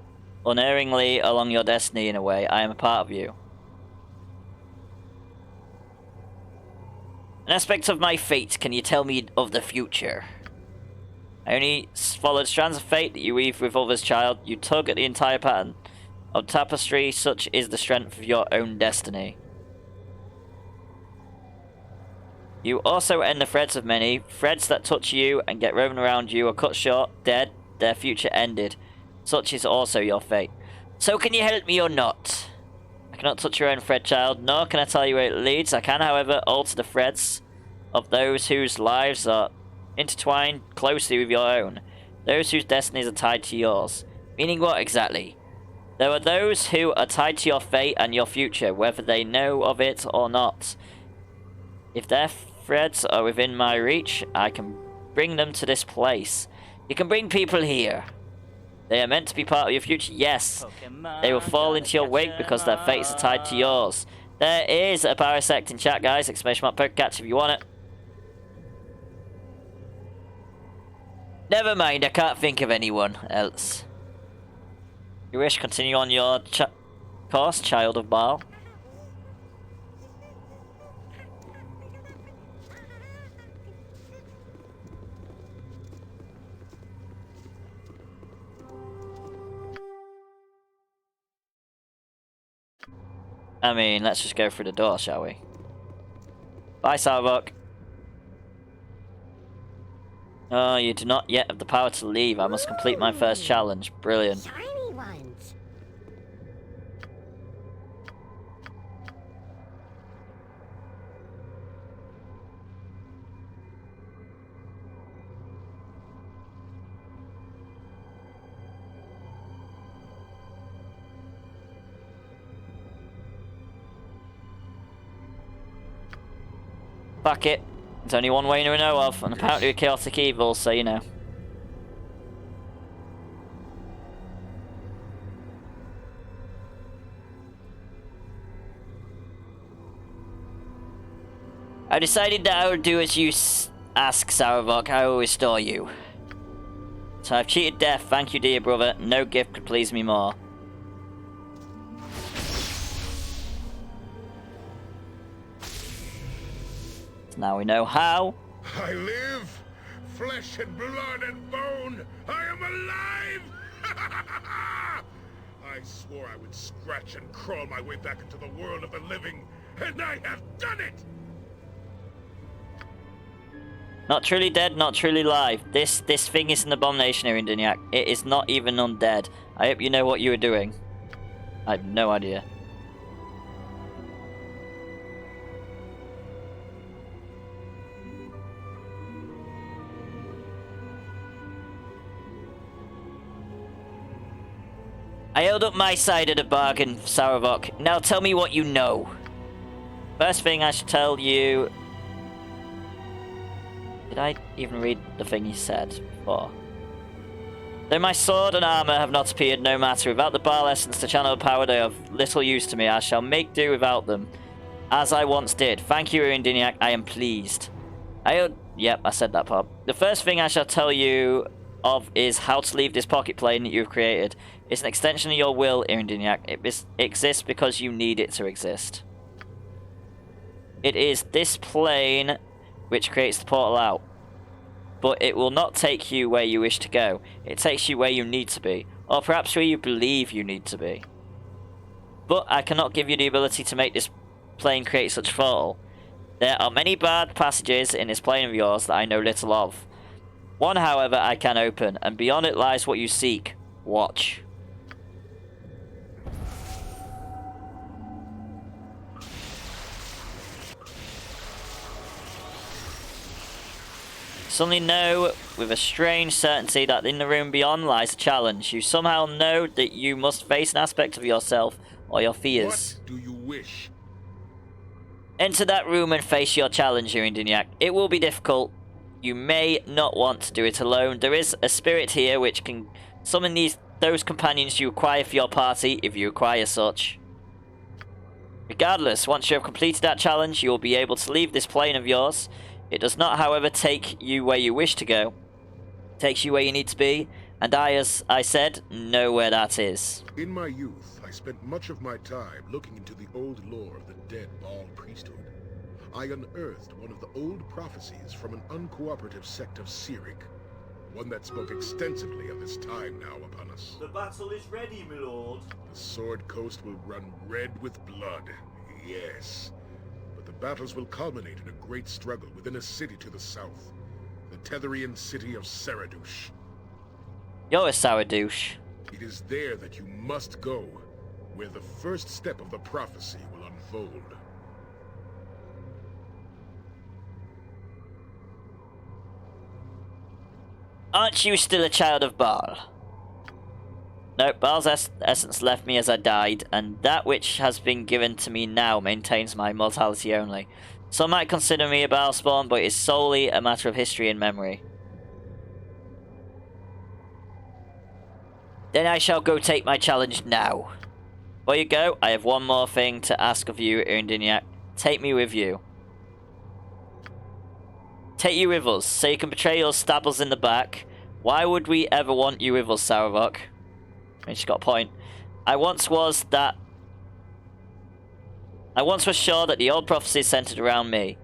unerringly along your destiny in a way. I am a part of you. An aspect of my fate, can you tell me of the future? I only followed strands of fate that you weave with others, child. You tug at the entire pattern of tapestry, such is the strength of your own destiny. You also end the threads of many. Threads that touch you and get woven around you are cut short, dead, their future ended. Such is also your fate. So can you help me or not? I cannot touch your own thread, child, nor can I tell you where it leads. I can, however, alter the threads of those whose lives are intertwined closely with your own. Those whose destinies are tied to yours. Meaning what exactly? There are those who are tied to your fate and your future, whether they know of it or not. If their threads are within my reach, I can bring them to this place. You can bring people here. They are meant to be part of your future, yes. They will fall into your wake because their fates are tied to yours. There is a Parasect in chat, guys. Exclamation mark Pokecatch if you want it. Never mind, I can't think of anyone else. You wish, continue on your course, Child of Baal. I mean, let's just go through the door, shall we? Bye, Sarvok. Oh, you do not yet have the power to leave. I must complete my first challenge. Brilliant. Shiny ones. Fuck it. There's only one way to know of, and apparently with chaotic evil, so you know. I decided that I would do as you ask, Sarvok. I will restore you. So I've cheated death, thank you, dear brother. No gift could please me more. Now we know how. I live, flesh and blood and bone. I am alive. I swore I would scratch and crawl my way back into the world of the living, and I have done it. Not truly dead, not truly alive. This thing is an abomination here in Dynyak. It is not even undead. I hope you know what you are doing. I have no idea. I held up my side of the bargain, Sarvok. Now tell me what you know. First thing I should tell you... Did I even read the thing he said before? Though my sword and armor have not appeared, no matter. Without the Baal essence to channel power, they are of little use to me. I shall make do without them, as I once did. Thank you, Dynyak. I am pleased. Yep, I said that part. The first thing I shall tell you of is how to leave this pocket plane that you've created. It's an extension of your will, Dynyak. It exists because you need it to exist. It is this plane which creates the portal out. But it will not take you where you wish to go. It takes you where you need to be. Or perhaps where you believe you need to be. But I cannot give you the ability to make this plane create such portal. There are many bad passages in this plane of yours that I know little of. One, however, I can open, and beyond it lies what you seek. Watch. Suddenly know with a strange certainty that in the room beyond lies a challenge. You somehow know that you must face an aspect of yourself or your fears. What do you wish? Enter that room and face your challenge, Dynyak. It will be difficult. You may not want to do it alone. There is a spirit here which can summon those companions you require for your party, if you require such. Regardless, once you have completed that challenge, you will be able to leave this plane of yours. It does not, however, take you where you wish to go. It takes you where you need to be, and I, as I said, know where that is. In my youth, I spent much of my time looking into the old lore of the dead Baal priesthood. I unearthed one of the old prophecies from an uncooperative sect of Sirik, one that spoke extensively of this time now upon us. The battle is ready, my lord. The Sword Coast will run red with blood, yes. But the battles will culminate in a great struggle within a city to the south, the Tetherian city of Saradush. You're a sour douche. It is there that you must go. where the first step of the prophecy will unfold. Aren't you still a child of Baal? No, Baal's essence left me as I died, and that which has been given to me now maintains my mortality only. Some might consider me a Baal spawn, but it is solely a matter of history and memory. Then I shall go take my challenge now. Before you go, I have one more thing to ask of you, Irindiniak. Take me with you. Take you with us, so you can betray us, stab us in the back. Why would we ever want you with us, Saravok? I mean, she's got a point. I once was sure that the old prophecies centered around me.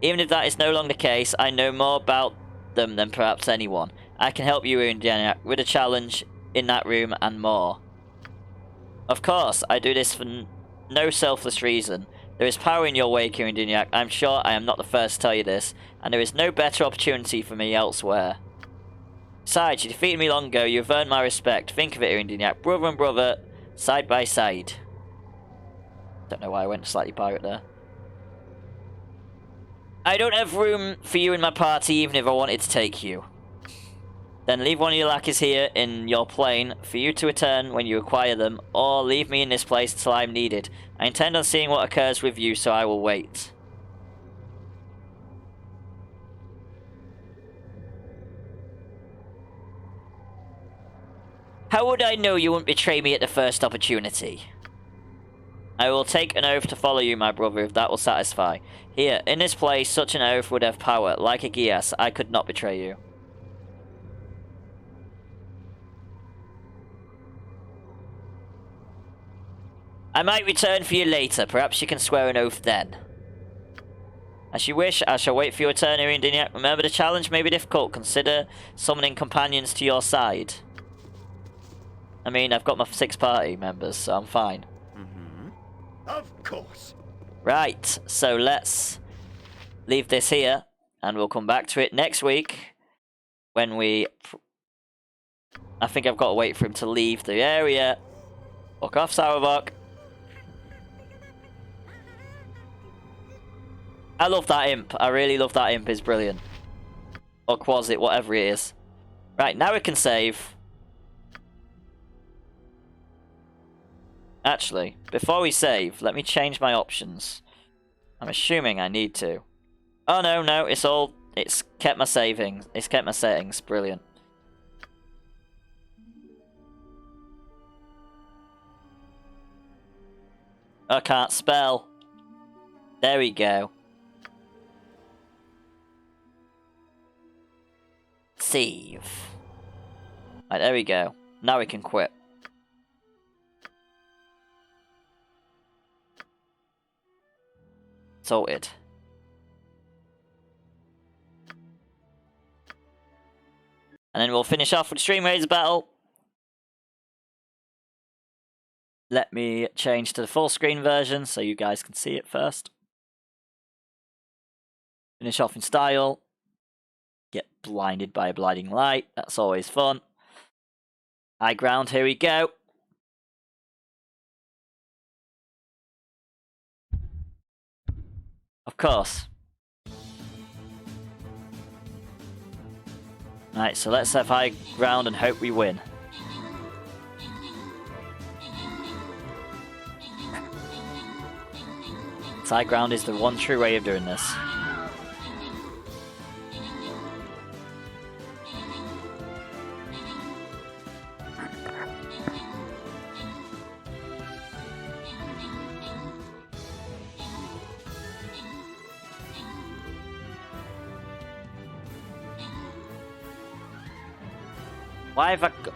Even if that is no longer the case, I know more about them than perhaps anyone. I can help you, Irindiniak, with a challenge in that room and more. Of course, I do this for no selfless reason. There is power in your wake, Irindiniak. I'm sure I am not the first to tell you this, and there is no better opportunity for me elsewhere. Besides, you defeated me long ago. You have earned my respect. Think of it, Irindiniak. Brother and brother, side by side. Don't know why I went slightly pirate there. I don't have room for you in my party, even if I wanted to take you. Then leave one of your lackeys here in your plane for you to return when you acquire them, or leave me in this place until I'm needed. I intend on seeing what occurs with you, so I will wait. How would I know you wouldn't betray me at the first opportunity? I will take an oath to follow you, my brother, if that will satisfy. Here, in this place, such an oath would have power. Like a Gias, I could not betray you. I might return for you later. Perhaps you can swear an oath then. As you wish, I shall wait for your return, Irindiniak. Remember, the challenge may be difficult. Consider summoning companions to your side. I mean, I've got my 6 party members, so I'm fine. Of course. Right, so let's leave this here, and we'll come back to it next week when we... I think I've got to wait for him to leave the area. Fuck off, Saravok. I love that imp. I really love that imp. It's brilliant. Or Quasit, whatever it is. Right, now we can save. Actually, before we save, let me change my options. I'm assuming I need to. Oh, no, it's kept my savings. It's kept my settings. Brilliant. I can't spell. There we go. Save. Right, there we go. Now we can quit. Sorted. And then we'll finish off with Stream Raiders battle. Let me change to the full screen version so you guys can see it first. Finish off in style. Get blinded by a blinding light. That's always fun. High ground, here we go. Of course. Right, so let's have high ground and hope we win. High ground is the one true way of doing this. Why have I got...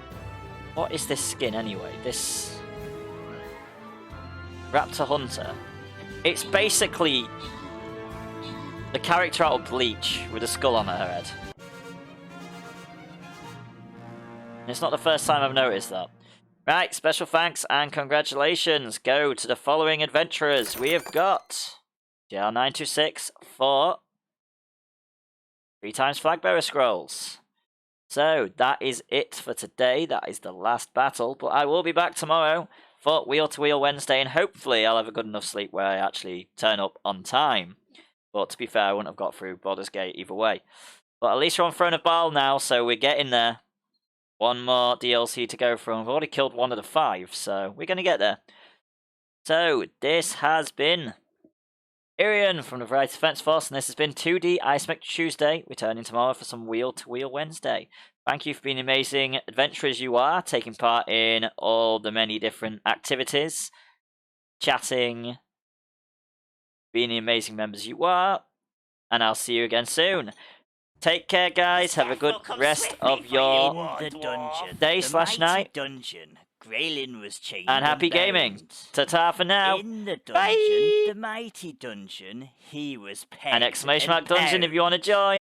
What is this skin anyway? This... Raptor Hunter. It's basically the character out of Bleach with a skull on her head. And it's not the first time I've noticed that. Right, special thanks and congratulations go to the following adventurers. We have got GR926 for 3 times Flagbearer Scrolls. So, that is it for today. That is the last battle. But I will be back tomorrow for Wheel to Wheel Wednesday, and hopefully I'll have a good enough sleep where I actually turn up on time. But to be fair, I wouldn't have got through Baldur's Gate either way. But at least we're on Throne of Baal now, so we're getting there. One more DLC to go through. We've already killed one of the 5, so we're going to get there. So, this has been Irian from the Variety Defense Force, and this has been 2D Isometric Tuesday, returning tomorrow for some Wheel to Wheel Wednesday. Thank you for being amazing adventurers you are, taking part in all the many different activities, chatting, being the amazing members you are, and I'll see you again soon. Take care, guys. Have a good rest of your day/night. Dungeon. Graylin was chained And happy gaming. Ta-ta for now. In the dungeon, Bye. the mighty dungeon, he was pegged And exclamation mark dungeon if you want to join.